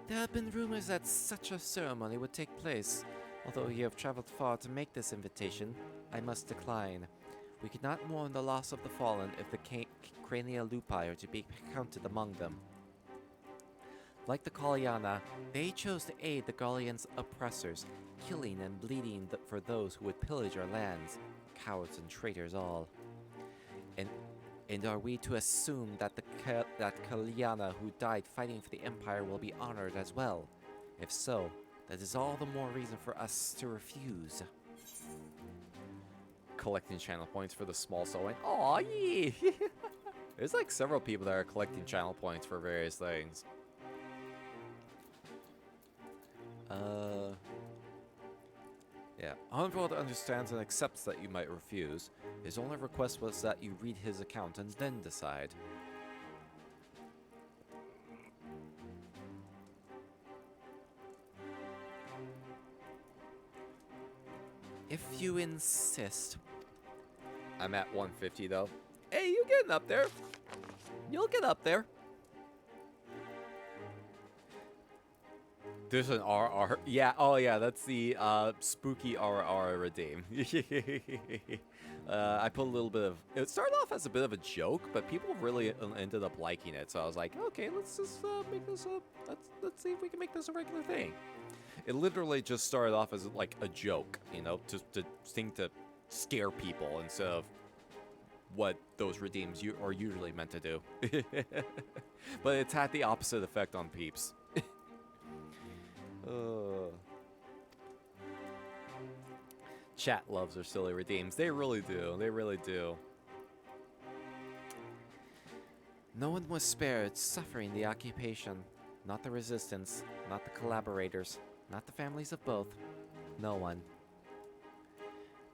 There have been rumors that such a ceremony would take place. Although you have traveled far to make this invitation, I must decline. We cannot mourn the loss of the fallen if the cranial lupi are to be counted among them. Like the Kalyana, they chose to aid the Gallians' oppressors, killing and bleeding for those who would pillage our lands, cowards and traitors all. And are we to assume that that Kalyana who died fighting for the Empire will be honored as well? If so, that is all the more reason for us to refuse. Collecting channel points for the small sewing. Aw, yeah! There's like several people that are collecting channel points for various things. Yeah. Arnvald understands and accepts that you might refuse. His only request was that you read his account and then decide. If you insist. I'm at 150 though. Hey, you getting up there? You'll get up there. There's an RR. Yeah, oh yeah, that's the spooky RR redeem. I put a little bit of. It started off as a bit of a joke, but people really ended up liking it. So I was like, okay, let's just make this a. Let's see if we can make this a regular thing. It literally just started off as like a joke, you know, to thing to scare people instead of what those redeems are usually meant to do. But it's had the opposite effect on peeps. Chat loves their silly redeems. They really do. They really do.
No one was spared suffering the occupation. Not the resistance, not the collaborators, not the families of both. No one.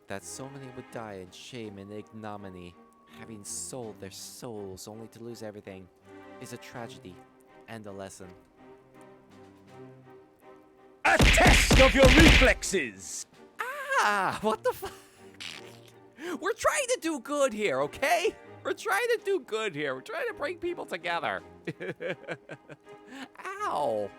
That so many would die in shame and ignominy, having sold their souls only to lose everything, is a tragedy and a lesson.
A test of your reflexes!
Ah, what the fuck? We're trying to do good here, okay? We're trying to do good here. We're trying to bring people together. Ow.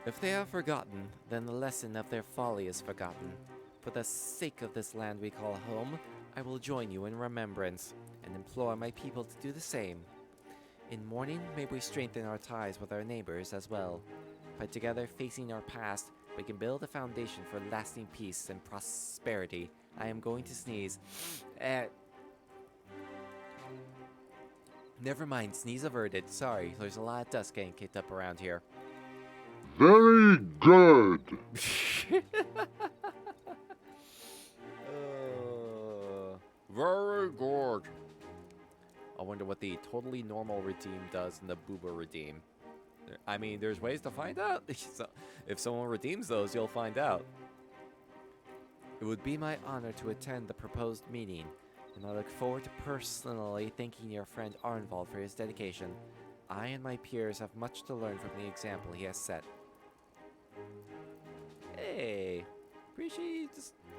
If they are forgotten, then the lesson of their folly is forgotten. For the sake of this land we call home, I will join you in remembrance, and implore my people to do the same. In mourning, may we strengthen our ties with our neighbors as well. By together facing our past, we can build a foundation for lasting peace and prosperity. I am going to sneeze. Never mind, sneeze averted. Sorry, there's a lot of dust getting kicked up around here.
Very good.
Very good. I wonder what the totally normal redeem does in the Booba redeem. I mean, there's ways to find out. So, if someone redeems those, you'll find out.
It would be my honor to attend the proposed meeting, and I look forward to personally thanking your friend Arnvald for his dedication. I and my peers have much to learn from the example he has set.
Hey, appreciate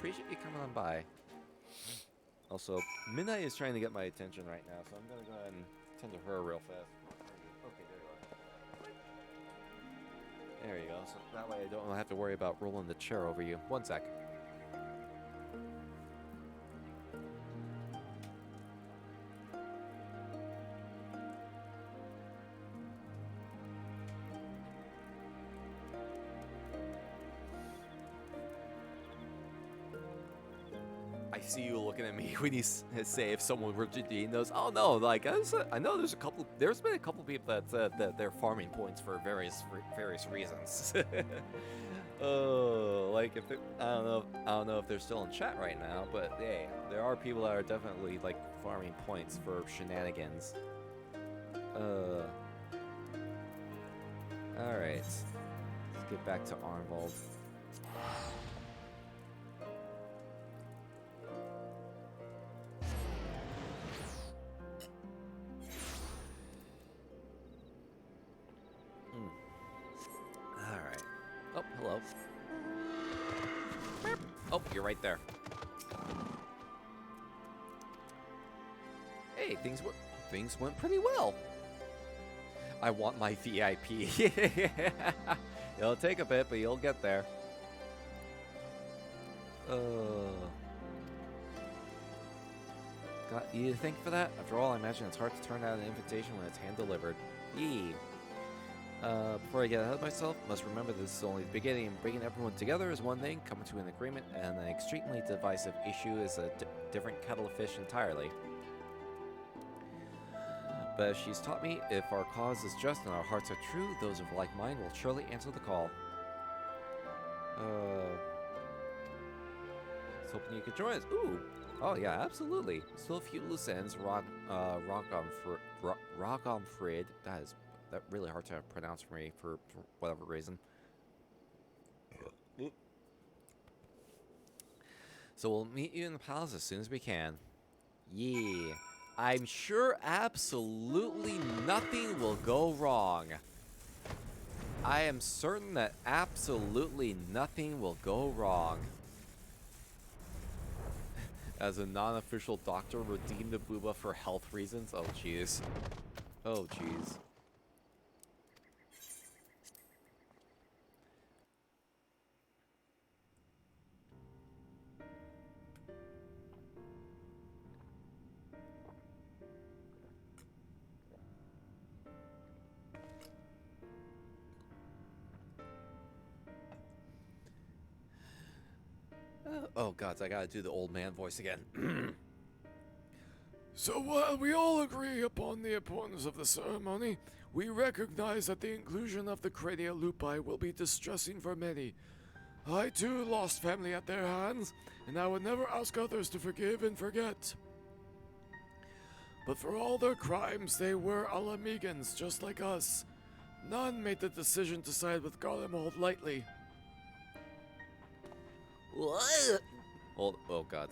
you coming on by. Also, Midnight is trying to get my attention right now, so I'm gonna go ahead and tend to her real fast. Okay, there you are. There you go. So that way I don't have to worry about rolling the chair over you. One sec. I see you looking at me when you say if someone were to redeem those. Oh no, like I know there's been a couple people that said that they're farming points for various reasons. Oh, like if I don't know if they're still in chat right now, but hey, there are people that are definitely like farming points for shenanigans. All right, let's get back to Arnvald. Oh, hello. Oh, you're right there. Hey, things went pretty well. I want my VIP. It'll take a bit, but you'll get there. Got you to think for that? After all, I imagine it's hard to turn out an invitation when it's hand-delivered. Yee. Before I get ahead of myself, must remember this is only the beginning. Bringing everyone together is one thing, coming to an agreement and an extremely divisive issue is a different kettle of fish entirely. But as she's taught me, if our cause is just and our hearts are true, those of like mind will surely answer the call. I was hoping you could join us. Ooh! Oh yeah, absolutely. Still a few loose ends. Rogomfrid. That's really hard to pronounce for me for whatever reason. So we'll meet you in the palace as soon as we can. Yeah. I'm sure absolutely nothing will go wrong. I am certain that absolutely nothing will go wrong. As a non-official doctor, redeem the booba for health reasons. Oh, jeez. Oh, jeez. Oh god, I gotta do the old man voice again.
So while we all agree upon the importance of the ceremony, we recognize that the inclusion of the crania lupi will be distressing for many. I too lost family at their hands, and I would never ask others to forgive and forget. But for all their crimes, they were Alamegans just like us. None made the decision to side with Garlemald lightly.
What?
Oh god.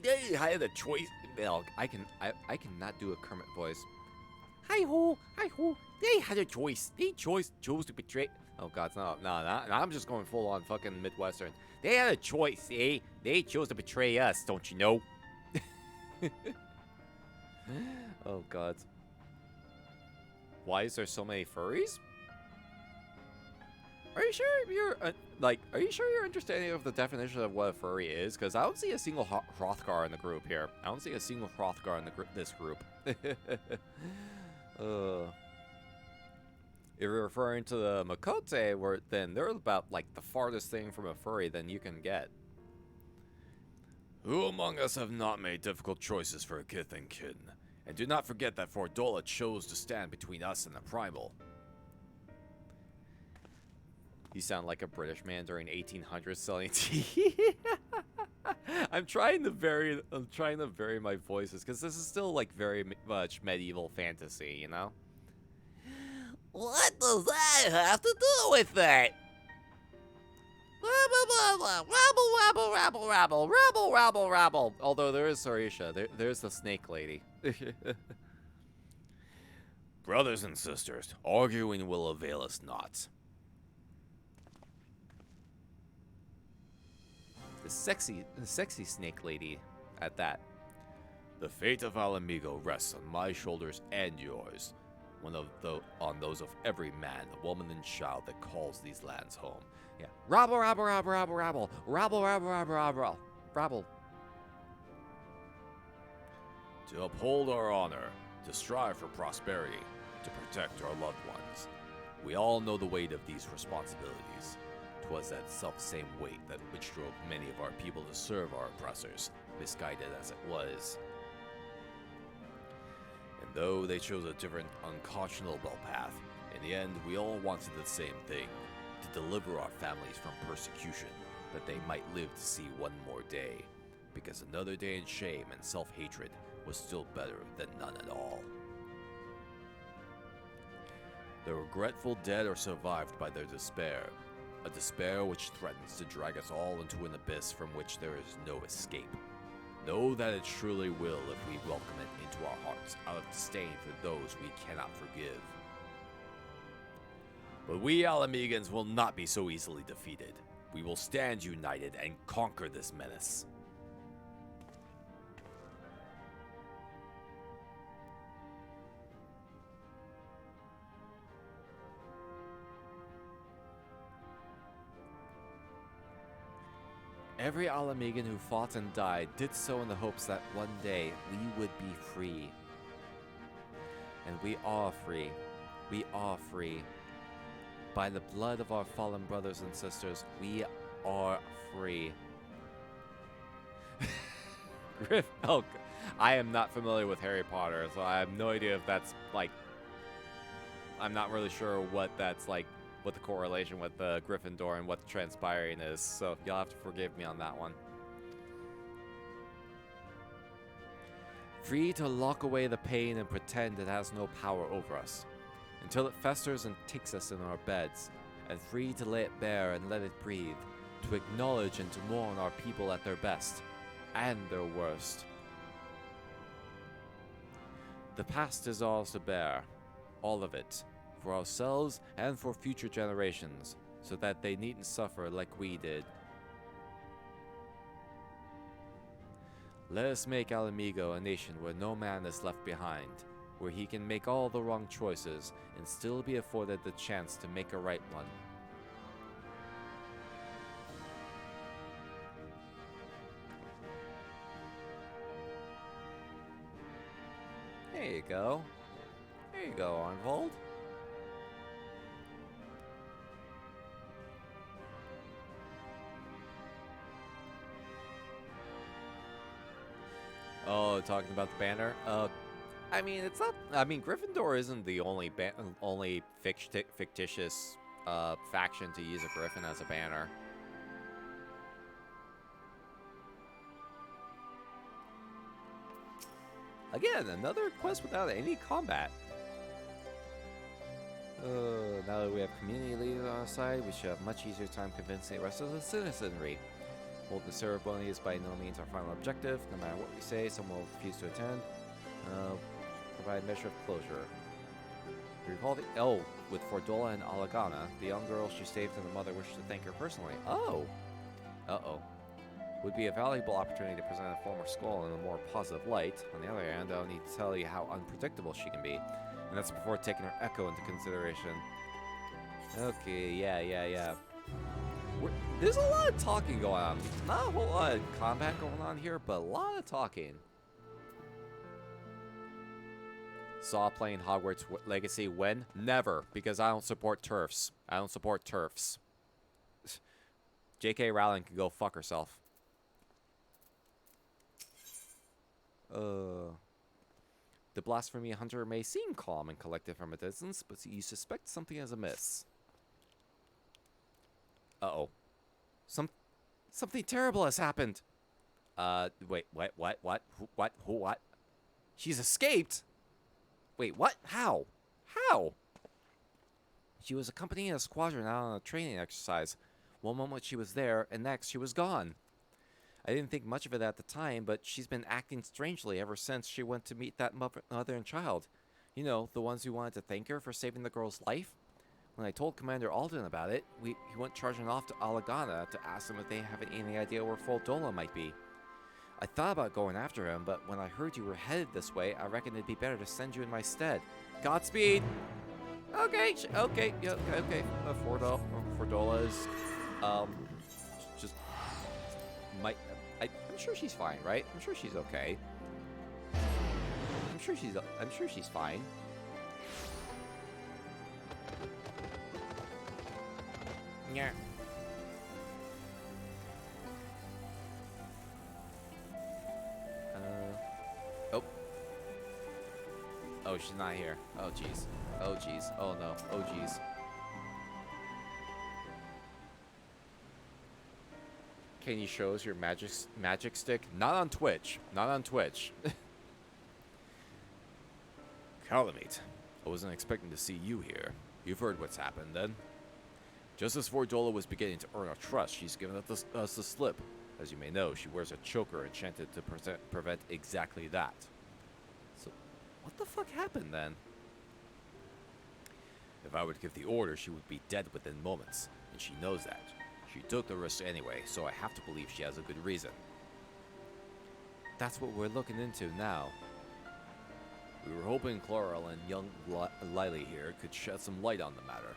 They had a choice.
Well, I cannot do a Kermit voice.
Hi ho, hi ho. They had a choice. They chose to betray.
Oh god, no, I'm just going full on fucking Midwestern.
They had a choice, eh? They chose to betray us, don't you know?
Oh god. Why is there so many furries? Are you sure are you sure you're understanding of the definition of what a furry is? Because I don't see a single Hrothgar in the group here. I don't see a single Hrothgar in this group. If you're referring to the Makote, then they're about like the farthest thing from a furry than you can get.
Who among us have not made difficult choices for a kith and kin? And do not forget that Fordola chose to stand between us and the Primal.
You sound like a British man during 1800s selling tea. I'm trying to vary my voices because this is still like very much medieval fantasy, you know?
What does that have to do with it?
Rabble, rabble, rabble, rabble, rabble, rabble. Although there is Sarisha, there's the snake lady.
Brothers and sisters, arguing will avail us not.
The sexy snake lady at that.
The fate of Alamigo rests on my shoulders and yours. On those of every man, woman, and child that calls these lands home.
Yeah. Rabble, rabble, rabble, rabble, rabble. Rabble, rabble, rabble, rabble. Rabble.
To uphold our honor, to strive for prosperity, to protect our loved ones. We all know the weight of these responsibilities. 'Twas that self-same weight that which drove many of our people to serve our oppressors, misguided as it was. And though they chose a different, unconscionable path, in the end we all wanted the same thing, to deliver our families from persecution, that they might live to see one more day, because another day in shame and self-hatred was still better than none at all. The regretful dead are survived by their despair, a despair which threatens to drag us all into an abyss from which there is no escape. Know that it surely will if we welcome it into our hearts out of disdain for those we cannot forgive. But we Alamegans will not be so easily defeated. We will stand united and conquer this menace.
Every Alamegan who fought and died did so in the hopes that one day we would be free. And we are free. We are free. By the blood of our fallen brothers and sisters, we are free. Griff, oh, I am not familiar with Harry Potter, so I have no idea if that's like, I'm not really sure what that's like, what the correlation with the Gryffindor and what's transpiring is, so you'll have to forgive me on that one. Free to lock away the pain and pretend it has no power over us, until it festers and takes us in our beds, and free to lay it bare and let it breathe, to acknowledge and to mourn our people at their best, and their worst. The past is ours to bear, all of it, for ourselves and for future generations, so that they needn't suffer like we did. Let us make Alamigo a nation where no man is left behind, where he can make all the wrong choices and still be afforded the chance to make a right one. There you go. There you go, Arnvold. Oh, talking about the banner? I mean, it's not. I mean, Gryffindor isn't the only fictitious faction to use a griffin as a banner. Again, another quest without any combat. Now that we have community leaders on our side, we should have much easier time convincing the rest of the citizenry. Holding the ceremony is by no means our final objective. No matter what we say, someone will refuse to attend. Provide a measure of closure. Recall the with Fordola and Alagana, the young girl she saved and the mother wished to thank her personally. Oh! Uh-oh. Would be a valuable opportunity to present a former skull in a more positive light. On the other hand, I'll need to tell you how unpredictable she can be. And that's before taking her echo into consideration. Okay, yeah. There's a lot of talking going on. Not a whole lot of combat going on here, but a lot of talking. Saw playing Hogwarts Legacy when? Never, because I don't support TERFs. I don't support TERFs. J.K. Rowling can go fuck herself. The blasphemy hunter may seem calm and collected from a distance, but you suspect something is amiss. Uh-oh. Something terrible has happened. Wait, what? She's escaped? Wait, what? How? She was accompanying a squadron out on a training exercise. One moment she was there, and next she was gone. I didn't think much of it at the time, but she's been acting strangely ever since she went to meet that mother and child. You know, the ones who wanted to thank her for saving the girl's life. When I told Commander Alden about it, he went charging off to Alagana to ask them if they have any idea where Fordola might be. I thought about going after him, but when I heard you were headed this way, I reckoned it'd be better to send you in my stead. Godspeed! Okay. Fordola is, just, I'm sure she's fine, right? I'm sure she's okay. I'm sure she's fine. Yeah. Oh, she's not here. Oh, jeez. Oh, no. Oh, jeez. Can you show us your magic stick? Not on Twitch.
Calamite, I wasn't expecting to see you here. You've heard what's happened, then? Just as Fordola was beginning to earn our trust, she's given us the slip. As you may know, she wears a choker enchanted to prevent exactly that. So, what the fuck happened then? If I were to give the order, she would be dead within moments, and she knows that. She took the risk anyway, so I have to believe she has a good reason.
That's what we're looking into now.
We were hoping Chloral and young Lily here could shed some light on the matter.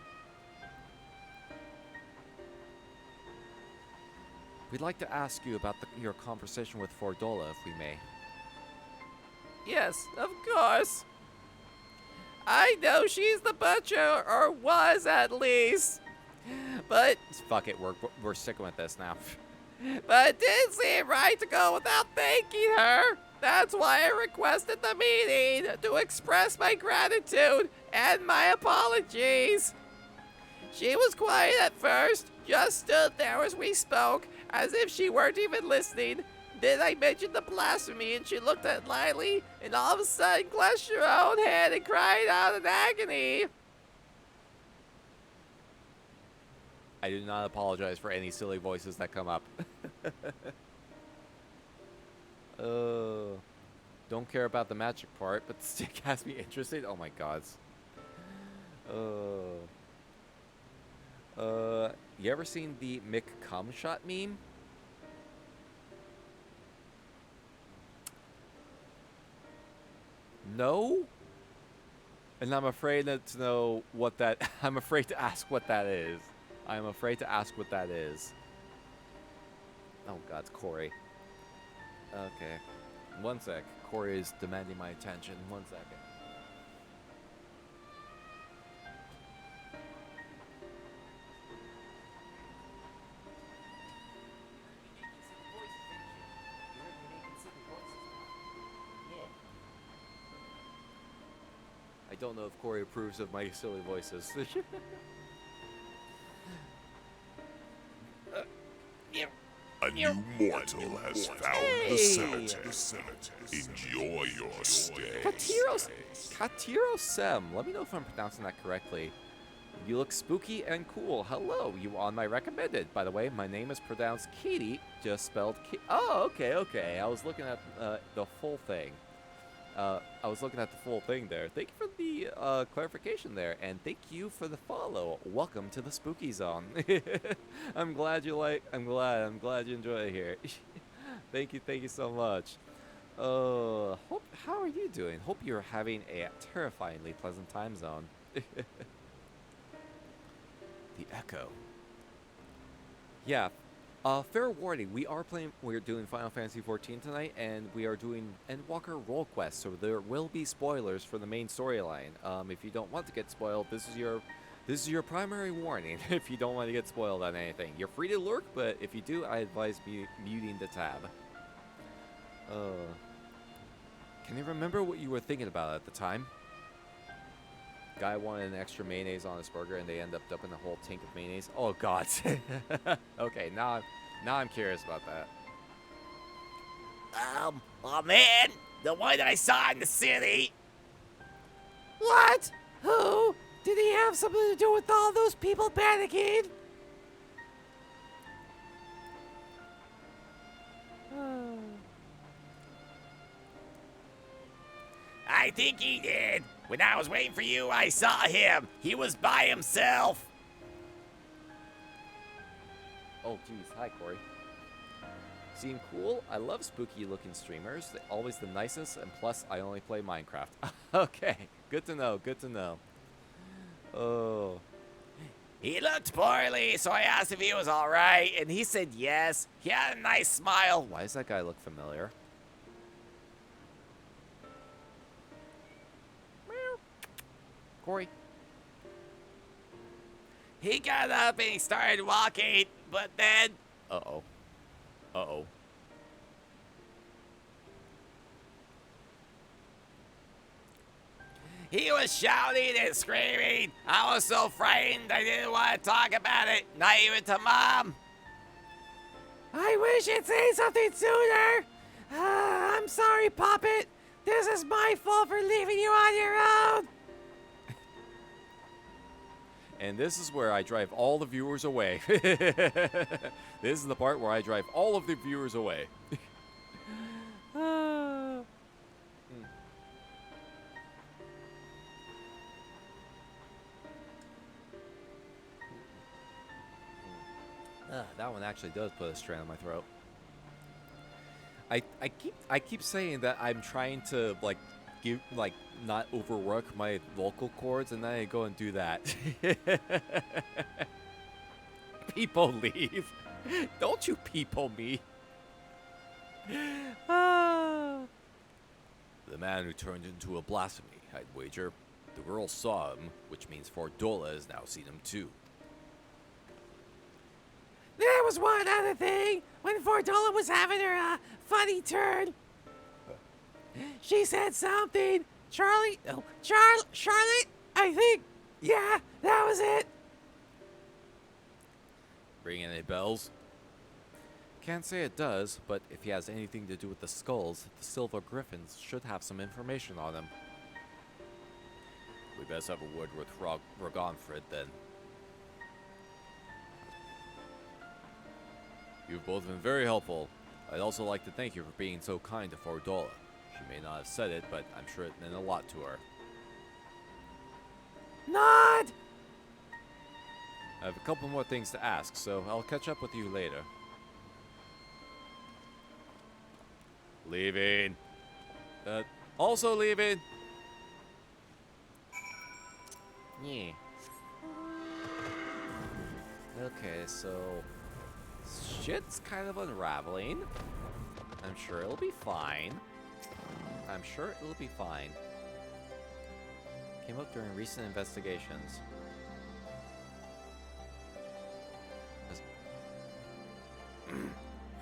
We'd like to ask you about your conversation with Fordola, if we may.
Yes, of course. I know she's the butcher, or was at least. But
fuck it, we're sticking with this now.
But it didn't seem right to go without thanking her. That's why I requested the meeting, to express my gratitude and my apologies. She was quiet at first, just stood there as we spoke, as if she weren't even listening. Then I mentioned the blasphemy, and she looked at Lily, and all of a sudden clutched her own head and cried out in agony.
I do not apologize for any silly voices that come up. Don't care about the magic part, but the stick has me interested. Oh my god. You ever seen the Mick Cum Shot meme? No? And I'm afraid to know what that... I'm afraid to ask what that is. I'm afraid to ask what that is. Oh god, it's Corey. Okay. One sec. Corey is demanding my attention. 1 second. don't know if Corey approves of my silly voices.
A new mortal has found the cemetery. Enjoy your stay.
Katiro Sem. Let me know if I'm pronouncing that correctly. You look spooky and cool. Hello, you on my recommended. By the way, my name is pronounced Katie, just spelled Oh, okay. I was looking at the full thing. I was looking at the full thing there. Thank you for the clarification there, and thank you for the follow. Welcome to the spooky zone. I'm glad you enjoy it here. Thank you so much. How are you doing? Hope you're having a terrifyingly pleasant time zone. The Echo. Yeah. Fair warning, we're doing Final Fantasy XIV tonight, and we are doing Endwalker Roll Quest, so there will be spoilers for the main storyline. If you don't want to get spoiled, this is your primary warning. If you don't want to get spoiled on anything, you're free to lurk, but if you do, I advise muting the tab. Can you remember what you were thinking about at the time? Guy wanted an extra mayonnaise on his burger, and they end up dumping a whole tank of mayonnaise. Oh God. Okay, now I'm curious about that.
Oh man, the one that I saw in the city.
What? Who? Did he have something to do with all those people panicking?
I think he did. When I was waiting for you, I saw him. He was by himself.
Oh, geez. Hi, Corey. Seem cool? I love spooky-looking streamers. They're always the nicest, and plus, I only play Minecraft. Okay. Good to know. Oh.
He looked poorly, so I asked if he was all right, and he said yes. He had a nice smile.
Why does that guy look familiar? Corey.
He got up and he started walking, but then...
Uh-oh.
He was shouting and screaming. I was so frightened I didn't want to talk about it, not even to Mom.
I wish you'd say something sooner. I'm sorry, Poppet. This is my fault for leaving you on your own.
And this is where I drive all the viewers away. This is the part where I drive all of the viewers away. That one actually does put a strand in my throat. I keep saying that I'm trying to not overwork my vocal cords, and then I go and do that. People leave. Don't you people me.
The man who turned into a blasphemy, I'd wager. The girl saw him, which means Fordola has now seen him too.
There was one other thing. When Fordola was having her funny turn, she said something. Charlotte, I think. Yeah, that was it.
Ring any bells?
Can't say it does, but if he has anything to do with the skulls, the Silver Griffins should have some information on him.
We best have a word with Ragonfrid then. You've both been very helpful. I'd also like to thank you for being so kind to Fordola. She may not have said it, but I'm sure it meant a lot to her.
Nod!
I have a couple more things to ask, so I'll catch up with you later.
Leaving.
Also leaving. Yeah. Okay, so shit's kind of unraveling. I'm sure it'll be fine. Came up during recent investigations.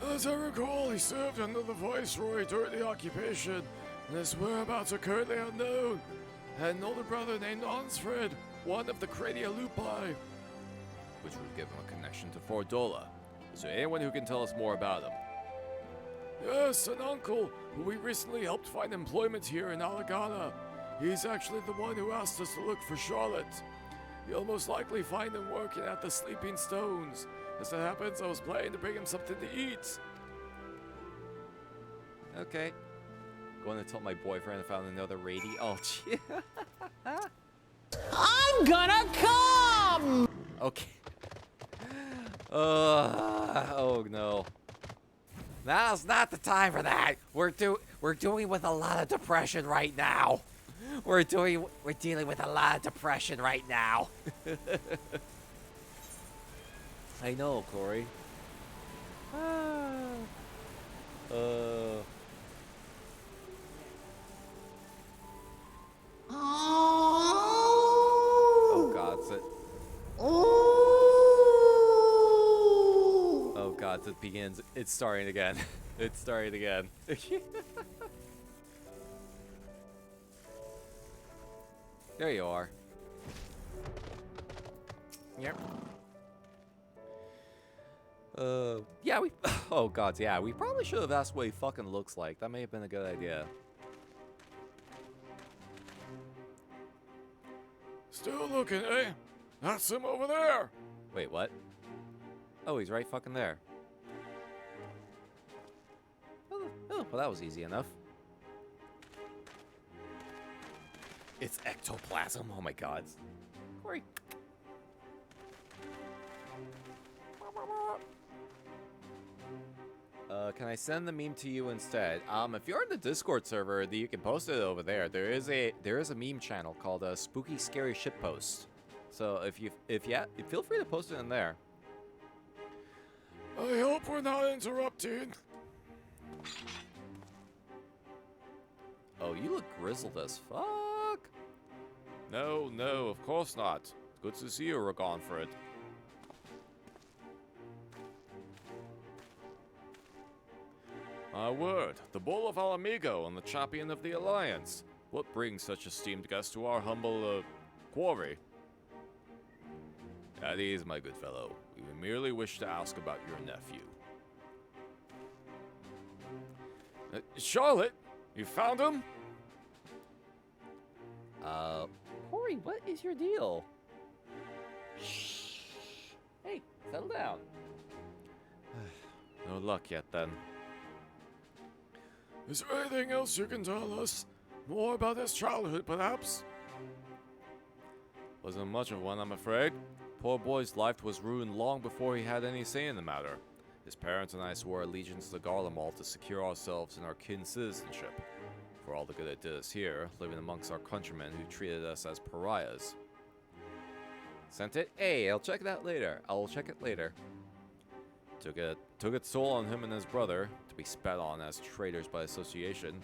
As I recall, he served under the Viceroy during the occupation, and his whereabouts are currently unknown. had an older brother named Onsfred, one of the Crania Lupi, which would give him a connection to Fordola. Is there anyone who can tell us more about him? Yes, an uncle who we recently helped find employment here in Alagana. He's actually the one who asked us to look for Charlotte. You'll most likely find him working at the Sleeping Stones. As it happens, I was planning to bring him something to eat.
Okay. Going to tell my boyfriend I found another radio. Oh, gee.
I'm gonna come!
Okay. Oh no.
Now's not the time for that. We're doing with a lot of depression right now. We're dealing with a lot of depression right now.
I know, Corey. Oh God, oh God, it begins. It's starting again. It's starting again. There you are.
Yep.
Yeah, we. Oh God, yeah, we probably should have asked what he fucking looks like. That may have been a good idea.
Still looking, eh? That's him over there.
Wait, what? Oh, he's right fucking there. Oh, well, that was easy enough. It's ectoplasm. Oh my God. Corey. Can I send the meme to you instead? If you're in the Discord server, you can post it over there. There is a meme channel called Spooky Scary Shitpost. So if yeah, feel free to post it in there.
I hope we're not interrupting.
Oh, you look grizzled as fuck.
No, of course not. Good to see you, Ragonfred. My word, the Bull of Alamigo and the Champion of the Alliance. What brings such esteemed guests to our humble, quarry? At ease, my good fellow. We merely wish to ask about your nephew. Charlotte, you found him?
Corey, what is your deal? Shh. Hey, settle down.
No luck yet, then. Is there anything else you can tell us? More about his childhood, perhaps? Wasn't much of one, I'm afraid. Poor boy's life was ruined long before he had any say in the matter. His parents and I swore allegiance to the Garlemald to secure ourselves and our kin's citizenship. For all the good it did us here, living amongst our countrymen who treated us as pariahs.
Sent it? Hey, I'll check it out later. I'll check it later.
Took its toll on him and his brother, to be spat on as traitors by association.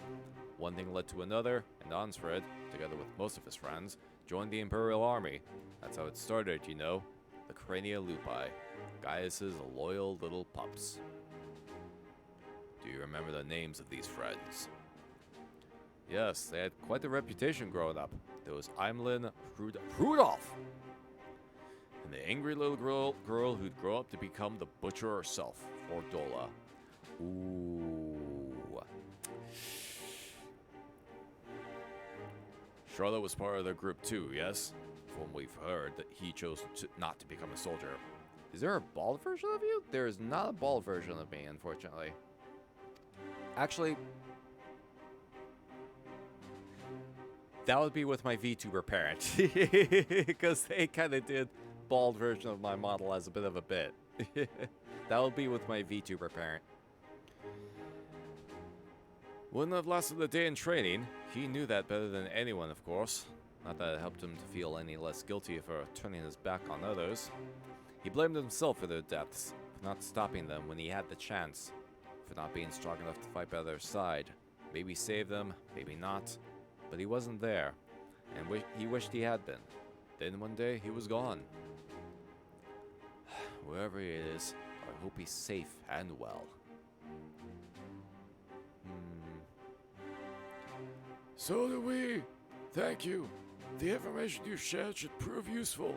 One thing led to another, and Onsfred, together with most of his friends, joined the Imperial Army. That's how it started, you know. The Crania Lupi, Gaius's loyal little pups. Do you remember the names of these friends? Yes, they had quite the reputation growing up. There was Imlin Rudolph, and the angry little girl who'd grow up to become the butcher herself, Fordola. Ooh. Charlotte was part of their group too, yes? From what we've heard, that he chose not to become a soldier.
Is there a bald version of you? There is not a bald version of me, unfortunately. Actually, that would be with my VTuber parent. Because they kind of did bald version of my model as a bit of a bit. That would be with my VTuber parent.
Wouldn't have lasted a day in training. He knew that better than anyone, of course. Not that it helped him to feel any less guilty for turning his back on others. He blamed himself for their deaths, for not stopping them when he had the chance, for not being strong enough to fight by their side. Maybe save them, maybe not, but he wasn't there, and he wished he had been. Then one day, he was gone. Wherever he is, I hope he's safe and well. So do we. Thank you. The information you shared should prove useful.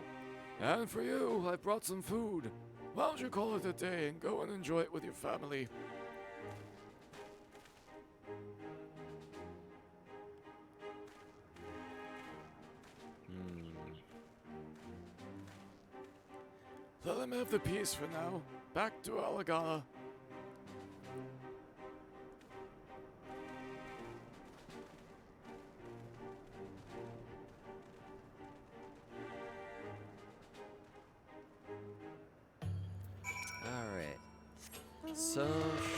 And for you, I brought some food. Why don't you call it a day and go and enjoy it with your family? Let him have the peace for now. Back to Alagana.
Alright. So,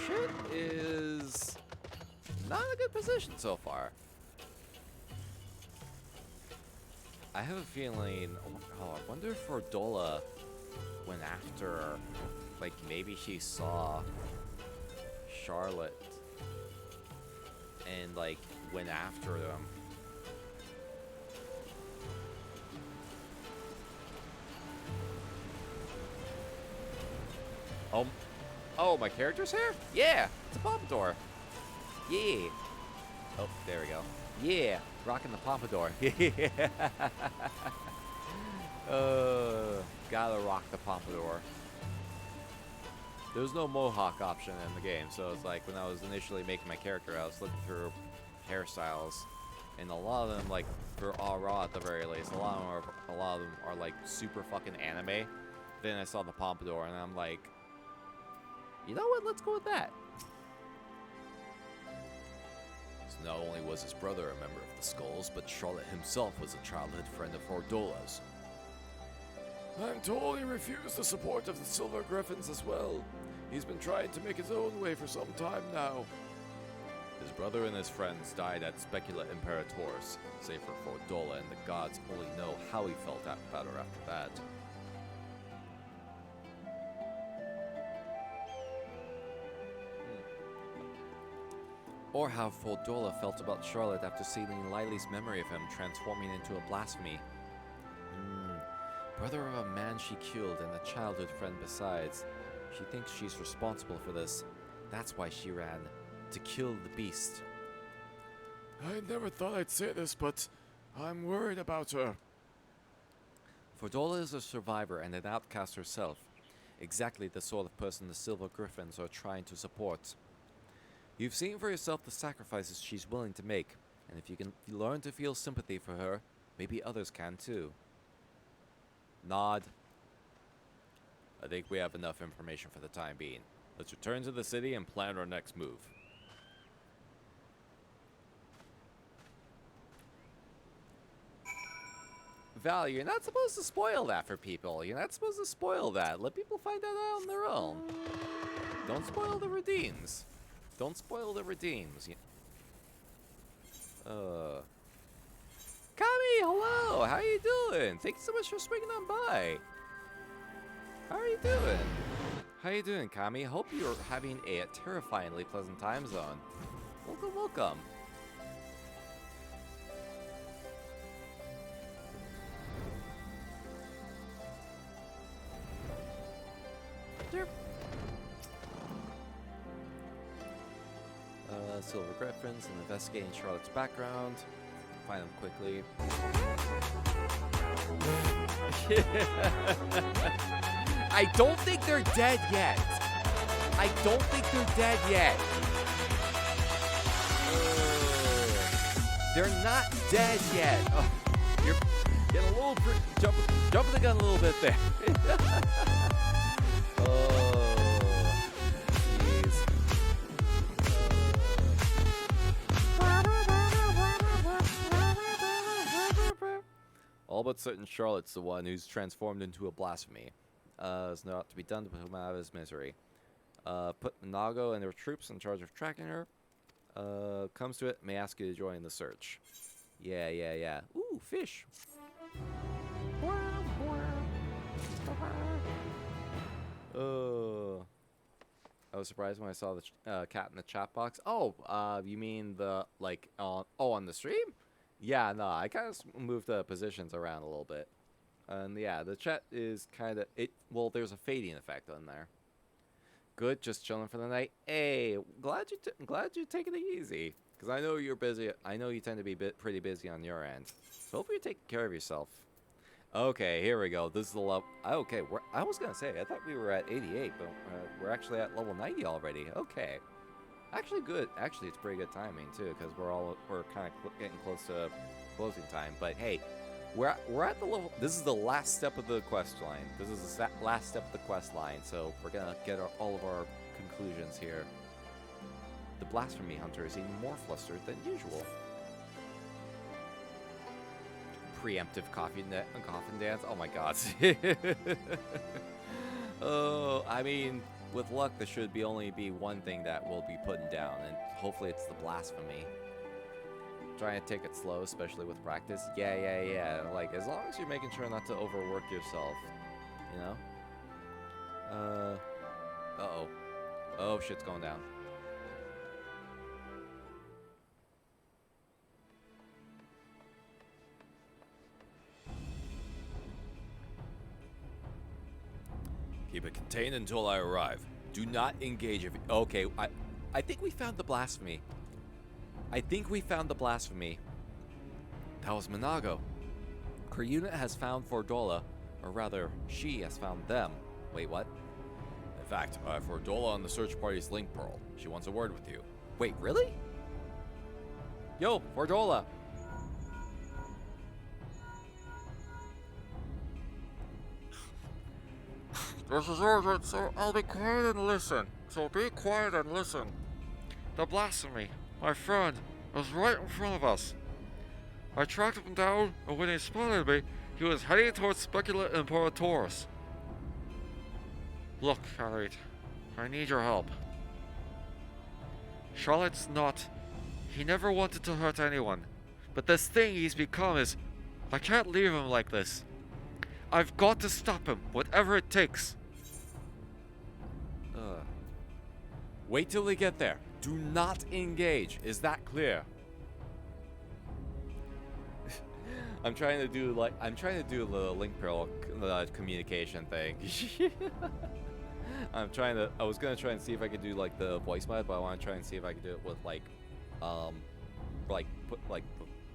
shit is not in a good position so far. I have a feeling... Oh, I wonder if Fordola went after... Like, maybe she saw Charlotte and, like, went after them. Oh, my character's here? Yeah, it's a pompadour. Yeah. Oh, there we go. Yeah, rocking the pompadour. Yeah. Gotta rock the pompadour. There's no mohawk option in the game, so it's like when I was initially making my character, I was looking through hairstyles, and a lot of them, like for raw at the very least, a lot of them are like super fucking anime. Then I saw the pompadour, and I'm like, you know what? Let's go with that.
So not only was his brother a member of the Skulls, but Charlotte himself was a childhood friend of Fordola's. I'm told he refused the support of the Silver Griffins as well. He's been trying to make his own way for some time now. His brother and his friends died at Specula Imperators, save for Fordola, and the gods only know how he felt about her after that.
Or how Fordola felt about Charlotte after sealing Lily's memory of him transforming into a blasphemy. Brother of a man she killed and a childhood friend besides. She thinks she's responsible for this. That's why she ran. To kill the beast.
I never thought I'd say this, but I'm worried about her.
Fordola is a survivor and an outcast herself. Exactly the sort of person the Silver Griffins are trying to support. You've seen for yourself the sacrifices she's willing to make, and if you can learn to feel sympathy for her, maybe others can too. Nod. I think we have enough information for the time being. Let's return to the city and plan our next move. Val, you're not supposed to spoil that for people. You're not supposed to spoil that. Let people find that out on their own. Don't spoil the redeems. Don't spoil the redeems. Kami, hello. How you doing? Thank you so much for swinging on by. How are you doing? How you doing, Kami? Hope you're having a terrifyingly pleasant time zone. Welcome, welcome. Silver Griffins and investigating Charlotte's background. Find them quickly. I don't think they're dead yet. I don't think they're dead yet. They're not dead yet. Oh, you're getting a little jumping the gun a little bit there. All but certain Charlotte's the one who's transformed into a blasphemy. It's not to be done to put him out of his misery. Put Nago and their troops in charge of tracking her. Comes to it, may ask you to join the search. Yeah. Ooh, fish. I was surprised when I saw the cat in the chat box. Oh, you mean the, like, on the stream? Yeah, no, I kind of moved the positions around a little bit. And yeah, the chat is kind of, well, there's a fading effect on there. Good, just chilling for the night. Hey, glad you're taking it easy. Because I know you're busy. I know you tend to be pretty busy on your end. So hope you're taking care of yourself. Okay, here we go. This is the level. Okay, I was gonna say I thought we were at 88, but we're actually at level 90 already. Okay, actually good. Actually, it's pretty good timing too, because we're kind of getting close to closing time. But hey, we're at the level. This is the last step of the quest line. This is the last step of the quest line. So we're gonna get all of our conclusions here. The Blasphemy Hunter is even more flustered than usual. Preemptive coffin dance. Oh my god. Oh, I mean, with luck, there should only be one thing that will be putting down, and hopefully it's the blasphemy. Trying to take it slow, especially with practice. Yeah. Like, as long as you're making sure not to overwork yourself, you know? Uh-oh. Oh, shit's going down.
Keep it contained until I arrive. Do not engage if... Okay, I think we found the blasphemy. That was Minago. Her unit has found Fordola, or rather, she has found them. Wait, what? In fact, I have Fordola on the search party's link pearl. She wants a word with you.
Wait, really? Yo, Fordola!
This is urgent, so I'll be quiet and listen. The blasphemy, my friend, was right in front of us. I tracked him down, and when he spotted me, he was heading towards Specula Imperatoris. Look, Harriet, I need your help. Charlotte's not. He never wanted to hurt anyone. But this thing he's become is... I can't leave him like this. I've got to stop him, whatever it takes.
Wait till we get there. Do not engage. Is that clear?
I'm trying to do the link pearl communication thing. I was gonna try and see if I could do like the voice mod, but I want to try and see if I could do it with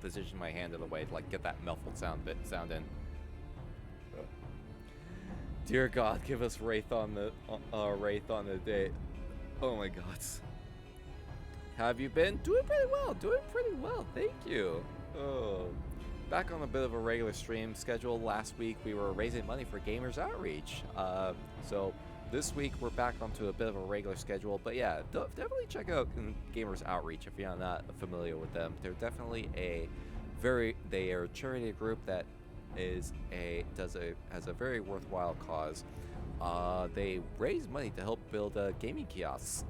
position my hand in the way to like get that muffled sound in. Dear God, give us Wraith on the day. Oh my God. Have you been? Doing pretty well, thank you. Oh. Back on a bit of a regular stream schedule. Last week we were raising money for Gamers Outreach. So this week we're back onto a bit of a regular schedule. But yeah, definitely check out Gamers Outreach if you're not familiar with them. They're definitely they are a charity group that has a very worthwhile cause. They raise money to help build gaming kiosks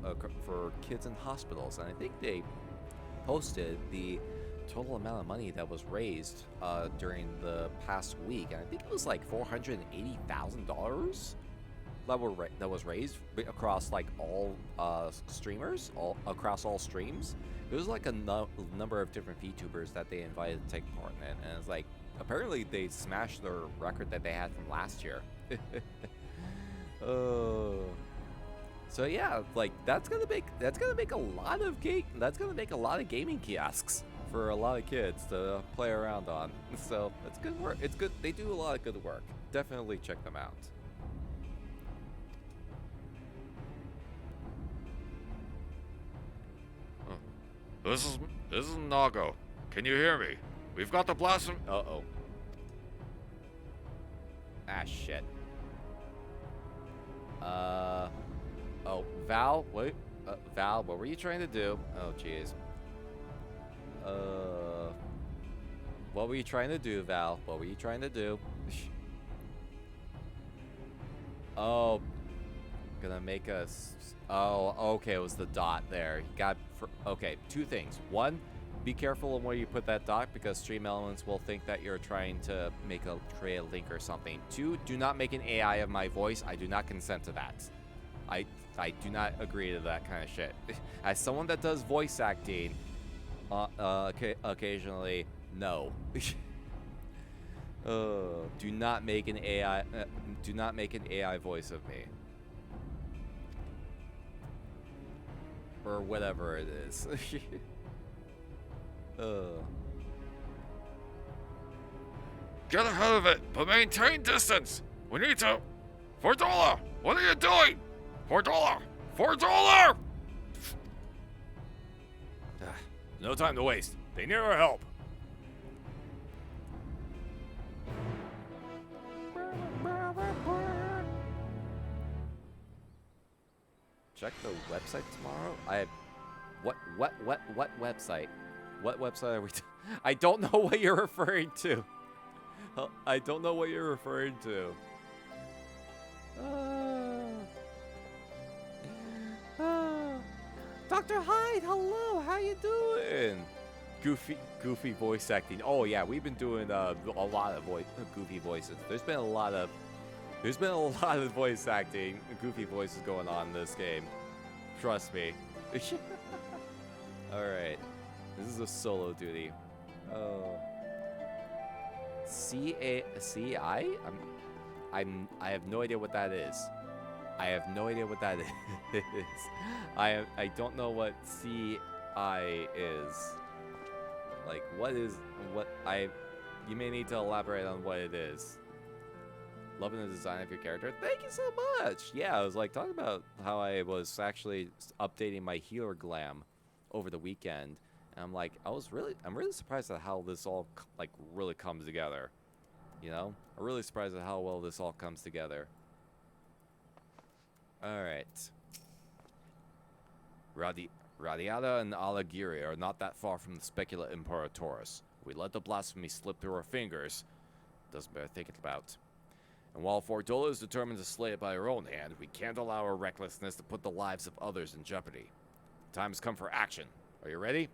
for kids in hospitals, and I think they posted the total amount of money that was raised during the past week, and I think it was like $480,000 that was raised across like all streamers, across all streams. It was like a number of different VTubers that they invited to take part in it, and it's like apparently they smashed their record that they had from last year. So yeah, like that's gonna make a lot of gaming kiosks for a lot of kids to play around on. So it's good work. It's good. They do a lot of good work. Definitely check them out.
This is Nago. Can you hear me? We've got the blasphemy.
Uh-oh. Ah, shit. Oh, Val, wait. Val, what were you trying to do? Oh, jeez. What were you trying to do, Val? What were you trying to do? Oh, gonna make us... Oh, okay, it was the dot there. You got... Okay, two things. One, be careful on where you put that dot because Stream Elements will think that you're trying to create a link or something. Two, do not make an AI of my voice. I do not consent to that. I do not agree to that kind of shit. As someone that does voice acting, occasionally, no. Do not make an AI. Do not make an AI voice of me, or whatever it is.
Get ahead of it, but maintain distance. We need to. $4, what are you doing? $4, $4.
No time to waste. They need our help.
Check the website tomorrow. I have what website? What website are we? I don't know what you're referring to. I don't know what you're referring to. Dr. Hyde, hello. How you doing? Goofy voice acting. Oh yeah, we've been doing a lot of goofy voices. There's been a lot of voice acting, goofy voices going on in this game. Trust me. All right, this is a solo duty. Oh. C-I? I have no idea what that is. I have no idea what that is. I don't know what C-I is. Like, you may need to elaborate on what it is. Loving the design of your character. Thank you so much. Yeah, I was like talking about how I was actually updating my healer glam over the weekend. And I'm like, I'm really surprised at how this all like really comes together. You know, I'm really surprised at how well this all comes together. All right. Radiata and Alagiri are not that far from the Specula Imperatoris. We let the blasphemy slip through our fingers. Doesn't bear thinking about. And while Fordola is determined to slay it by her own hand, we can't allow our recklessness to put the lives of others in jeopardy. The time has come for action. Are you ready?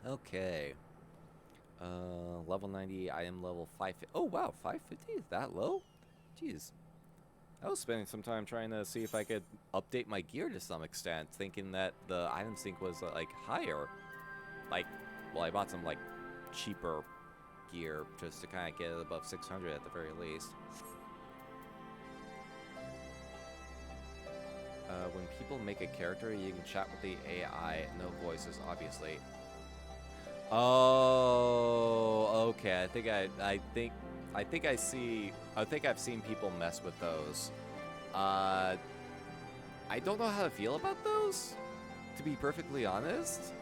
Okay. Level 90, item level 550. Oh, wow, 550? Is that low? Jeez. I was spending some time trying to see if I could update my gear to some extent, thinking that the item sync was, like, higher. Like, well, I bought some, like, cheaper gear just to kind of get it above 600 at the very least. When people make a character, you can chat with the AI, no voices, obviously. Oh, okay. I think I've seen people mess with those. I don't know how to feel about those, to be perfectly honest.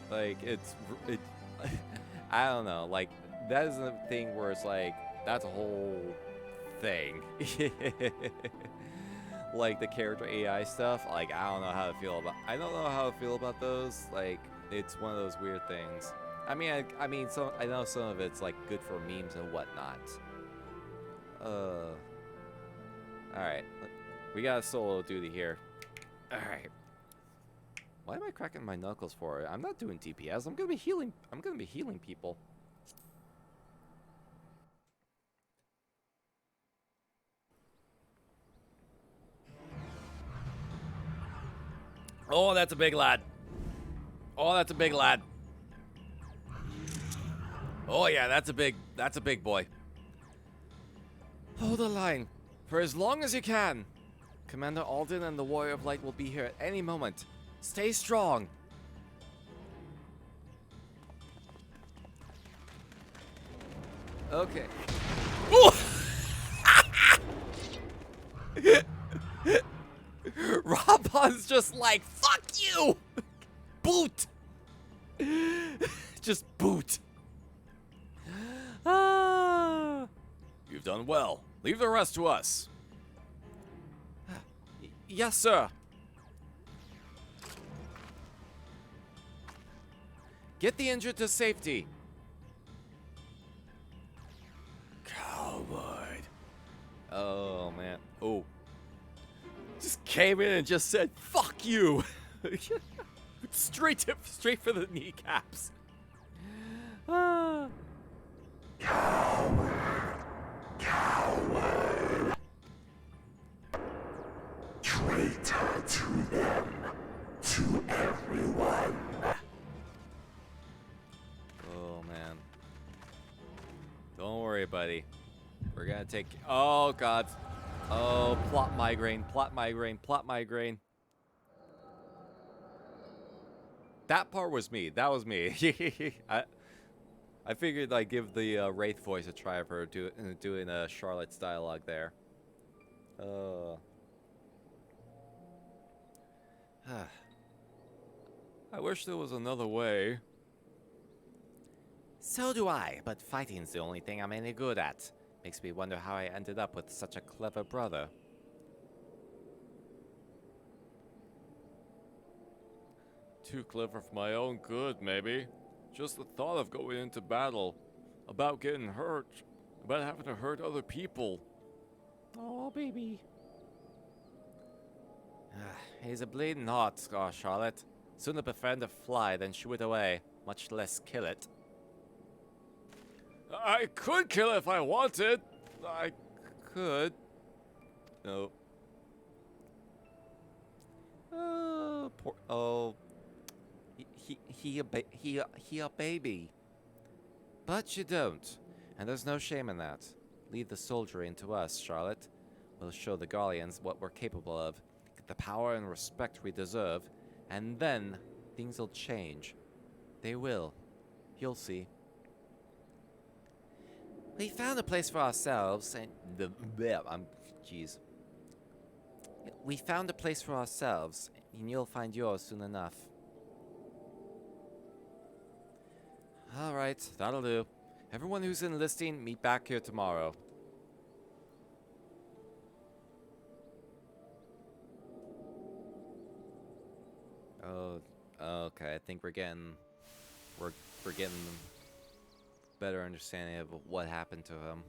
Like, I don't know. Like, that is a thing where it's like, that's a whole thing. Like the character AI stuff, like I don't know how to feel about those. Like, it's one of those weird things. I mean, I know some of it's like good for memes and whatnot. All right, we got a solo duty here. All right. Why am I cracking my knuckles for? I'm not doing DPS. I'm gonna be healing people. Oh, that's a big lad. Oh, that's a big lad. Oh yeah, that's a big boy. Hold the line for as long as you can. Commander Alden and the Warrior of Light will be here at any moment. Stay strong. Okay. Robon's just like, fuck you! Boot! Just boot.
You've done well. Leave the rest to us.
Yes, sir. Get the injured to safety.
Coward.
Oh, man. Oh. Just came in and just said, fuck you. straight for the kneecaps.
Coward. Traitor to them, to everyone.
Oh, man. Don't worry, buddy. We're gonna take... Oh, God. Oh, plot migraine, plot migraine, plot migraine. That part was me. That was me. I figured I'd give the Wraith voice a try for doing a Charlotte's dialogue there. I wish there was another way.
So do I, but fighting's the only thing I'm any good at. Makes me wonder how I ended up with such a clever brother.
Too clever for my own good, maybe. Just the thought of going into battle, about getting hurt, about having to hurt other people.
Oh, baby.
He's a bleeding heart, Charlotte. Sooner befriend a fly than shoo it away, much less kill it.
I could kill it if I wanted. I could.
No. Oh. He a baby.
But you don't, and there's no shame in that. Leave the soldiery to us, Charlotte. We'll show the Garleans what we're capable of, get the power and respect we deserve, and then things will change. They will. You'll see. We found a place for ourselves, and jeez. We found a place for ourselves, and you'll find yours soon enough. Alright, that'll do. Everyone who's enlisting, meet back here tomorrow. Oh, okay. I think we're getting better understanding of what happened to him.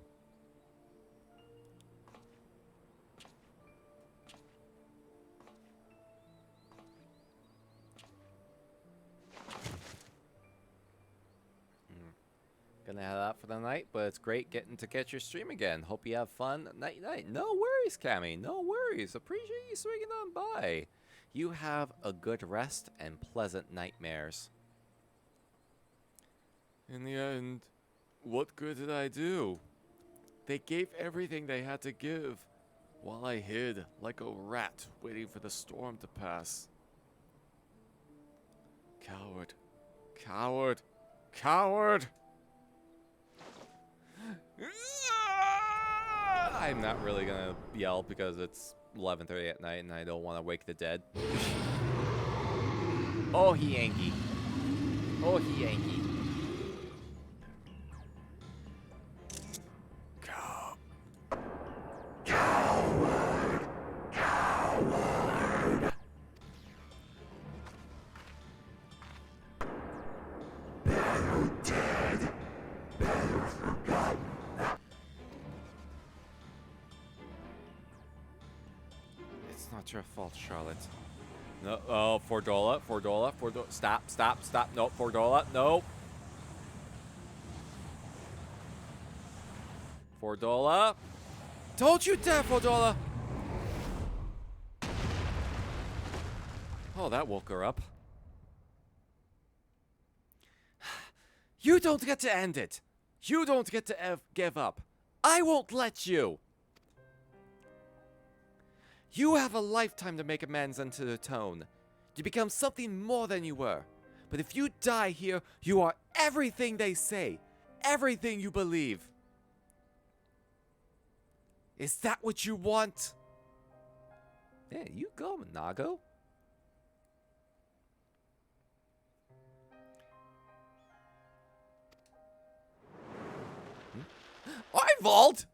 Gonna head out for the night, but it's great getting to catch your stream again. Hope you have fun. Night. No worries, Cammy. No worries. Appreciate you swinging on by. You have a good rest and pleasant nightmares.
In the end, what good did I do? They gave everything they had to give, while I hid like a rat waiting for the storm to pass. Coward. Coward. Coward!
I'm not really gonna yell because it's 11:30 at night and I don't want to wake the dead.
Oh, he Yankee. Oh, he Yankee.
Coward! Coward! Better dead. Better forgotten.
It's not your fault, Charlotte. No, oh, Fordola. Stop. No, Fordola, no. Fordola. Don't you dare, Fordola. Oh, that woke her up. You don't get to end it. You don't get to give up. I won't let you. You have a lifetime to make amends and to atone, to become something more than you were. But if you die here, you are everything they say, everything you believe. Is that what you want? Yeah, you go, Nago. Vault?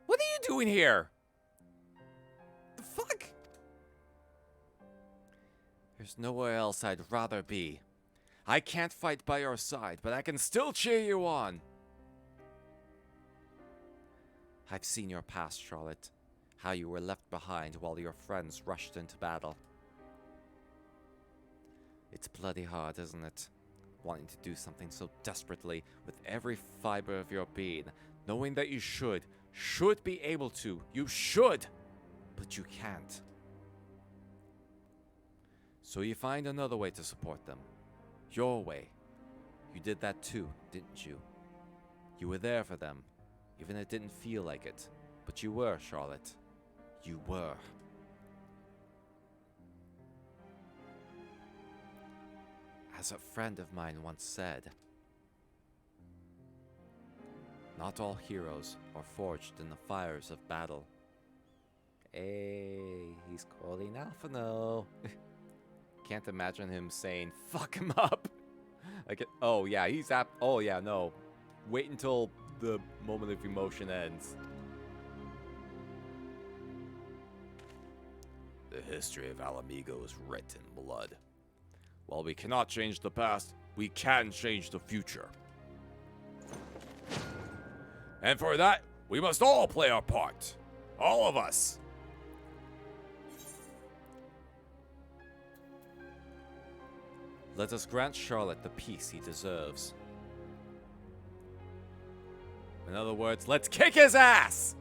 What are you doing here? The fuck? There's nowhere else I'd rather be. I can't fight by your side, but I can still cheer you on. I've seen your past, Charlotte. How you were left behind while your friends rushed into battle. It's bloody hard, isn't it? Wanting to do something so desperately with every fiber of your being, knowing that you should be able to. You should, but you can't. So you find another way to support them. Your way. You did that too, didn't you? You were there for them, even if it didn't feel like it. But you were, Charlotte. You were.
As a friend of mine once said, not all heroes are forged in the fires of battle.
Hey, he's quoting Alphino. Can't imagine him saying, fuck him up. Like, oh yeah, oh yeah, no. Wait until the moment of emotion ends.
The history of Alamigo is writ in blood. While we cannot change the past, we can change the future. And for that, we must all play our part. All of us.
Let us grant Charlotte the peace he deserves. In other words, let's kick his ass!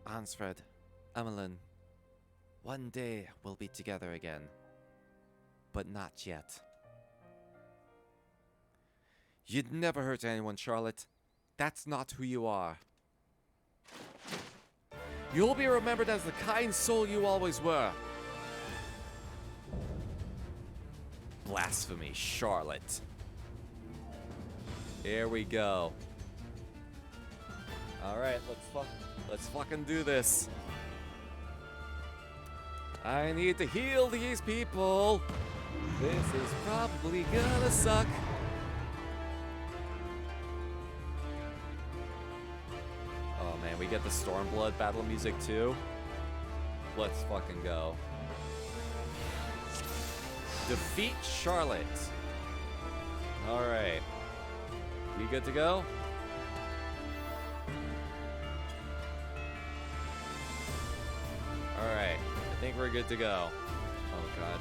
Ansfred, Emmeline, one day we'll be together again. But not yet. You'd never hurt anyone, Charlotte. That's not who you are. You'll be remembered as the kind soul you always were. Blasphemy, Charlotte. Here we go. Alright, let's fucking do this. I need to heal these people. This is probably gonna suck. Oh man, we get the Stormblood battle music too. Let's fucking go. Defeat Charlotte. Alright. We good to go? Alright. I think we're good to go. Oh god.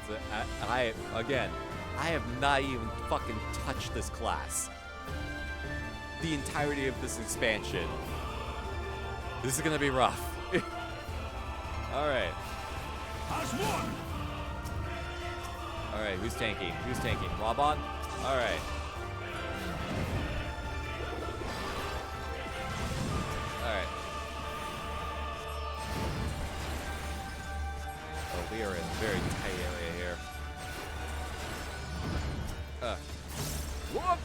I have not even fucking touched this class. The entirety of this expansion. This is gonna be rough. Alright. Alright, who's tanking? Who's tanking? Robot? Alright. Alright. Oh, we are in a very tight area here. Whoop!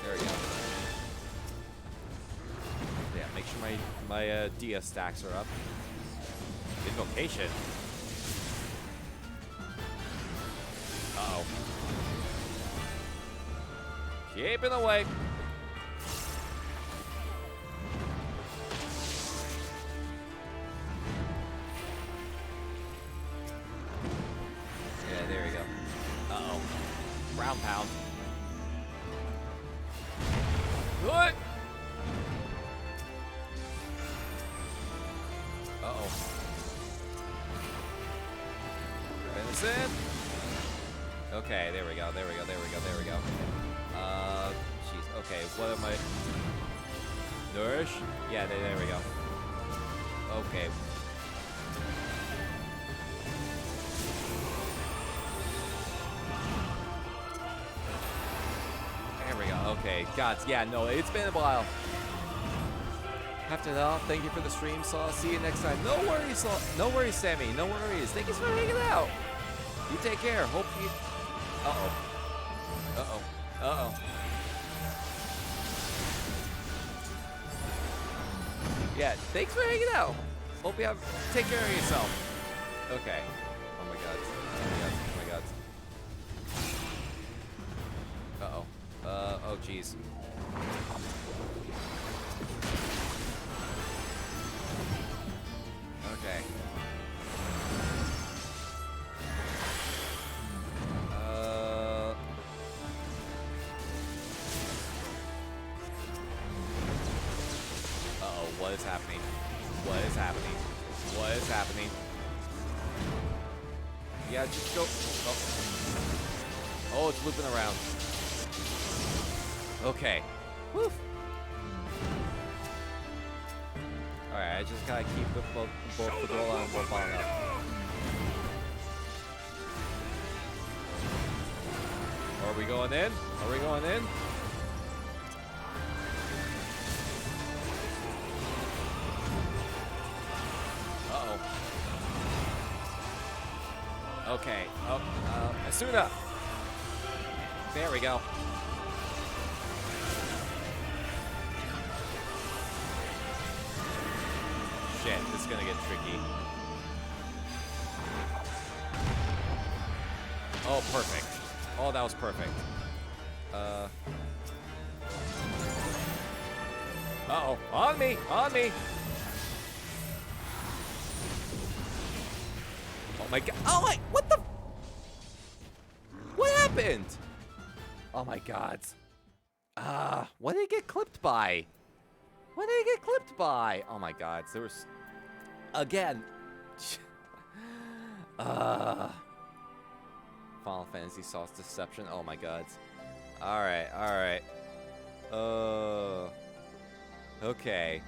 There we go. Yeah, make sure my DS stacks are up. Invocation. Uh-oh. Keeping away. Yeah, there we go. Uh-oh. Ground pound. What? Uh-oh. Finish it. Okay, there we go, there we go, there we go, there we go. Jeez, okay, what am I... Nourish? Yeah, there we go. Okay. There we go, okay. God, yeah, no, it's been a while. Have to know. Thank you for the stream, Saw. See you next time. No worries, Saw. No worries, Sammy. No worries. Thank you for hanging out. You take care. Hope you... Uh-oh. Uh-oh. Uh-oh. Yeah, thanks for hanging out. Hope you have... Take care of yourself. Okay. Oh my god. Oh my god. Oh my god. Uh-oh. Oh jeez. Okay. Uh-oh, what is happening? What is happening? What is happening? Yeah, just go. Oh, it's looping around. Okay. Woof. Alright, I just gotta keep both the roll on and both on up. Are we going in? Are we going in? Okay. Oh, Asuna. There we go. Shit, this is gonna get tricky. Oh, perfect. Oh, that was perfect. Uh-oh. On me! On me! Oh my god. Oh my, what the? What happened? Oh my god. What did it get clipped by? What did it get clipped by? Oh my god. There was, again. Final Fantasy Sauce Deception. Oh my god. Alright, alright. Okay.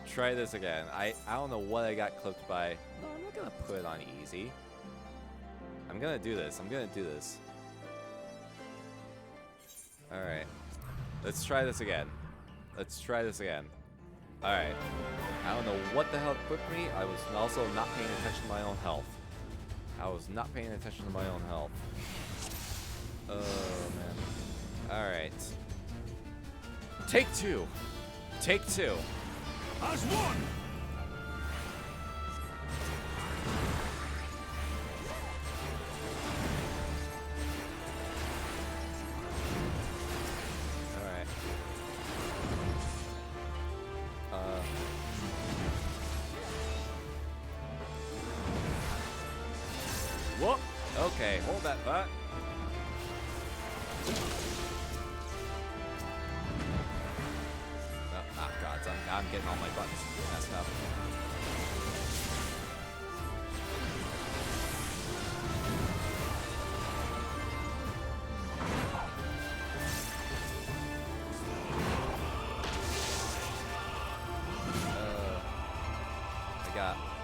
Try this again. I don't know what I got clipped by. No, I'm not gonna put it on easy. I'm gonna do this. I'm gonna do this. Alright. Let's try this again. Let's try this again. Alright. I don't know what the hell clipped me. I was also not paying attention to my own health. I was not paying attention to my own health. Oh, man. Alright. Take two. Take two.
As one!
Alright. Whoop! Okay, hold that thought. Oh, God, I'm getting all my buttons messed up.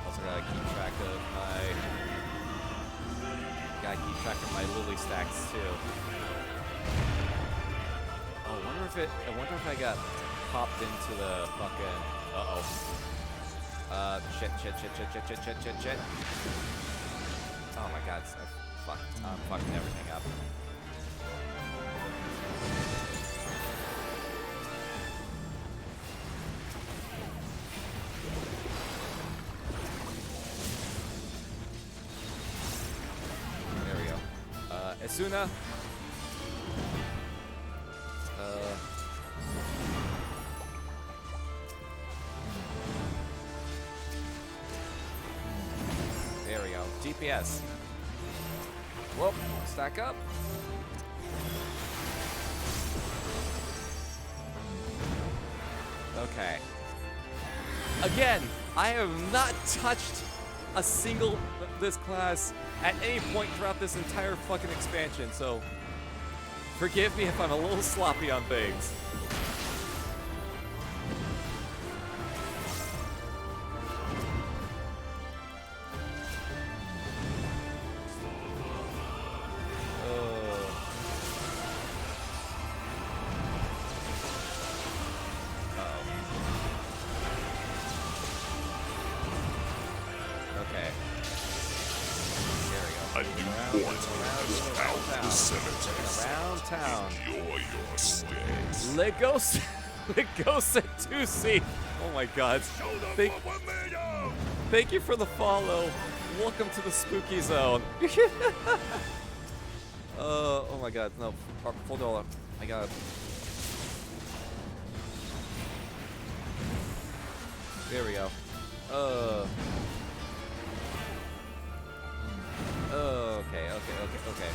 Also gotta keep track of my lily stacks too. Oh, I wonder if I got popped into the fucking. Shit. Oh my god, I'm fucking everything up. There we go. Asuna. There we go. DPS. Whoop. Stack up. Okay. Again, I have not touched a single this class at any point throughout this entire fucking expansion, so forgive me if I'm a little sloppy on things. Legosa 2C. Oh my god. Thank you for the follow. Welcome to the spooky zone. Oh my god. No. $4. I got it. There we go. Okay.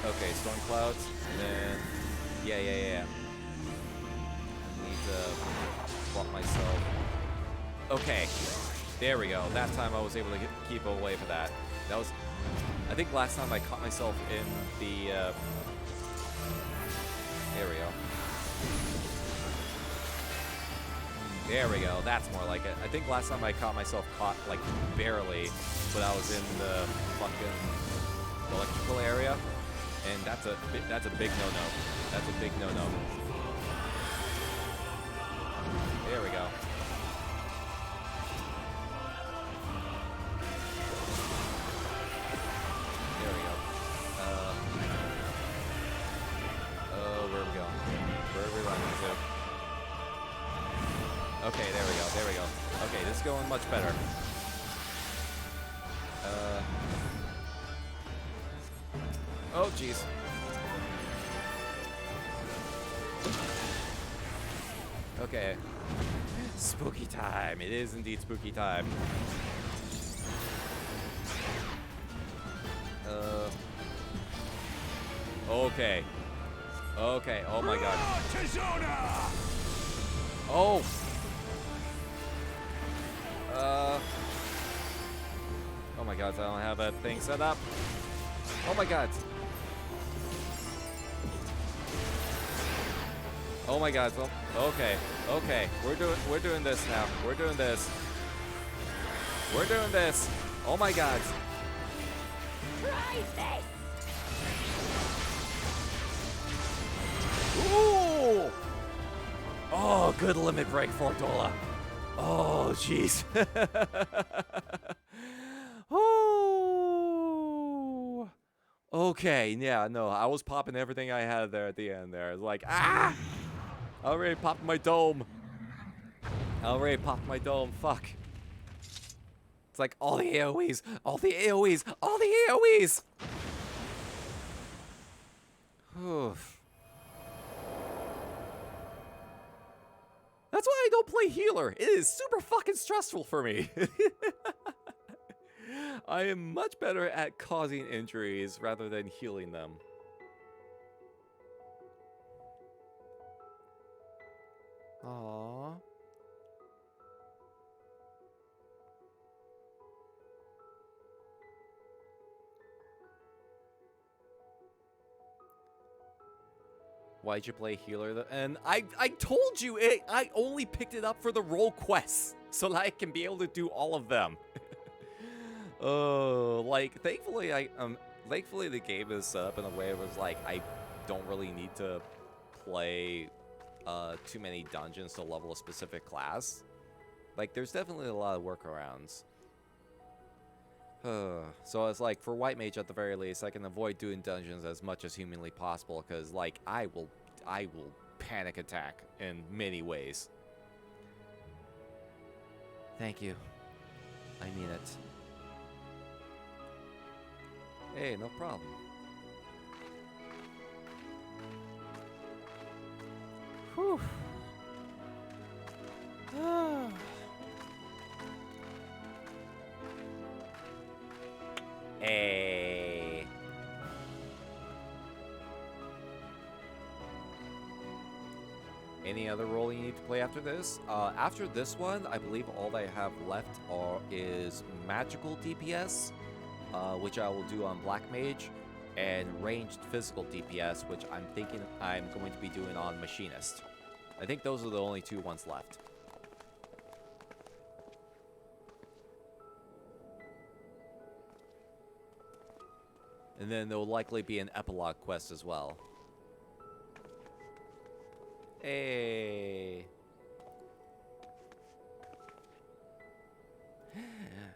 Okay, storm clouds, and then, yeah. I need to swap myself. Okay, there we go. That time I was able to keep away from that. That was, I think last time I caught myself in the, there we go. There we go, that's more like it. I think last time I caught myself caught, like, barely, but I was in the fucking electrical area. And that's a big no-no. That's a big no-no. There we go. Okay, there we go, there we go. Okay, this is going much better. Oh, jeez. Okay. Spooky time. It is indeed spooky time. Okay. Okay. Oh my god. Oh. Oh my god, I don't have that thing set up. Oh my god. Oh my god. Okay. Okay. We're doing this now. We're doing this. We're doing this. Oh my god.
Try this!
Ooh! Oh, good limit break for Dola. Oh, jeez. Oh. Okay, yeah, no, I was popping everything I had there at the end there. It's like, ah! I already popped my dome. I already popped my dome. Fuck. It's like all the AoEs, all the AoEs, all the AoEs! Oof. That's why I don't play healer. It is super fucking stressful for me. I am much better at causing injuries rather than healing them. Aww. Why'd you play healer? And I told you I only picked it up for the role quests so that I can be able to do all of them. Oh, like thankfully thankfully the game is set up in a way it was like I don't really need to play too many dungeons to level a specific class. Like there's definitely a lot of workarounds. So it's like for White Mage at the very least, I can avoid doing dungeons as much as humanly possible because like I will panic attack in many ways. Thank you. I mean it. Hey, no problem. Whew. Hey. Any other role you need to play after this? After this one, I believe all I have left is magical DPS, which I will do on Black Mage, and ranged physical DPS, which I'm thinking I'm going to be doing on Machinist. I think those are the only two ones left. And then there will likely be an epilogue quest as well. Hey.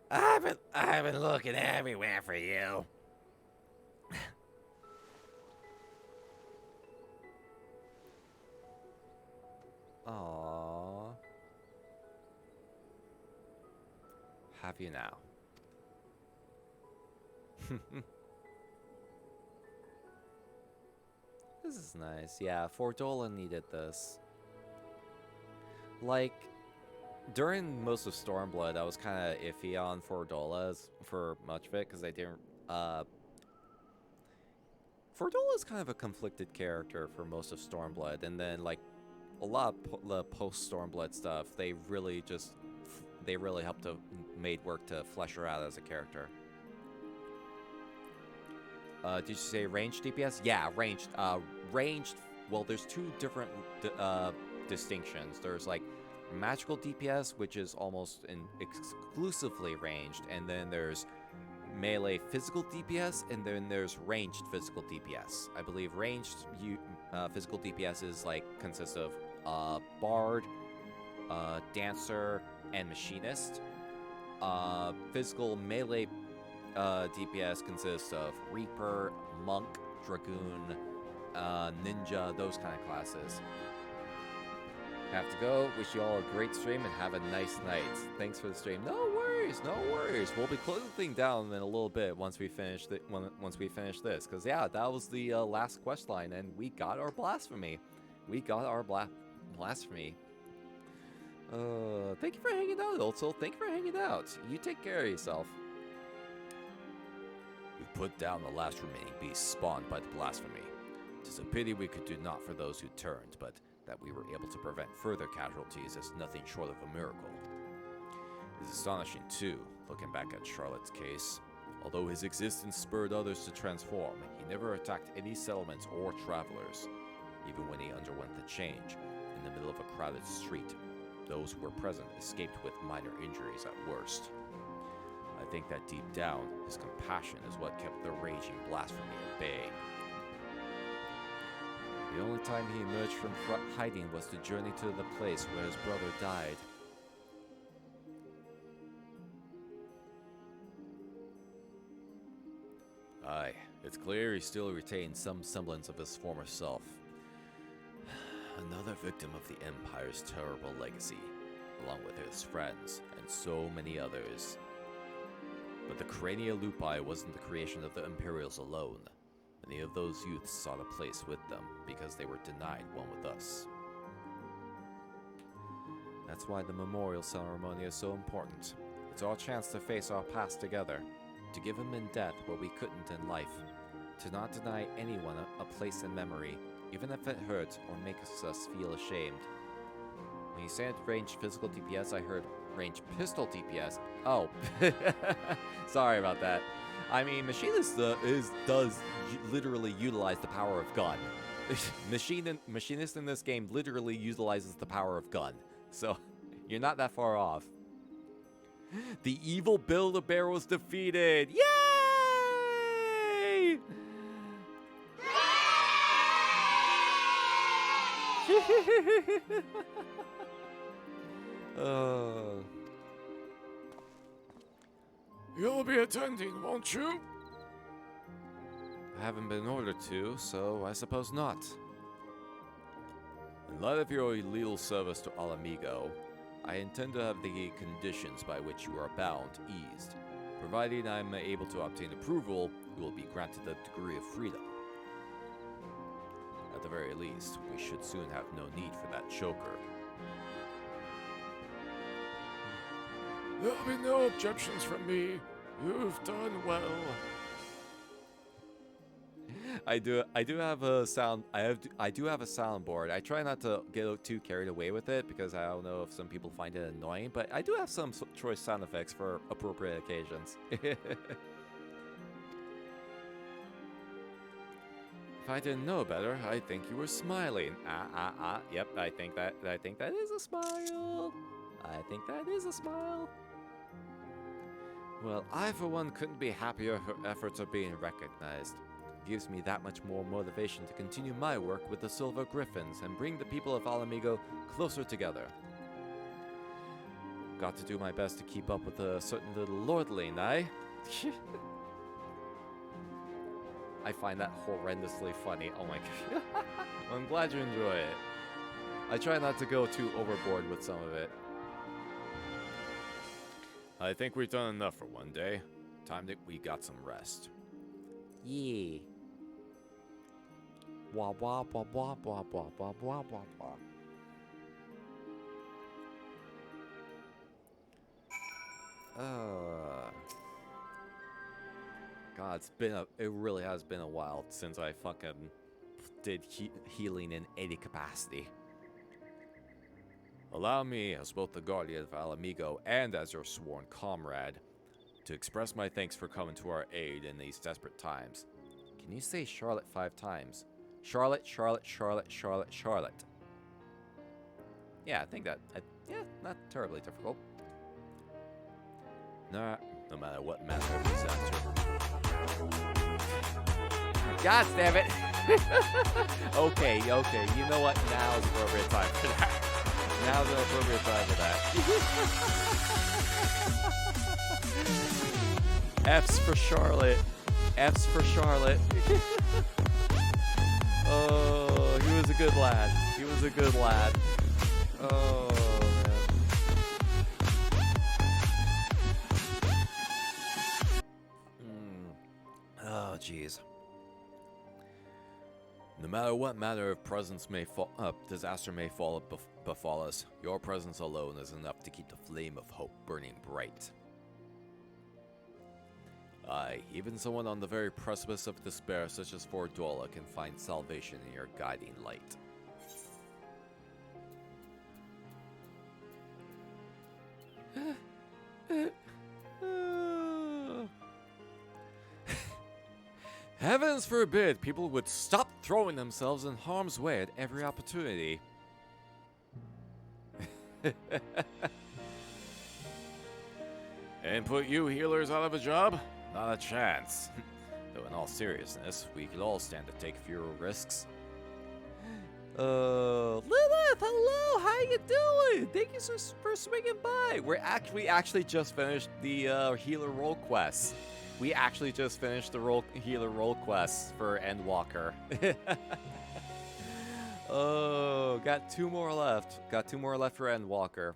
I've been looking everywhere for you.
Aww. Have you now? This is nice. Yeah, Fordola needed this. Like, during most of Stormblood, I was kind of iffy on Fordolas for much of it, because I didn't, Fordola is kind of a conflicted character for most of Stormblood, and then, like, a lot of the post-Stormblood stuff, they really helped to made work to flesh her out as a character. Did you say ranged DPS? Yeah, ranged. Ranged, well, there's two different distinctions. There's, like, magical DPS, which is almost exclusively ranged, and then there's melee physical DPS, and then there's ranged physical DPS. I believe ranged physical DPS is, like, consists of Bard, Dancer, and Machinist. Physical melee DPS consists of Reaper, Monk, Dragoon, Ninja, those kind of classes. Have to go. Wish you all a great stream and have a nice night. Thanks for the stream. No worries, no worries. We'll be closing the thing down in a little bit once we finish once we finish this. Cause yeah, that was the last quest line, and we got our blasphemy. We got our blasphemy. Thank you for hanging out. Also, thank you for hanging out. You take care of yourself.
We put down the last remaining beast spawned by the blasphemy. 'Tis a pity we could do naught for those who turned, but that we were able to prevent further casualties is nothing short of a miracle. It is astonishing, too, looking back at Charlotte's case. Although his existence spurred others to transform, he never attacked any settlements or travelers. Even when he underwent the change, in the middle of a crowded street, those who were present escaped with minor injuries at worst. I think that deep down, his compassion is what kept the raging blasphemy at bay. The only time he emerged from hiding was to journey to the place where his brother died. Aye, it's clear he still retains some semblance of his former self. Another victim of the Empire's terrible legacy, along with his friends and so many others. But the Crania Lupi wasn't the creation of the Imperials alone. Many of those youths sought a place with them because they were denied one with us. That's why the memorial ceremony is so important. It's our chance to face our past together, to give him in death what we couldn't in life, to not deny anyone a place in memory, even if it hurts or makes us feel ashamed. When you said range physical DPS, I heard range pistol DPS. Oh, sorry about that. I mean, Machinist does literally utilize the power of gun. Machinist in this game literally utilizes the power of gun. So, you're not that far off. The evil Build-A-Bear was defeated! Yay! You'll be attending, won't you?
I haven't been ordered to, so I suppose not.
In light of your illegal service to Alamigo, I intend to have the conditions by which you are bound eased. Providing I am able to obtain approval, you will be granted a degree of freedom. At the very least, we should soon have no need for that choker.
There'll be no objections from me. You've done well.
I do have a sound. I do have a soundboard. I try not to get too carried away with it because I don't know if some people find it annoying. But I do have some choice sound effects for appropriate occasions. If I didn't know better, I'd think you were smiling. Yep, I think that is a smile. I think that is a smile. Well, I for one couldn't be happier her efforts are being recognized. It gives me that much more motivation to continue my work with the Silver Griffins and bring the people of Alamigo closer together. Got to do my best to keep up with a certain little lordling, eh? I find that horrendously funny. Oh my god. I'm glad you enjoy it. I try not to go too overboard with some of it.
I think we've done enough for one day. Time that we got some rest.
Yeah. Wah wah wah wah wah wah wah wah wah wah. God, it really has been a while since I fucking did healing in any capacity.
Allow me, as both the guardian of Alamigo and as your sworn comrade, to express my thanks for coming to our aid in these desperate times.
Can you say Charlotte 5 times? Charlotte, Charlotte, Charlotte, Charlotte, Charlotte. Yeah, I think that, yeah, not terribly difficult.
Nah, no matter what manner of disaster.
God damn it! Okay, you know what? Now's the appropriate time for that. Now's the appropriate time for that. F's for Charlotte. F's for Charlotte. Oh, he was a good lad. He was a good lad. Oh, man. Oh, jeez. No matter what matter of presence may disaster may befall us, your presence alone is enough to keep the flame of hope burning bright. Aye, even someone on the very precipice of despair such as Fordola can find salvation in your guiding light. Heavens forbid people would stop throwing themselves in harm's way at every opportunity. And put you healers out of a job? Not a chance. Though in all seriousness, we could all stand to take fewer risks. Lilith, hello, how you doing? Thank you for swinging by. We actually just finished the healer role quest. We actually just finished the healer role quest for Endwalker. Oh, got 2 more left. Got 2 more left for Endwalker.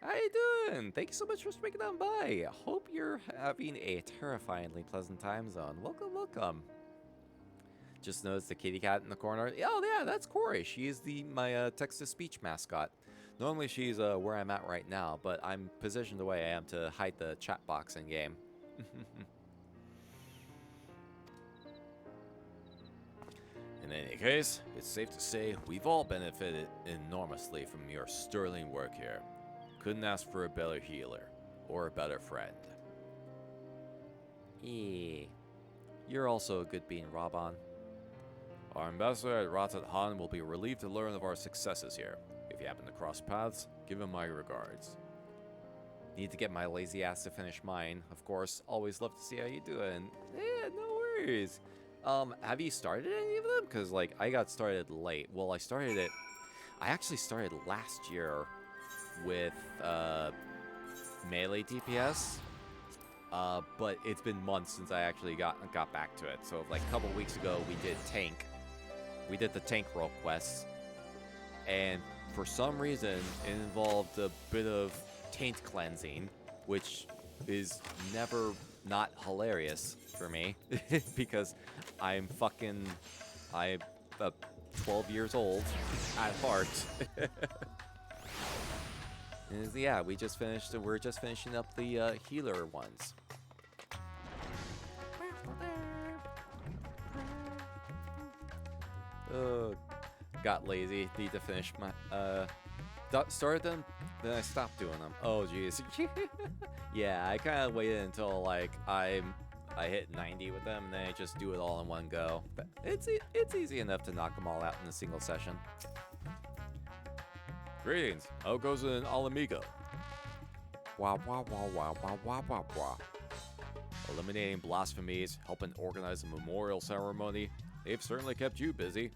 How you doing? Thank you so much for swinging on by. Hope you're having a terrifyingly pleasant time zone. Welcome, welcome. Just noticed the kitty cat in the corner. Oh yeah, that's Corey. She's my text-to-speech mascot. Normally she's where I'm at right now, but I'm positioned the way I am to hide the chat box in game. In any case, it's safe to say we've all benefited enormously from your sterling work here. Couldn't ask for a better healer or a better friend. You're also a good bean, Raban. Our ambassador at Ratat Han will be relieved to learn of our successes here. If you happen to cross paths, give him my regards. Need to get my lazy ass to finish mine, of course. Always love to see how you doing. Yeah, no worries. Have you started any of them? Because, like, I got started late. Well, I actually started last year with, melee DPS. But it's been months since I actually got back to it. So, like, a couple weeks ago, we did tank. We did the tank role quest. And for some reason, it involved a bit of taint cleansing, which is never not hilarious for me. Because I'm 12 years old at heart. Yeah, we're just finishing up the healer ones. Got lazy. Need to finish my started them, then I stopped doing them. Oh jeez. Yeah, I kind of waited until like I hit 90 with them, and then I just do it all in one go. But it's easy enough to knock them all out in a single session. Greetings. How goes it in Alamigo? Wah wah wah wah wah wah wah wah. Eliminating blasphemies, helping organize a memorial ceremony. They've certainly kept you busy.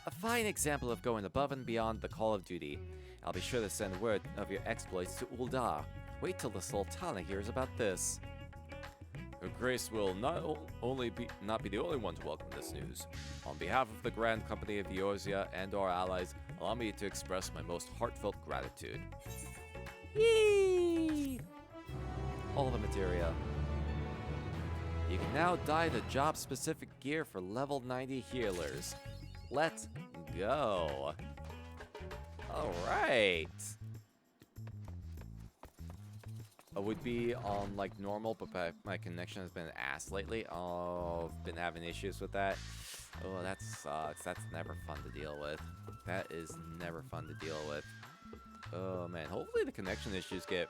A fine example of going above and beyond the call of duty. I'll be sure to send word of your exploits to Uldar. Wait till the Sultana hears about this. Her Grace will not be the only one to welcome this news. On behalf of the Grand Company of Eorzea and our allies, allow me to express my most heartfelt gratitude. Yee! All the materia. You can now dye the job-specific gear for level 90 healers. Let's go. Alright. I would be on like normal, but my connection has been ass lately. Oh, I've been having issues with that. Oh, that sucks. That's never fun to deal with. That is never fun to deal with. Oh man, hopefully the connection issues get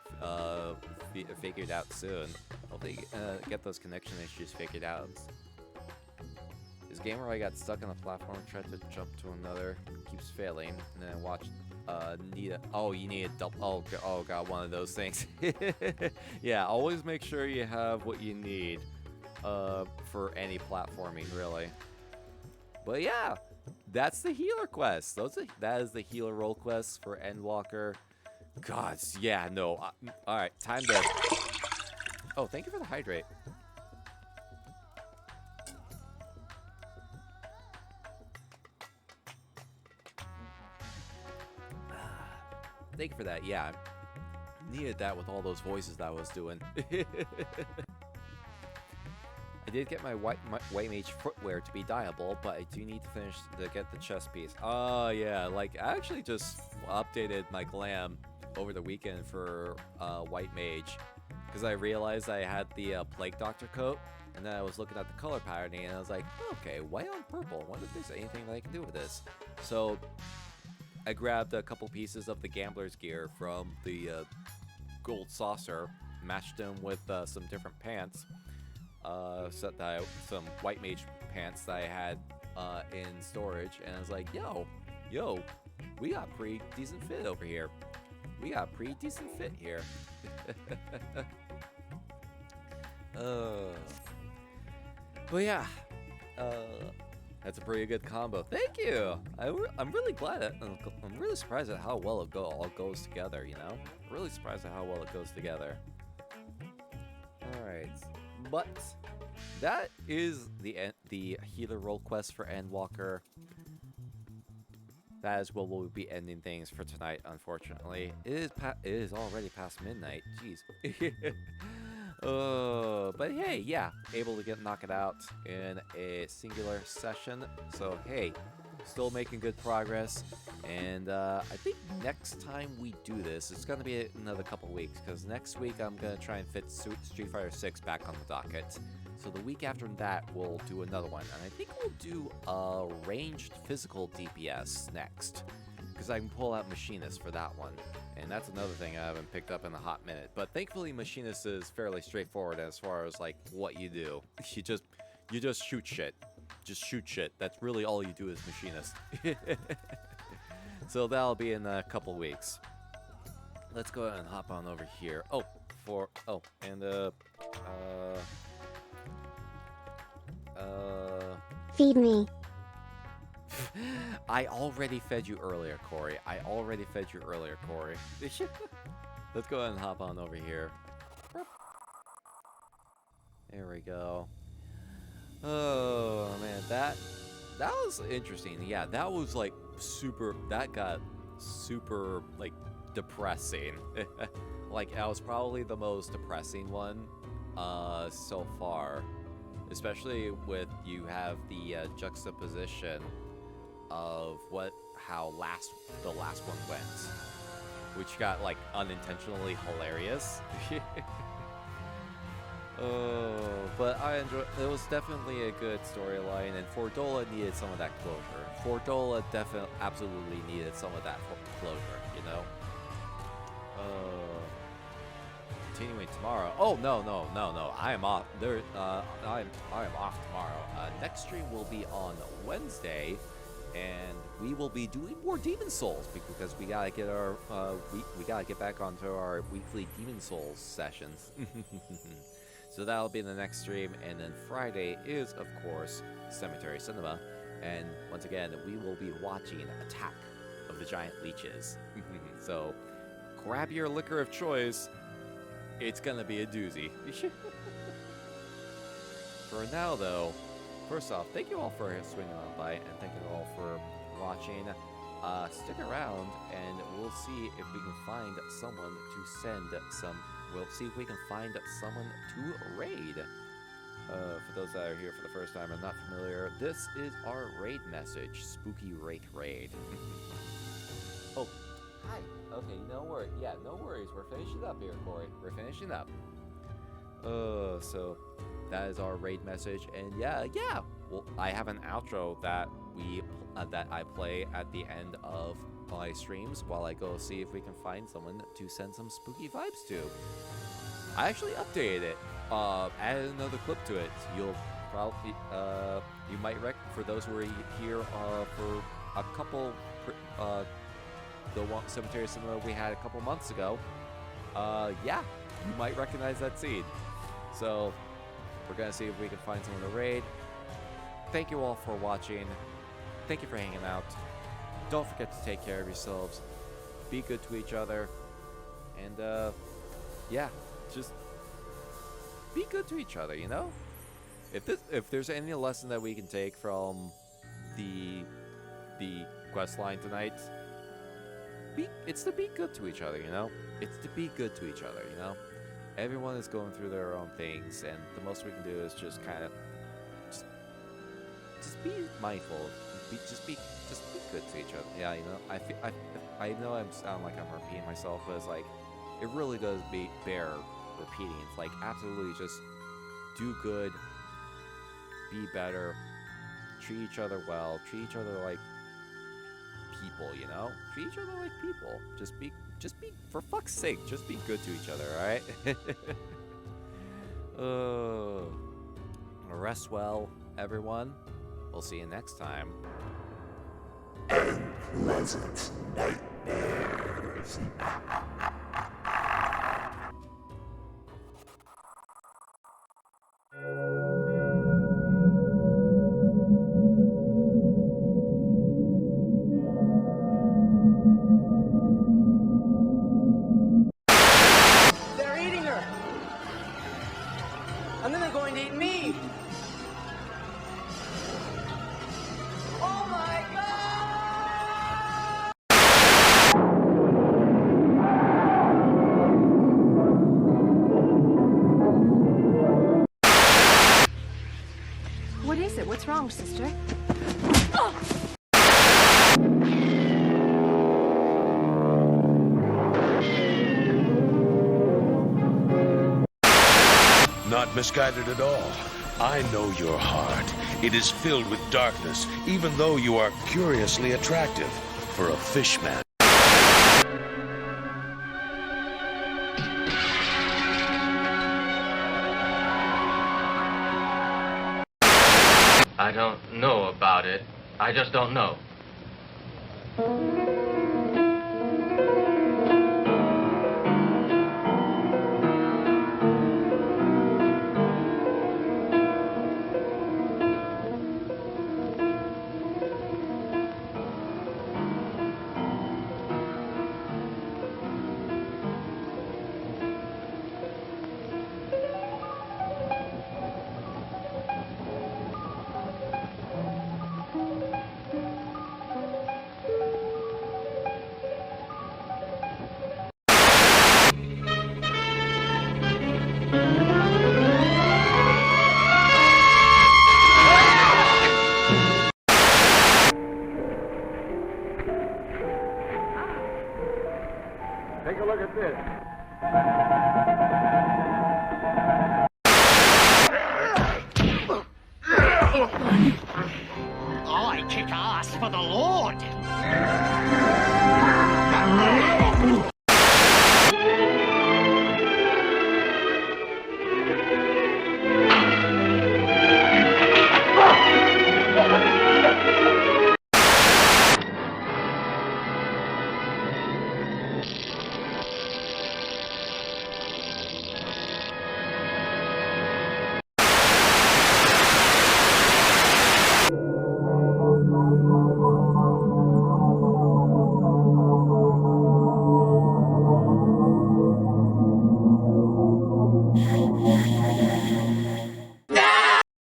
figured out soon. Hopefully get those connection issues figured out. This game where I got stuck on a platform, tried to jump to another, keeps failing, and then I watched you need a double, oh god, one of those things. Yeah, always make sure you have what you need for any platforming, really. But yeah, that's the healer quest. That is the healer role quest for Endwalker. God, yeah, no. Alright, time to... Oh, thank you for the hydrate. thank you for that. Yeah, needed that with all those voices that I was doing. I did get my white mage footwear to be dyeable, but I do need to finish to get the chest piece. Oh yeah, like I actually just updated my glam over the weekend for white mage because I realized I had the plague doctor coat, and then I was looking at the color patterning and I was like, okay, white on purple. Wonder if there's anything that I can do with this. So I grabbed a couple pieces of the gambler's gear from the gold saucer, matched them with some different pants. Some white mage pants that I had in storage, and I was like, yo, we got pretty decent fit over here. But yeah, that's a pretty good combo. Thank you. I'm really glad. I'm really surprised at how well it all goes together. You know, really surprised at how well it goes together. All right. But that is the healer role quest for Endwalker. That is where we'll be ending things for tonight, unfortunately. It is already past midnight. Jeez. But hey, yeah, able to knock it out in a singular session. So hey, still making good progress. And I think next time we do this, it's going to be another couple weeks, because next week I'm going to try and fit Street Fighter 6 back on the docket. So the week after that, we'll do another one. And I think we'll do a ranged physical DPS next, because I can pull out Machinist for that one. And that's another thing I haven't picked up in a hot minute. But thankfully, Machinist is fairly straightforward as far as like what you do. You just shoot shit. Just shoot shit. That's really all you do is Machinist. So that'll be in a couple weeks. Let's go ahead and hop on over here.
Feed me.
I already fed you earlier, Corey. Let's go ahead and hop on over here. There we go. Oh man, that was interesting. Yeah, that was like that got super like depressing. Like that was probably the most depressing one so far, especially with you have the juxtaposition of how the last one went, which got like unintentionally hilarious. But I enjoyed. It was definitely a good storyline, and Fordola needed some of that closure. Fordola absolutely needed some of that closure, you know. Continuing tomorrow. Oh no! I am off. I am off tomorrow. Next stream will be on Wednesday, and we will be doing more Demon Souls because we gotta get our we gotta get back onto our weekly Demon Souls sessions. So that'll be the next stream, and then Friday is, of course, Cemetery Cinema, and once again, we will be watching Attack of the Giant Leeches. So grab your liquor of choice. It's gonna be a doozy. For now, though, first off, thank you all for swinging on by, and thank you all for watching. Stick around, and we'll see if we can find someone to send some. We'll see if we can find someone to raid. For those that are here for the first time and not familiar, this is our raid message, Spooky Wraith Raid. Oh, hi. Okay, no worries. Yeah, no worries. We're finishing up here, Corey. We're finishing up. So that is our raid message, and yeah. Well, I have an outro that I play at the end of my streams while I go see if we can find someone to send some spooky vibes to. I actually updated it, added another clip to it. You'll probably, you might for those who are here for a couple, the Cemetery Cinema we had a couple months ago. Yeah, you might recognize that scene. So we're gonna see if we can find someone to raid. Thank you all for watching. Thank you for hanging out. Don't forget to take care of yourselves. Be good to each other. And, yeah, just be good to each other, you know? If there's any lesson that we can take from the quest line tonight, it's to be good to each other, you know? It's to be good to each other, you know? Everyone is going through their own things, and the most we can do is just kind of just be mindful. Just be good to each other. Yeah, you know, I know I sound like I'm repeating myself, but it's like it really does bear repeating. It's like absolutely just do good, be better, treat each other well, treat each other like people, you know? Treat each other like people. Just be for fuck's sake, just be good to each other, alright? Rest well, everyone. We'll see you next time.
And pleasant nightmares.
They're eating her! And then they're going to eat me! Oh my god!
What is it? What's wrong, sister?
Not misguided at all. I know your heart. It is filled with darkness, even though you are curiously attractive for a fishman.
I don't know about it. I just don't know.
Take a look at this.